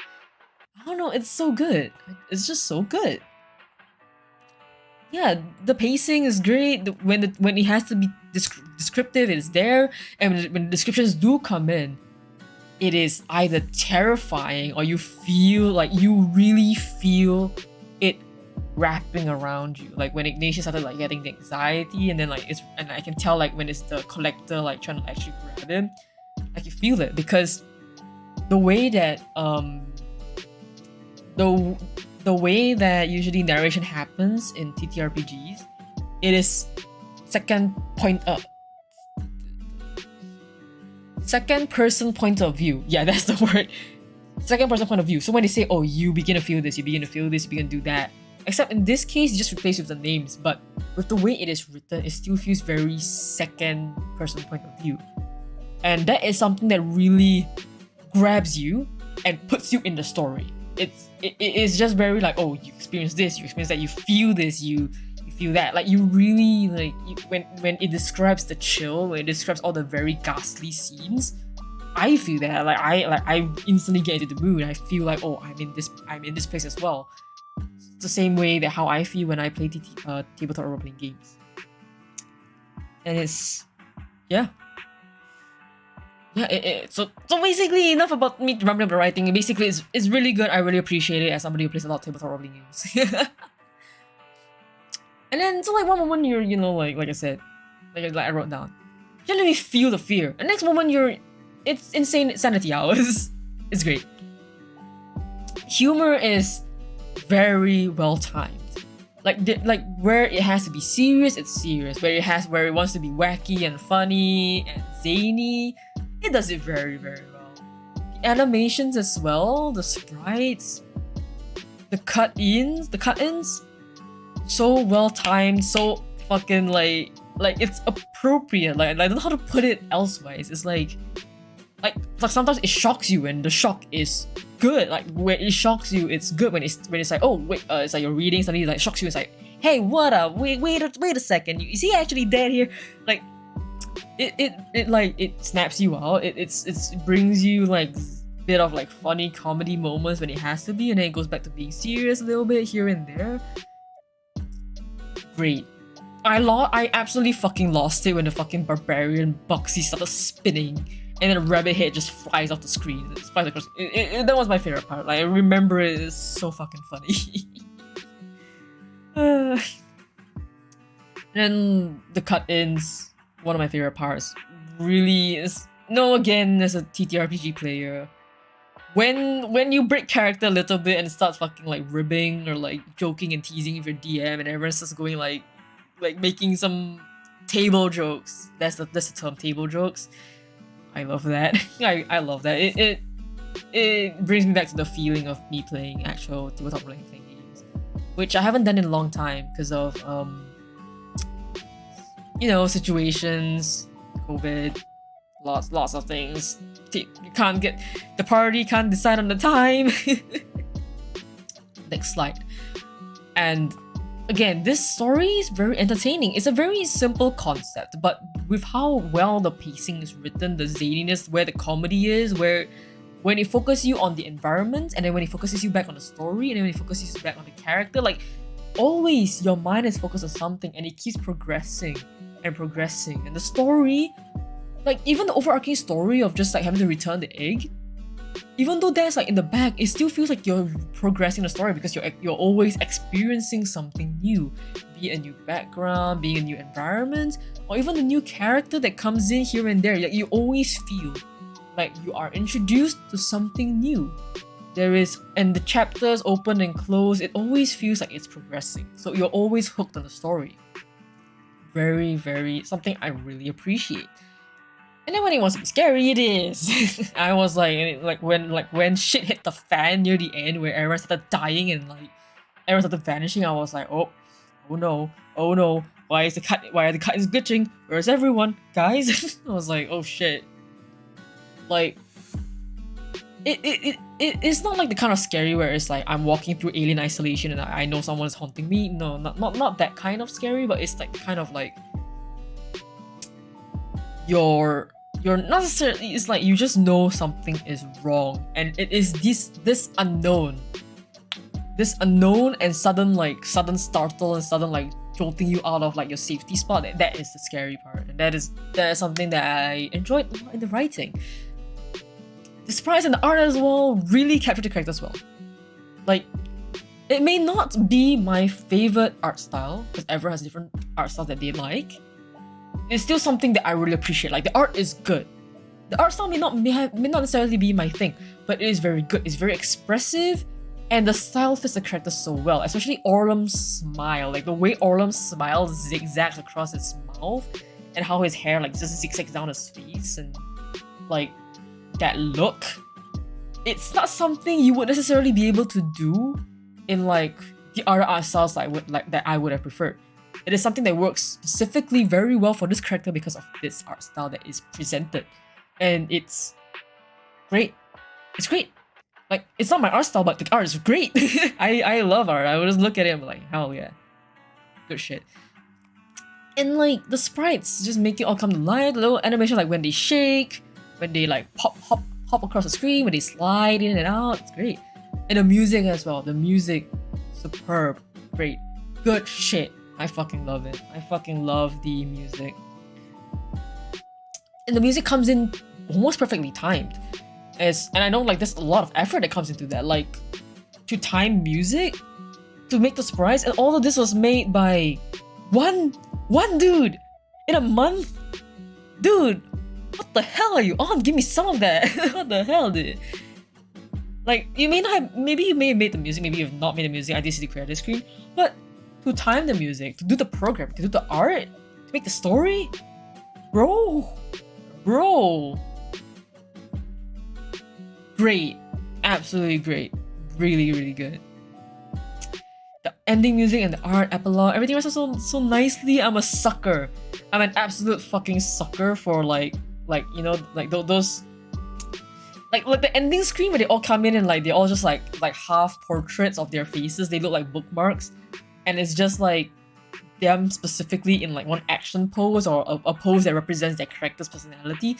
I don't know, it's so good. It's just so good. Yeah, the pacing is great. When it has to be descriptive, it's there. And when the descriptions do come in, it is either terrifying or you really feel it wrapping around you. Like when Ignatius started like getting the anxiety, and then and I can tell like when it's the collector like trying to actually grab him, like you feel it, because the way that the way that usually narration happens in TTRPGs, it is second person point of view. Yeah, that's the word. Second person point of view. So when they say, oh, you begin to feel this, you begin to feel this, you begin to do that. Except in this case, you just replace with the names, but with the way it is written, it still feels very second person point of view. And that is something that really grabs you and puts you in the story. It's just very like, oh, you experience this, you experience that, you feel this, you feel that. Like you really like when it describes the chill, when it describes all the very ghastly scenes, I feel that I instantly get into the mood. I feel like, oh, I'm in this place as well. the same way that how I feel when I play tabletop role-playing games. And it's yeah. So basically enough about me rambling about writing. Basically it's really good. I really appreciate it as somebody who plays a lot of tabletop role-playing games. And then so like one moment you're, you know, like I said, like I wrote down, you let me feel the fear. And next moment it's insane insanity hours. It's great. Humor is very well timed. Like where it has to be serious, it's serious. Where it wants to be wacky and funny and zany, it does it very, very well. The animations as well, the sprites, the cut-ins, so well timed, so fucking like it's appropriate. Like I don't know how to put it elsewise. It's like sometimes it shocks you and the shock is good. Like when it shocks you, it's good. When it's like, oh wait, it's like you're reading something, like shocks you. It's like, hey, what up? Wait a second. Is he actually dead here? Like it snaps you out. It brings you like bit of like funny comedy moments when it has to be, and then it goes back to being serious a little bit here and there. Great. I absolutely fucking lost it when the fucking barbarian Buxy started spinning and then a rabbit head just flies off the screen. It flies across. That was my favorite part. Like I remember it. It's so fucking funny. Then the cut-ins, one of my favorite parts. Really is again as a TTRPG player, when you break character a little bit and starts fucking like ribbing or like joking and teasing with your DM and everyone starts going like making some table jokes. That's the term, table jokes. I love that. I love that. It brings me back to the feeling of me playing actual tabletop role-playing games, which I haven't done in a long time because of situations, COVID, lots of things. You can't get the party, can't decide on the time. Next slide. And again, this story is very entertaining. It's a very simple concept, but with how well the pacing is written, the zaniness, where the comedy is, where when it focuses you on the environment, and then when it focuses you back on the story, and then when it focuses you back on the character, like always your mind is focused on something and it keeps progressing and progressing. And the story, like even the overarching story of just like having to return the egg, even though that's like in the back, it still feels like you're progressing the story because you're always experiencing something new, be it a new background, be it a new environment, or even a new character that comes in here and there. Like you always feel like you are introduced to something new. And the chapters open and close, it always feels like it's progressing. So you're always hooked on the story. Very, very something I really appreciate. And then when it wants to be scary, it is. I was like when shit hit the fan near the end, where everyone started dying and like everyone started vanishing, I was like, oh no, why are the cutscenes glitching? Where's everyone, guys? I was like, oh shit. Like it's not like the kind of scary where it's like I'm walking through alien isolation and I know someone's haunting me. No, not that kind of scary, but it's like kind of like you're not necessarily, it's like you just know something is wrong, and it is this unknown and sudden startle and sudden like jolting you out of like your safety spot. That is the scary part, and that is something that I enjoyed a lot in the writing. The sprites and the art as well really captured the characters well. Like, it may not be my favorite art style, because everyone has different art styles that they like. It's still something that I really appreciate. Like, the art is good. The art style may not necessarily be my thing, but it is very good. It's very expressive, and the style fits the characters so well. Especially Orlem's smile. Like, the way Orlem smiles zigzags across his mouth, and how his hair like just zigzags down his face, and like that look. It's not something you would necessarily be able to do in like the other art styles that I would have preferred. It is something that works specifically very well for this character because of this art style that is presented. And it's great. It's great. Like, it's not my art style, but the art is great. I love art. I would just look at it and be like, hell yeah. Good shit. And like, the sprites just make it all come to life. The little animation, like when they shake, when they like hop across the screen, when they slide in and out. It's great. And the music as well. The music, superb, great, good shit. I fucking love it. I fucking love the music. And the music comes in almost perfectly timed. And I know like there's a lot of effort that comes into that, like to time music to make the surprise, and all of this was made by one dude in a month. Dude, what the hell are you on? Give me some of that. What the hell, dude? Like, you may not have, maybe you may have made the music, maybe you have not made the music. I did see the creator screen, but to time the music, to do the program, to do the art, to make the story, bro, great, absolutely great, really good. The ending music and the art, epilogue, everything was so nicely. I'm a sucker. I'm an absolute fucking sucker for like you know, like those like the ending screen where they all come in and like they all just like half portraits of their faces. They look like bookmarks, and it's just like them specifically in like one action pose or a pose that represents their character's personality.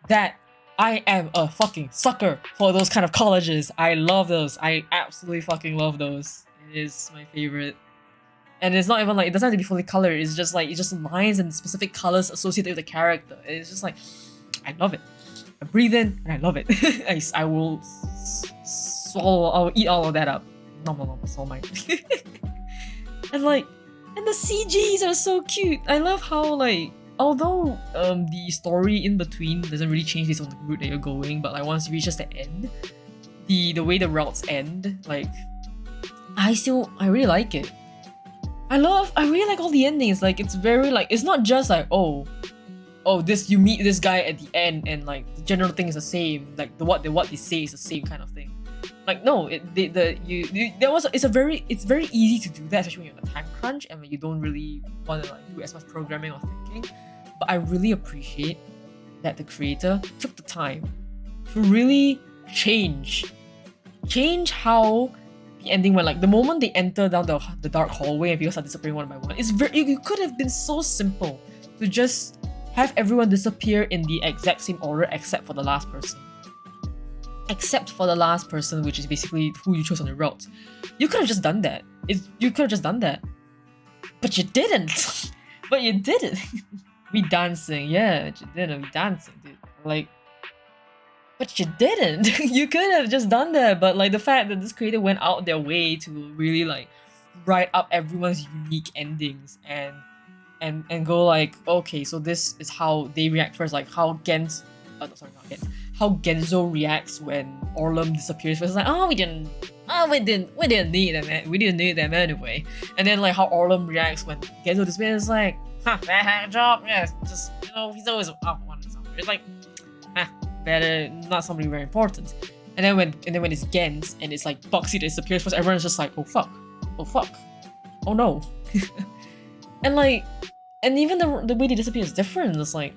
That I am a fucking sucker for those kind of collages. I love those. I absolutely fucking love those. It is my favorite. And it's not even like, it doesn't have to be fully colored. It's just like, it's just lines and specific colors associated with the character. It's just like, I love it. I breathe in and I love it. I will swallow, I will eat all of that up. No, it's all mine. And like, and the CGs are so cute. I love how like, although the story in between doesn't really change based on the route that you're going, but like once you reach just the end, the way the routes end, like, I really like it. I really like all the endings. Like, it's very like, it's not just like, oh, this, you meet this guy at the end and like the general thing is the same, like what they say is the same kind of thing. Like, no, it's very easy to do that, especially when you're on a time crunch and when you don't really want to like do as much programming or thinking. But I really appreciate that the creator took the time to really change how the ending went. Like, the moment they enter down the dark hallway and people start disappearing one by one, it could have been so simple to just have everyone disappear in the exact same order except for the last person. Except for the last person, which is basically who you chose on the route. You could have just done that. But you didn't. We dancing, yeah, but you didn't. We dancing, dude. Like, but you didn't. You could have just done that, but like the fact that this creator went out their way to really like write up everyone's unique endings and go like, okay, so this is how they react first, like how how Genzo reacts when Orlum disappears first. It's like, we didn't need them. We didn't need them anyway. And then like how Orlum reacts when Genzo disappears. It's like, bad job. Yeah, just, you know, he's always up on somewhere. It's like, better, not somebody very important. And then when it's Gens and it's like Boxy that disappears first, everyone's just like, oh fuck, oh no. And even the way they disappear is different. It's like,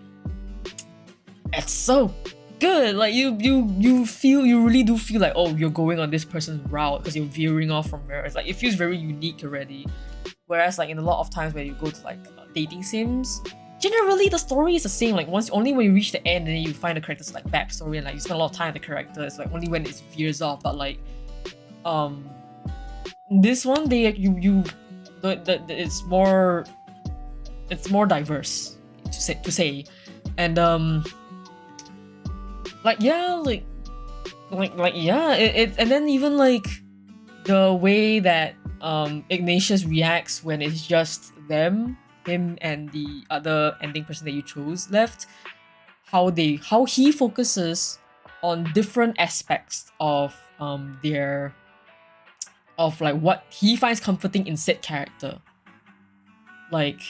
it's so good. Like you really do feel like, oh, you're going on this person's route because you're veering off from where it's like, it feels very unique already. Whereas like in a lot of times where you go to like dating sims, generally the story is the same. Like only when you reach the end and then you find the character's like backstory and like you spend a lot of time with the character, it's like only when it veers off. But like this one, it's more diverse to say. And and then even like the way that Ignatius reacts when it's just him and the other ending person that you chose left, how he focuses on different aspects of like what he finds comforting in said character. Like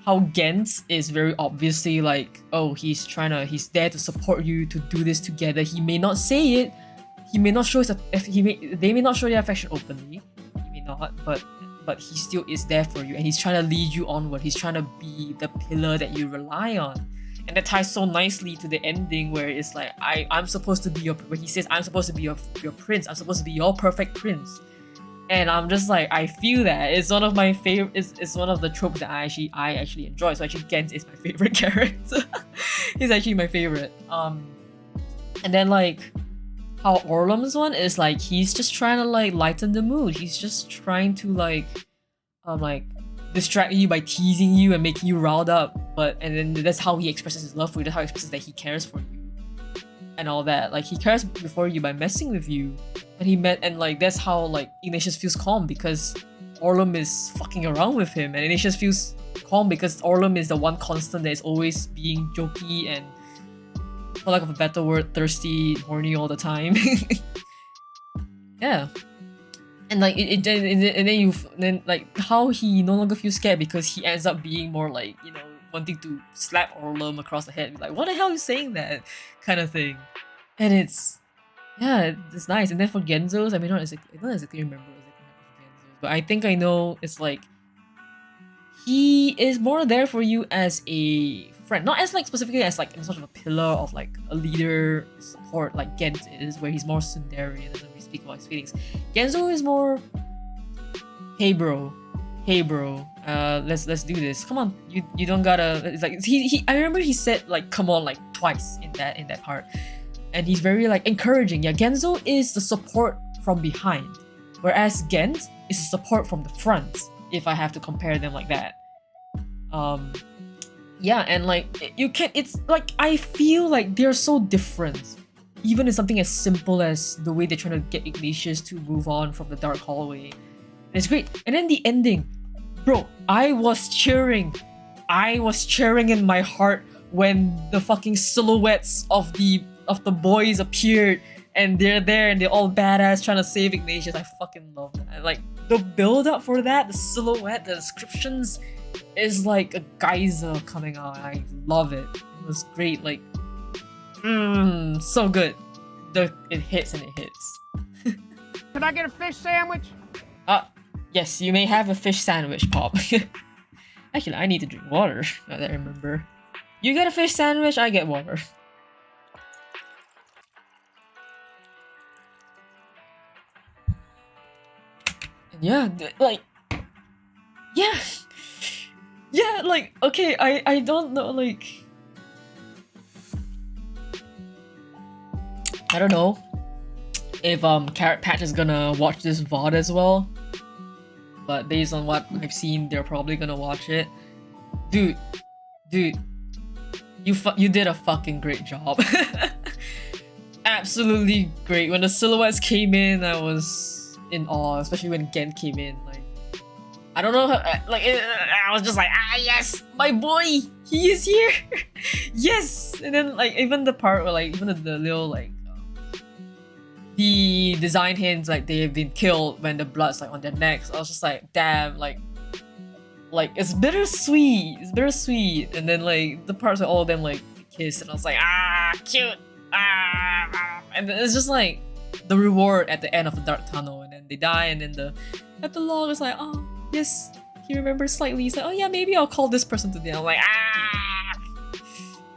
how Gens is very obviously like, oh, he's there to support you to do this together. He may not say it, he may not show they may not show their affection openly, he may not, but he still is there for you and he's trying to lead you onward. He's trying to be the pillar that you rely on. And that ties so nicely to the ending where it's like, I'm supposed to be where he says, I'm supposed to be your prince, I'm supposed to be your perfect prince. And I'm just like, I feel that. It's one of my favorite, it's one of the tropes that I actually enjoy. So actually Gens is my favorite character. He's actually my favorite. And then like, how Orlum's one is like he's just trying to like lighten the mood. He's just trying to like distract you by teasing you and making you riled up. And then that's how he expresses his love for you. That's how he expresses that he cares for you and all that. Like he cares for you by messing with you, and like that's how like Ignatius feels calm because Orlum is fucking around with him, and Ignatius feels calm because Orlum is the one constant that is always being jokey and, for lack of a better word, thirsty, horny all the time. Yeah. And like then like how he no longer feels scared because he ends up being more like, you know, wanting to slap Orlum across the head, like, what the hell are you saying that kind of thing. And it's nice. And then for Genzo's, I don't exactly remember exactly what happened for Genzo's, but I think I know it's like he is more there for you as a friend, not as like specifically as like sort of a pillar of like a leader support like Genz is, where he's more tsundere and doesn't really speak about his feelings. Genzo is more, hey bro, let's do this. Come on, you don't gotta. It's like he I remember he said like come on like twice in that part, and he's very like encouraging. Yeah, Genzo is the support from behind, whereas Genz is the support from the front. If I have to compare them like that. Yeah, and like it's like I feel like they're so different, even in something as simple as the way they're trying to get Ignatius to move on from the dark hallway. And it's great. And then the ending, bro, I was cheering in my heart when the fucking silhouettes of the boys appeared and they're there and they're all badass trying to save Ignatius. I fucking love that. Like the build up for that, the silhouette, the descriptions is like a geyser coming out. I love it. It was great. Like, so good. It hits and it hits. Can I get a fish sandwich? Yes, you may have a fish sandwich, Pop. Actually, I need to drink water. Now that I remember. You get a fish sandwich, I get water. And yeah, like, yeah, like, okay, I don't know, like, I don't know if Carrot Patch is gonna watch this VOD as well, but based on what I've seen, they're probably gonna watch it. Dude, you did a fucking great job. Absolutely great. When the silhouettes came in, I was in awe, especially when Gen came in. Like, I don't know, I was just like, yes, my boy, he is here. Yes. And then like even the part where like even the little like the design hints, like they've been killed when the blood's like on their necks. I was just like, damn, like it's bittersweet. It's bittersweet. And then like the parts where all of them like kiss, and I was like, cute. And then it's just like the reward at the end of the dark tunnel, and then they die, and then the epilogue is like, oh yes, he remembers slightly. He's like, oh yeah, maybe I'll call this person today. I'm like,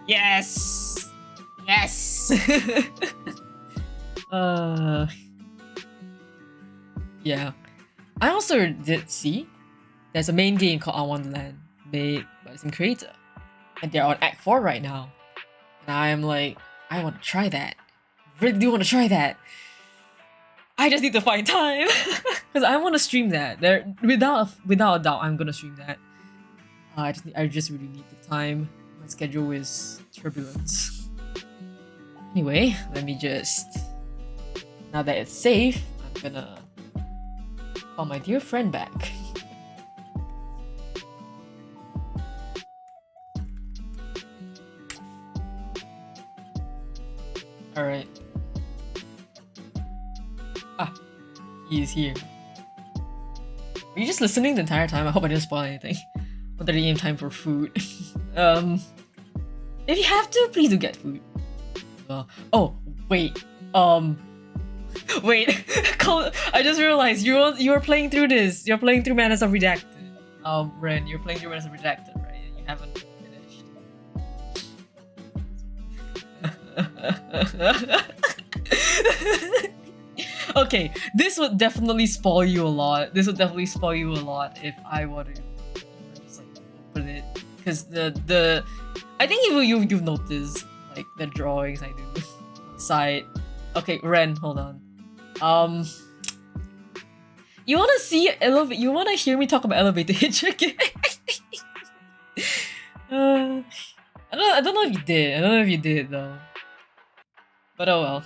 yes. Yeah. I also did see there's a main game called Wonderland made by the same creator, and they're on Act 4 right now. And I'm like, I want to try that. Really do want to try that. I just need to find time because I want to stream that. There, without a doubt, I'm gonna stream that. I just really need the time. My schedule is turbulent. Anyway, let me just. Now that it's safe, I'm gonna call my dear friend back. All right. He is here. Were you just listening the entire time? I hope I didn't spoil anything. 1:30 AM time for food. If you have to, please do get food. Oh, wait. Wait. I just realized you were playing through this. You're playing through Menace of Redacted. Ren, you're playing through Menace of Redacted, right? You haven't finished. Okay, this would definitely spoil you a lot. If I were to just like open it, because the I think you've noticed like the drawings I do on the side. Okay, Ren, hold on. You wanna see you wanna hear me talk about elevator hitch again? I don't know if you did. I don't know if you did though. But oh well.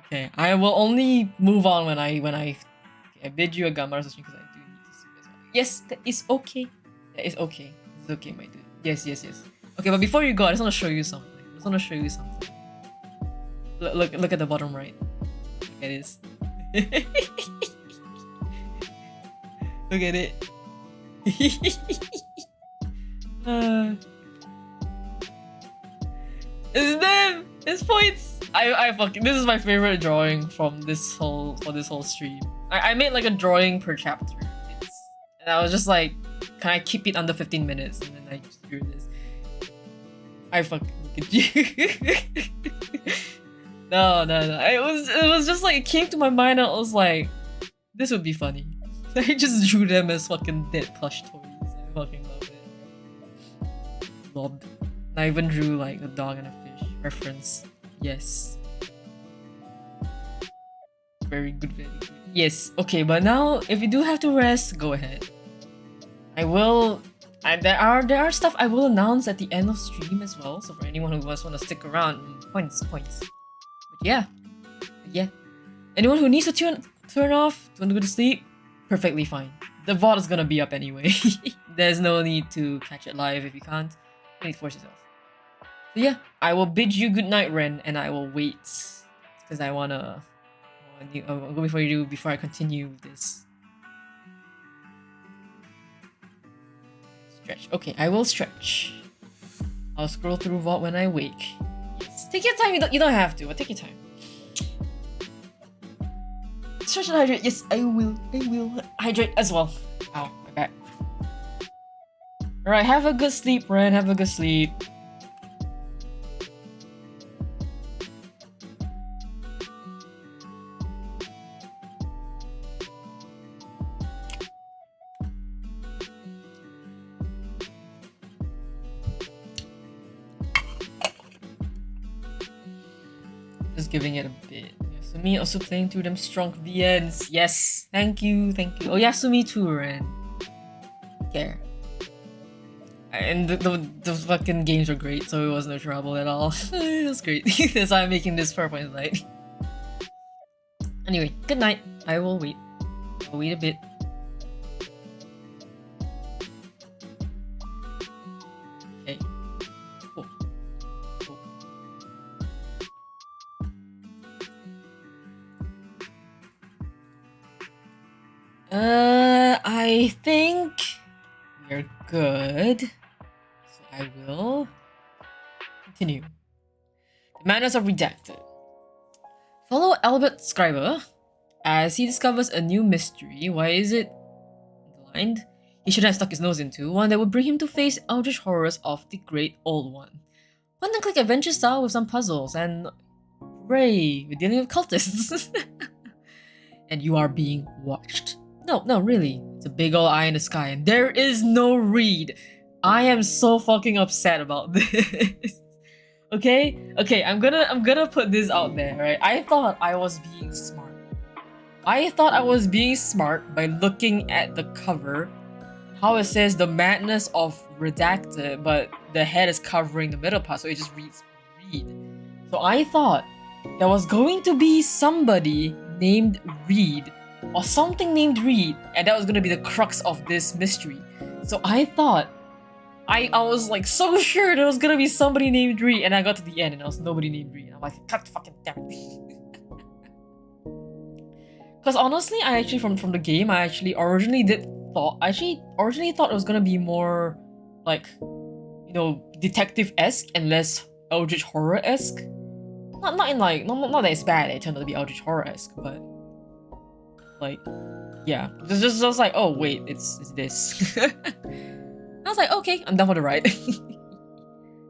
Okay, I will only move on when I bid you a Gamara session because I do need to sleep as well. Yes, that is okay. That is okay. It's okay, my dude. Yes. Okay, but before you go, I just want to show you something. Look at the bottom right. Look at this. Look at it. It's them! It's points! I fucking, this is my favorite drawing from this whole stream. I made like a drawing per chapter. And I was just like, can I keep it under 15 minutes? And then I just drew this. I fucking look at you. No. It was just like, it came to my mind and I was like, this would be funny. I just drew them as fucking dead plush toys. I fucking love it. Lob. And I even drew like a dog and a fish reference. Yes. Very good, very good. Yes, okay, but now if you do have to rest, go ahead. I will. There are stuff I will announce at the end of stream as well. So for anyone who just want to stick around, points. But yeah. Anyone who needs to turn off, want to go to sleep, perfectly fine. The VOD is gonna be up anyway. There's no need to catch it live if you can't. You need to force yourself. So yeah, I will bid you good night, Ren, and I will wait because I wanna. I'll go before I continue with this. Stretch. Okay, I will stretch. I'll scroll through VOD when I wake. Yes. Take your time. You don't have to, but take your time. Stretch and hydrate. Yes, I will hydrate as well. Ow, my back. Alright, have a good sleep, Ren. Have a good sleep. Just giving it a bit. Yasumi also playing through them strong VNs. Yes, thank you. Oh, Yasumi too, Ren. Care. And the fucking games were great, so it was no trouble at all. It was great. That's why I'm making this PowerPoint slide. Anyway, good night. I will wait. I'll wait a bit. Okay. Cool. I think we're good. So I will continue. The Manners of Redacted. Follow Albert Scriber as he discovers a new mystery. Why is it blind? He should have stuck his nose into one that would bring him to face eldritch horrors of the Great Old One. Point and click adventure style with some puzzles and hooray, we're dealing with cultists. And you are being watched. No, really. It's a big ol' eye in the sky and there is no read. I am so fucking upset about this. Okay, I'm gonna put this out there, right? I thought I was being smart. I thought I was being smart by looking at the cover, how it says the madness of Redacted, but the head is covering the middle part, so it just reads read. So I thought there was going to be somebody named Reed or something named Reed, and that was gonna be the crux of this mystery. So I thought I was like so sure there was gonna be somebody named Reed, and I got to the end and there was nobody named Reed. I'm like, God fucking damn it. Because honestly, I actually from the game, I actually originally thought it was gonna be more like, you know, detective-esque and less eldritch horror-esque. Not that it's bad, it turned out to be eldritch horror-esque, but like, yeah, it's just like, oh wait, it's this. I was like, okay, I'm done for the ride.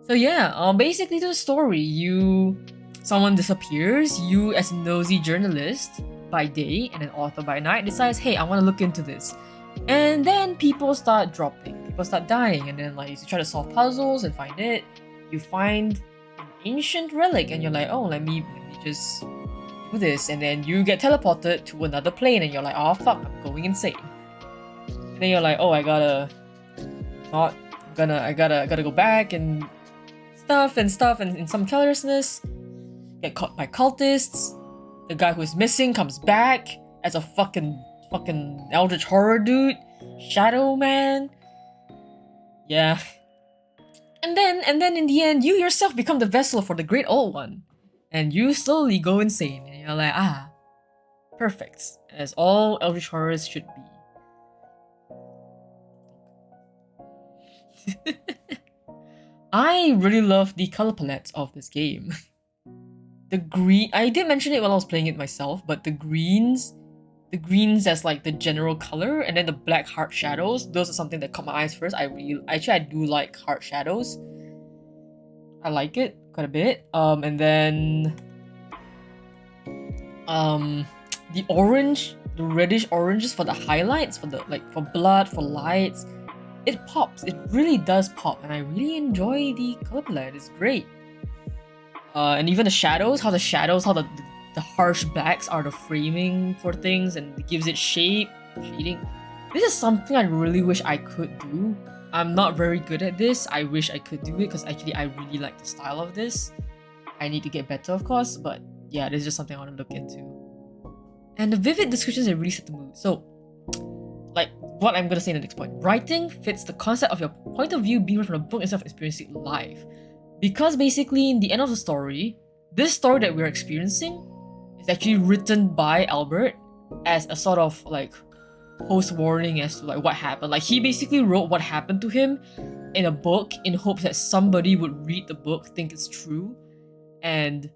So yeah, basically the story, someone disappears, you as a nosy journalist by day and an author by night decides, hey, I want to look into this. And then people start dropping, people start dying, and then like you try to solve puzzles and find it. You find an ancient relic, and you're like, oh, let me just do this, and then you get teleported to another plane, and you're like, oh fuck, I'm going insane. And then you're like, oh, I gotta go back and stuff, and in some carelessness, get caught by cultists. The guy who's missing comes back as a fucking eldritch horror dude, Shadow Man. Yeah. And then in the end, you yourself become the vessel for the Great Old One, and you slowly go insane, and you're like, ah, perfect, as all eldritch horrors should be. I really love the color palette of this game. The green, I did mention it while I was playing it myself, but the greens as like the general color, and then the black heart shadows, those are something that caught my eyes first. I do like heart shadows. I like it quite a bit. And then the orange, the reddish oranges for the highlights, for blood, for lights, it pops. It really does pop, and I really enjoy the color palette. It's great. And even the shadows, how the harsh blacks are the framing for things, and it gives it shape, shading. This is something I really wish I could do. I'm not very good at this. I wish I could do it because actually I really like the style of this. I need to get better, of course, but yeah, this is just something I want to look into. And the vivid descriptions that really set the mood. So, like what I'm gonna say in the next point. Writing fits the concept of your point of view being from the book instead of experiencing it live. Because basically, in the end of the story, this story that we're experiencing is actually written by Albert as a sort of like post-warning as to like what happened. Like he basically wrote what happened to him in a book in hopes that somebody would read the book, think it's true, and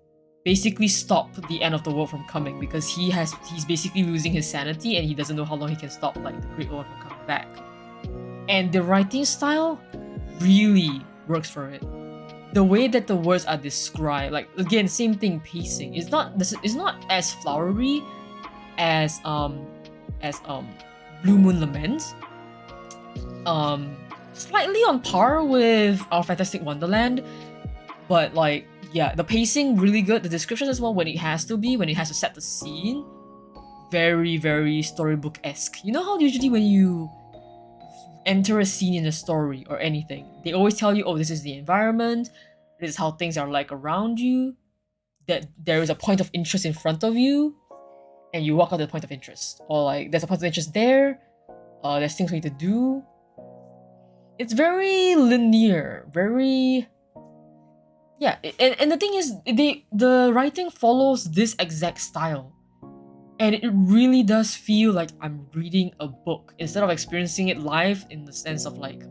basically stop the end of the world from coming, because he's basically losing his sanity and he doesn't know how long he can stop like the Great World from coming back. And the writing style really works for it. The way that the words are described, like again, same thing, pacing. It's not as flowery as Blue Moon Lament. Slightly on par with our Fantastic Wonderland, but like yeah, the pacing really good. The descriptions as well when it has to set the scene, very very storybook-esque. You know how usually when you enter a scene in a story or anything, they always tell you, oh, this is the environment, this is how things are like around you, that there is a point of interest in front of you, and you walk out to the point of interest, or like there's a point of interest there, there's things we need to do. It's very linear, very yeah, and the thing is, the writing follows this exact style. And it really does feel like I'm reading a book instead of experiencing it live in the sense of like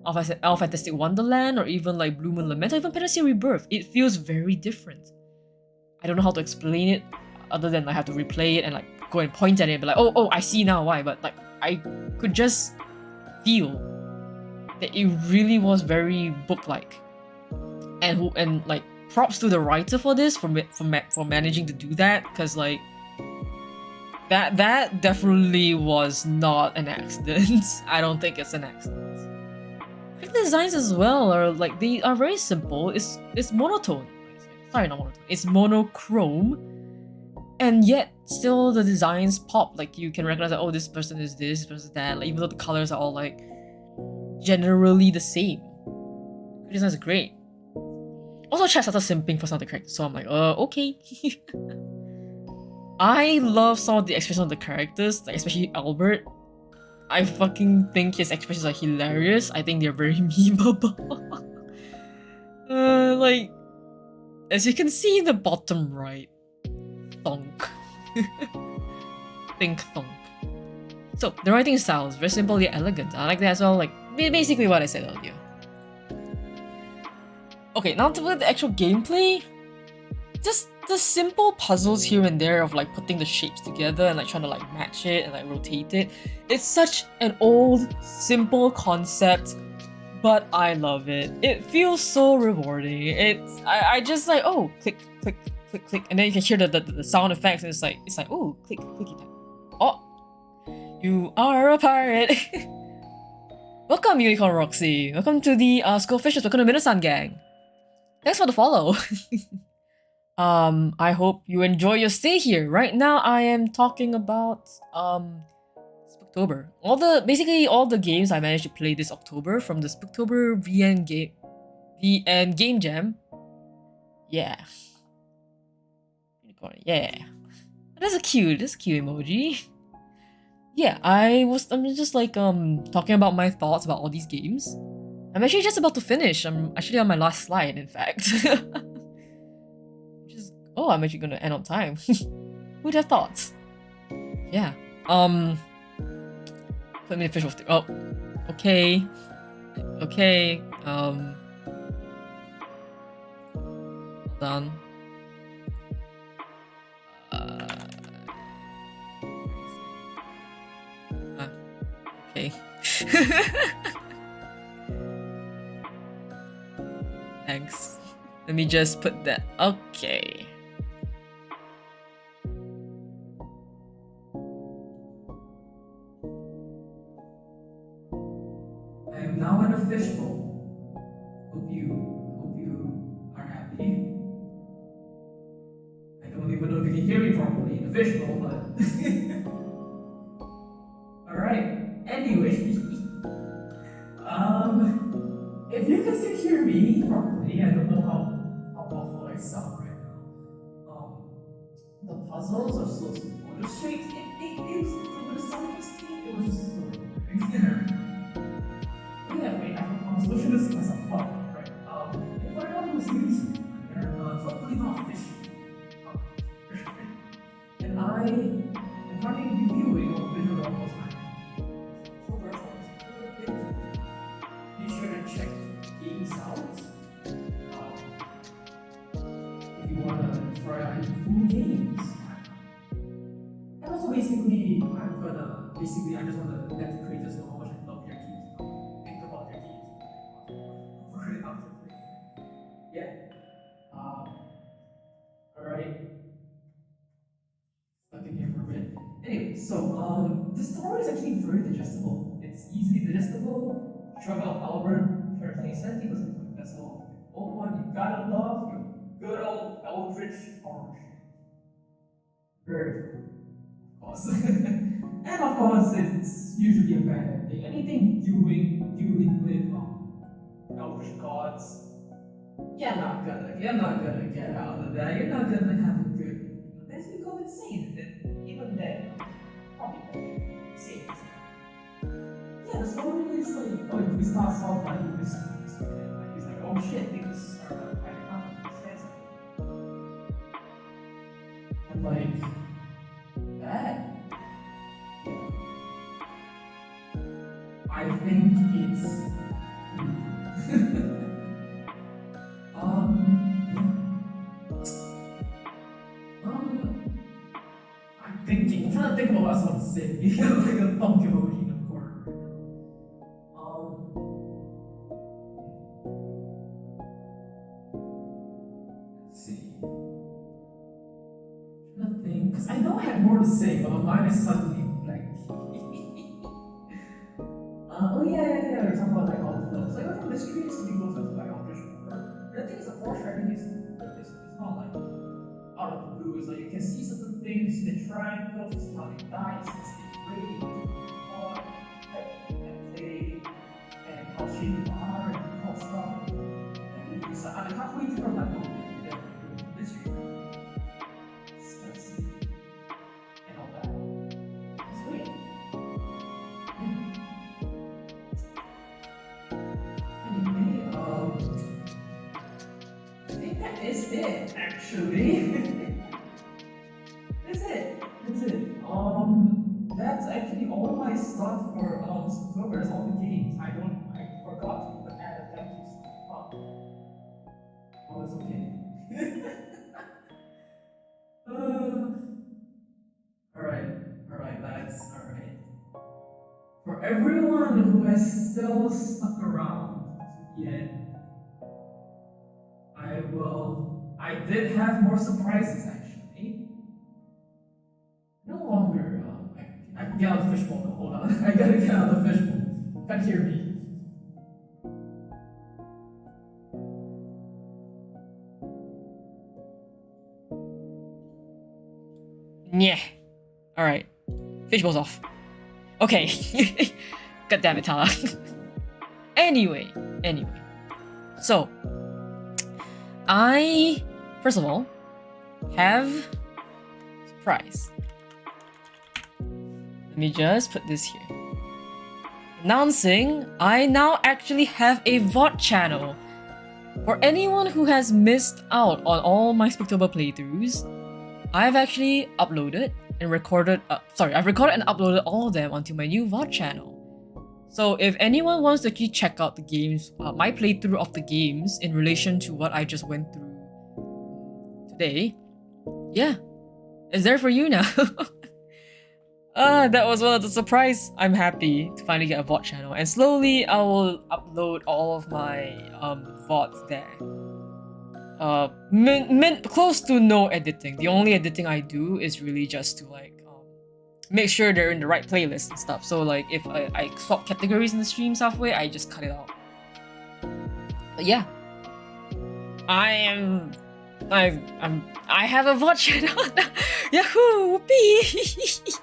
Our Fantastic Wonderland, or even like Blue Moon Lament, or even Panacea Rebirth. It feels very different. I don't know how to explain it other than I have to replay it and like go and point at it and be like, oh, I see now why. But like I could just feel that it really was very book-like. And like props to the writer for this, for managing to do that, because like that definitely was not an accident. I don't think it's an accident. The designs as well are like, they are very simple. It's monotone. Sorry, not monotone. It's monochrome, and yet still the designs pop. Like you can recognize that, oh, this person is this person is that. Like, even though the colors are all like generally the same, the designs are great. Also, chat started simping for some of the characters, so I'm like, okay. I love some of the expressions of the characters, like especially Albert. I fucking think his expressions are hilarious. I think they're very memeable. Like, as you can see in the bottom right, thonk. Think thonk. So, the writing style is very simple yet elegant. I like that as well, like, basically what I said earlier. Okay, now to the actual gameplay. Just the simple puzzles here and there of like putting the shapes together and like trying to like match it and like rotate it. It's such an old, simple concept, but I love it. It feels so rewarding. I just like, oh, click, click, click, click, and then you can hear the sound effects, and it's like, oh, click, clicky time. Oh, you are a pirate. Welcome, Unicorn Roxy. Welcome to the Skullfishers. Welcome to Minnow-san gang. thanks for the follow. I hope you enjoy your stay here. Right now, I am talking about Spooktober. Basically all the games I managed to play this October from the Spooktober VN Game Jam. Yeah. Yeah. That's a cute emoji. Yeah, I'm just like talking about my thoughts about all these games. I'm actually just about to finish. I'm actually on my last slide, in fact. I'm actually gonna end on time. Who'd have thought? Yeah. Put me in official okay. Okay. Hold on. Okay. Thanks. Let me just put that. Okay. I am now in a fishbowl. Hope you are happy. I don't even know if you can hear me properly in the fishbowl, but alright. Anyway, if you can still hear me properly, I don't know how awful I sound right now. The puzzles are so simple. The shapes, it was the self-esteem, it was just so boring. Yeah, wait, I was wishing this as a fun, right? If I thought it was easy, they're totally not fishy. And I am currently reviewing what visual novels I have. So therefore, be sure to check games out. If you wanna try out cool games. And also basically, I just wanna let the creators know how much I love their games. Think about their games. Right after playing. Yeah. Alright. Stuck in here for a bit. Anyway, so this story is actually very digestible. It's easily digestible. Struggle of Albert, Panacea, he was a vessel of the old one. You gotta love your good old Eldritch horror shit. Very true. Of course. And of course, it's usually a bad ending. Anything dealing with Eldritch gods, you're not gonna get out of that. You're not gonna have a good ending unless you go insane. And even then, probably insane. Yeah, the story is like, he starts off like this, like he's like, oh shit, things are not quite happening. And like that, I think it's I'm trying to think about what I was about to say. Like a thumb emoji in the corner right now. Let's see. Trying to think, because I know I had more to say, but my mind is suddenly blank. Yeah. We're talking about like all the films. Like from mysteries to be goes into like Eldritch horror. But the thing is, the foreshadowing is not like out of the blue. It's like you can see certain things, you see the triangles, you see how they die, you see the state rating, you see what and play, and how shady you are, and how stuff. And you start, I'm halfway through, I'm like, oh, yeah, this year. Let's see. And all that. Sweet. Anyway, I think that is it, actually. That's actually all my stuff for Spooktober. That's all the games. I forgot to even add a thank you stuff. Fuck. Oh, it's okay. Alright, lads. Alright. For everyone who has still stuck around to the end, I did have more surprises actually. No longer, I can get out of the fishbowl though, hold on. I gotta get out of the fishbowl. Can't hear me. Yeah. Alright. Fishbowl's off. Okay. God damn it, Tala. Anyway. So, I, first of all, have a surprise. Let me just put this here. Announcing, I now actually have a VOD channel. For anyone who has missed out on all my Spooktober playthroughs, I've actually uploaded and recorded, I've recorded and uploaded all of them onto my new VOD channel. So if anyone wants to actually check out the games, my playthrough of the games in relation to what I just went through today, yeah, it's there for you now. That was one of the surprise. I'm happy to finally get a VOD channel, and slowly I will upload all of my VODs there. Close to no editing. The only editing I do is really just to like make sure they're in the right playlist and stuff. So like if I swap categories in the streams halfway, I just cut it out. But yeah, I have a VOD channel now. Yahoo! Whoopee!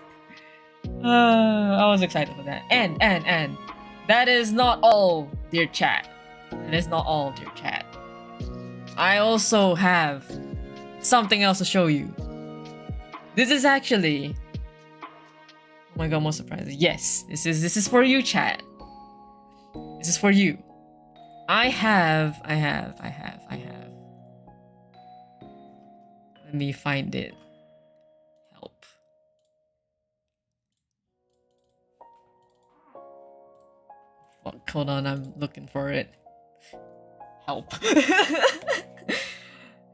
I was excited for that. And that is not all, dear chat. That is not all, dear chat. I also have something else to show you. This is actually, oh my god, more surprises. Yes, this is for you, chat. This is for you. I have. Let me find it. Help. Fuck, hold on, I'm looking for it. Help.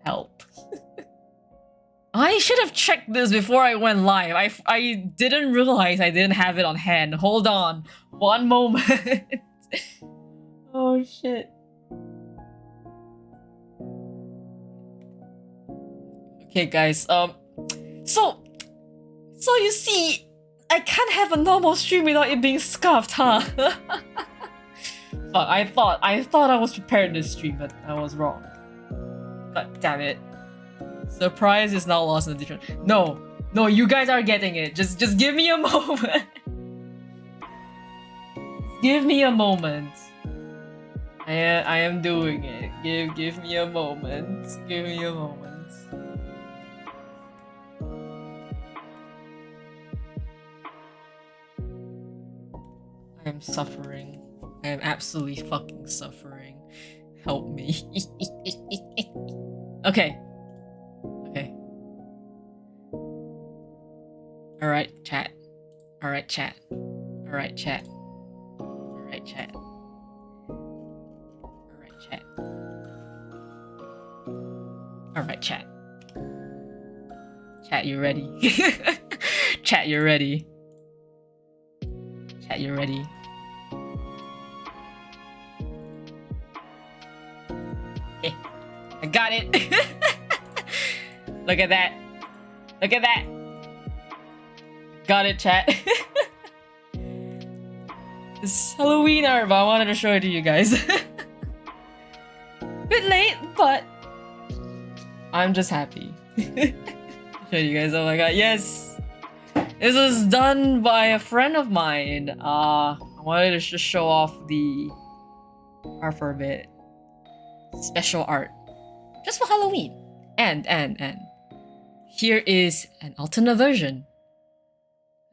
Help. I should have checked this before I went live. I didn't realize I didn't have it on hand. Hold on. One moment. Oh shit. Okay guys, so you see, I can't have a normal stream without it being scuffed, huh? Fuck, I thought I was prepared this stream, but I was wrong. God damn it. Surprise is now lost in the different. No, you guys are getting it. Just give me a moment. Give me a moment. I am doing it. Give me a moment. Give me a moment. I am suffering. I am absolutely fucking suffering. Help me. Okay. Alright, chat. Alright, chat. Alright, chat. Alright, chat. Alright, chat. Alright, chat. Chat, you ready? Chat, you ready? Chat, you ready? Okay, I got it. Look at that. Look at that. Got it, chat. It's Halloween art, but I wanted to show it to you guys. Bit late, but I'm just happy. Show you guys. Oh my god, yes! This was done by a friend of mine. I wanted to just show off the art for a bit. Special art. Just for Halloween. And here is an alternate version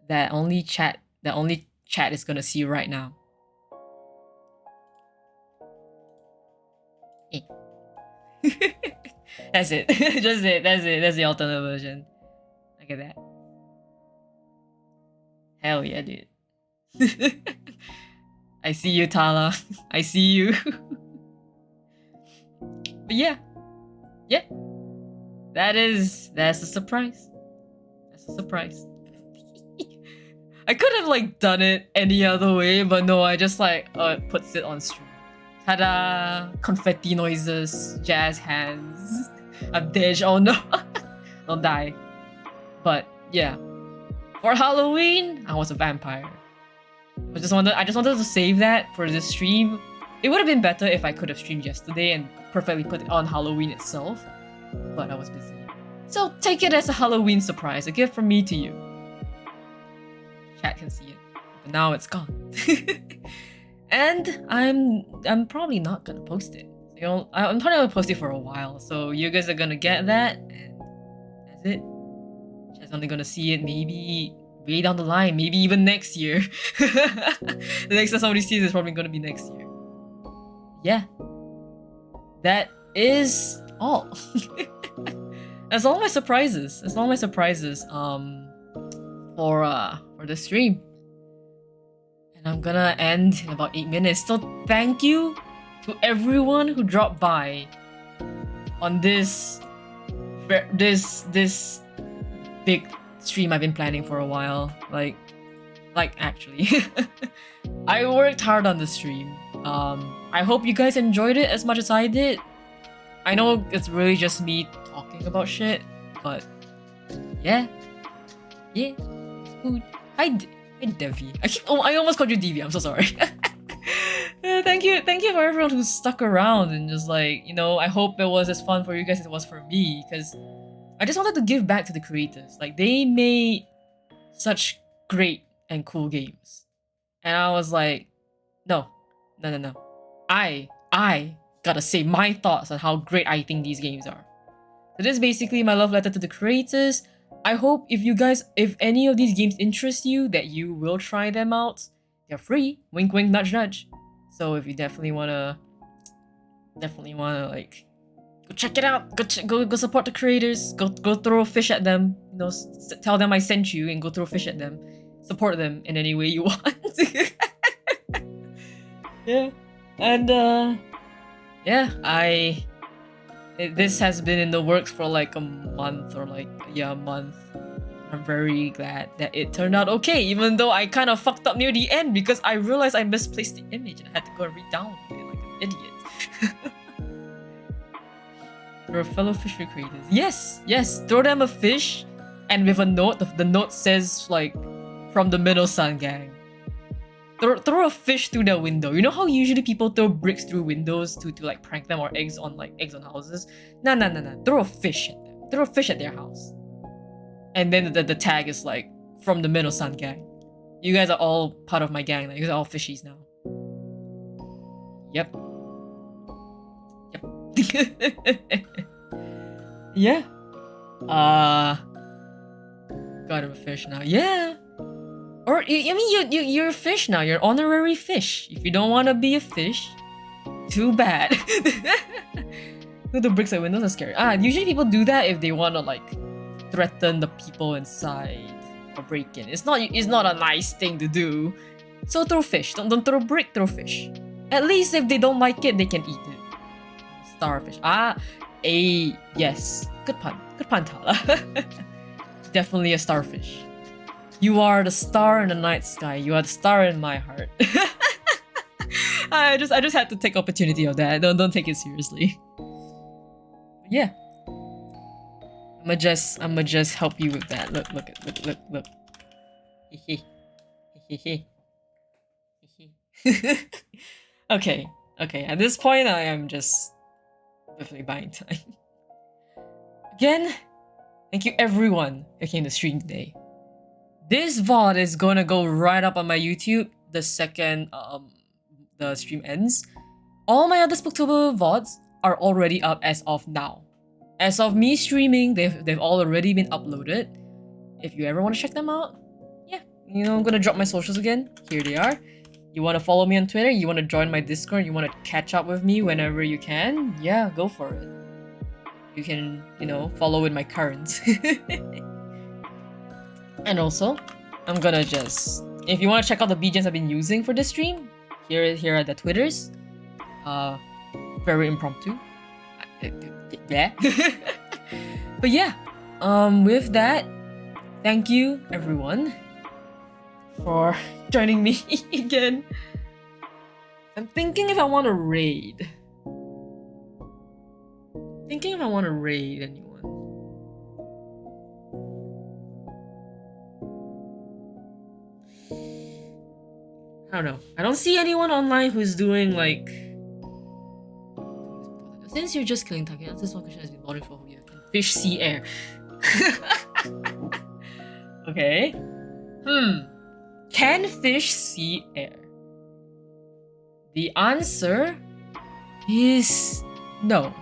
that only chat is gonna see right now. That's it. Just it. That's it. That's the alternate version. Look at that. Hell yeah, dude. I see you, Tala. I see you. But yeah. That's a surprise. That's a surprise. I could have like done it any other way, but no, I just like puts it on stream. Ta-da! Confetti noises, jazz hands. I'm dead. Oh no! Don't die. But yeah, for Halloween, I was a vampire. I just wanted to save that for this stream. It would have been better if I could have streamed yesterday and perfectly put it on Halloween itself, but I was busy. So take it as a Halloween surprise, a gift from me to you. Chat can see it, but now it's gone. And I'm probably not gonna post it. So I'm probably gonna post it for a while, so you guys are gonna get that, and that's it. Chat's only gonna see it maybe way down the line, maybe even next year. The next time somebody sees it is probably gonna be next year. Yeah. That is all. That's all my surprises. That's all my surprises for the stream. And I'm gonna end in about 8 minutes. So thank you to everyone who dropped by on this big stream I've been planning for a while. Like actually. I worked hard on the stream. I hope you guys enjoyed it as much as I did. I know it's really just me talking about shit, but yeah. It's good. Hi Devi. I almost called you Devi, I'm so sorry. Thank you for everyone who stuck around and just like, you know, I hope it was as fun for you guys as it was for me, because I just wanted to give back to the creators. Like, they made such great and cool games. And I was like, no. I gotta say my thoughts on how great I think these games are. So this is basically my love letter to the creators. I hope if any of these games interest you, that you will try them out. They're free. Wink wink nudge nudge. So if you definitely wanna like go check it out. Go support the creators. Go throw a fish at them. You know, tell them I sent you and go throw a fish at them. Support them in any way you want. Yeah. And this has been in the works for like a month or like a month. I'm very glad that it turned out okay, even though I kind of fucked up near the end because I realized I misplaced the image and I had to go and read-download it like an idiot. Throw a fellow fisher creators. Yes, throw them a fish and with a note. The note says like, from the Minnow-san gang. Throw a fish through their window. You know how usually people throw bricks through windows to like prank them, or eggs on houses? Nah. Throw a fish at them. Throw a fish at their house. And then the tag is like, from the Minnow-san gang. You guys are all part of my gang. You guys are all fishies now. Yep. Yeah. Got him a fish now. Yeah. Or, I mean, you're a fish now. You're an honorary fish. If you don't want to be a fish, too bad. The bricks at windows are scary. Usually people do that if they want to, like, threaten the people inside or break in. It's not a nice thing to do. So throw fish. Don't throw brick, throw fish. At least if they don't like it, they can eat it. Starfish. Yes. Good pun, Tala. Definitely a starfish. You are the star in the night sky. You are the star in my heart. I just had to take opportunity of that. Don't take it seriously. But yeah. I'ma just help you with that. Look. Okay. At this point, I am just definitely buying time. Again, thank you everyone who came to stream today. This VOD is gonna go right up on my YouTube the second the stream ends. All my other Spooktober VODs are already up as of now. As of me streaming, they've all already been uploaded. If you ever want to check them out, yeah, you know, I'm gonna drop my socials again. Here they are. You want to follow me on Twitter? You want to join my Discord? You want to catch up with me whenever you can? Yeah, go for it. You can, you know, follow with my currents. And also, I'm gonna just... If you want to check out the BGMs I've been using for this stream, here are the Twitters. Very impromptu. Yeah. But yeah, with that, thank you everyone for joining me again. I'm thinking if I want to raid. Anyone. I don't know. I don't see anyone online who's doing like... Since you're just killing targets, this one question has been bothering for a year. Fish, sea, air. Okay. Can fish see air? The answer is no.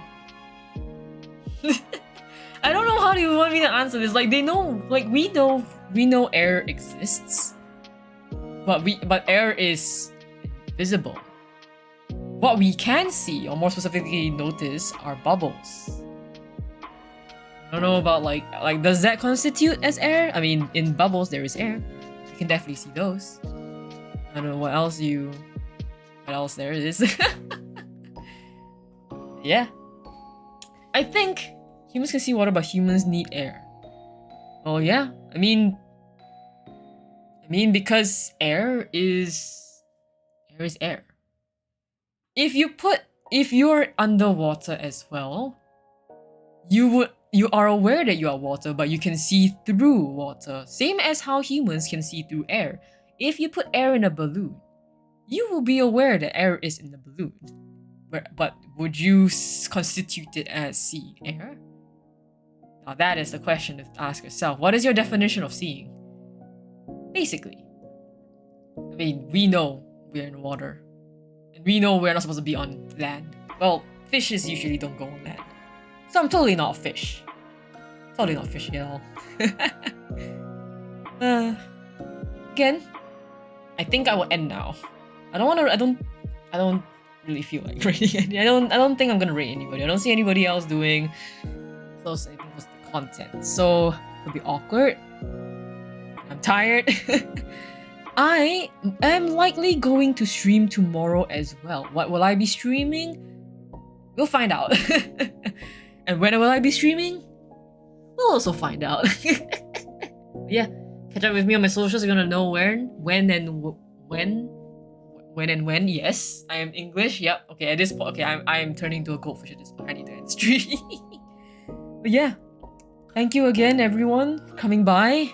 I don't know how do you want me to answer this. Like they know, like we know air exists, but air is invisible. What we can see, or more specifically notice, are bubbles. I don't know about like does that constitute as air? I mean, in bubbles there is air. You can definitely see those. I don't know what else there is. Yeah. I think humans can see water, but humans need air. Oh yeah. I mean because air is air. If you're underwater as well, you are aware that you are water, but you can see through water. Same as how humans can see through air. If you put air in a balloon, you will be aware that air is in the balloon. But would you constitute it as seeing air? Now that is the question to ask yourself. What is your definition of seeing? Basically, I mean, we know we're in water. And we know we're not supposed to be on land. Well, fishes usually don't go on land. So I'm totally not a fish. Totally not fishy at all. Again, I think I will end now. I don't really feel like rating any. I don't think I'm gonna rate anybody. I don't see anybody else doing close anything with the content. So it'll be awkward. I'm tired. I am likely going to stream tomorrow as well. What will I be streaming? We'll find out. And when will I be streaming? We'll also find out. Yeah, catch up with me on my socials. You're gonna know when and when. Yes, I am English. Yep. Okay, at this point, okay, I'm turning into a goldfish at this point. I need to end stream. But yeah, thank you again, everyone, for coming by.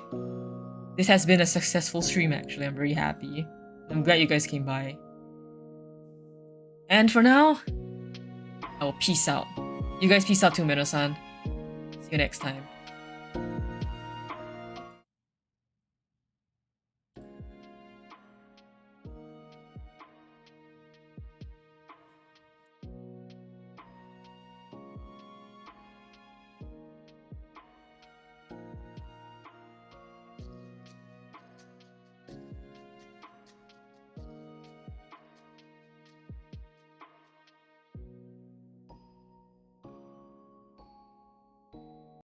This has been a successful stream. Actually, I'm very happy. I'm glad you guys came by. And for now, I will peace out. You guys peace out too, Minnow-san. See you next time.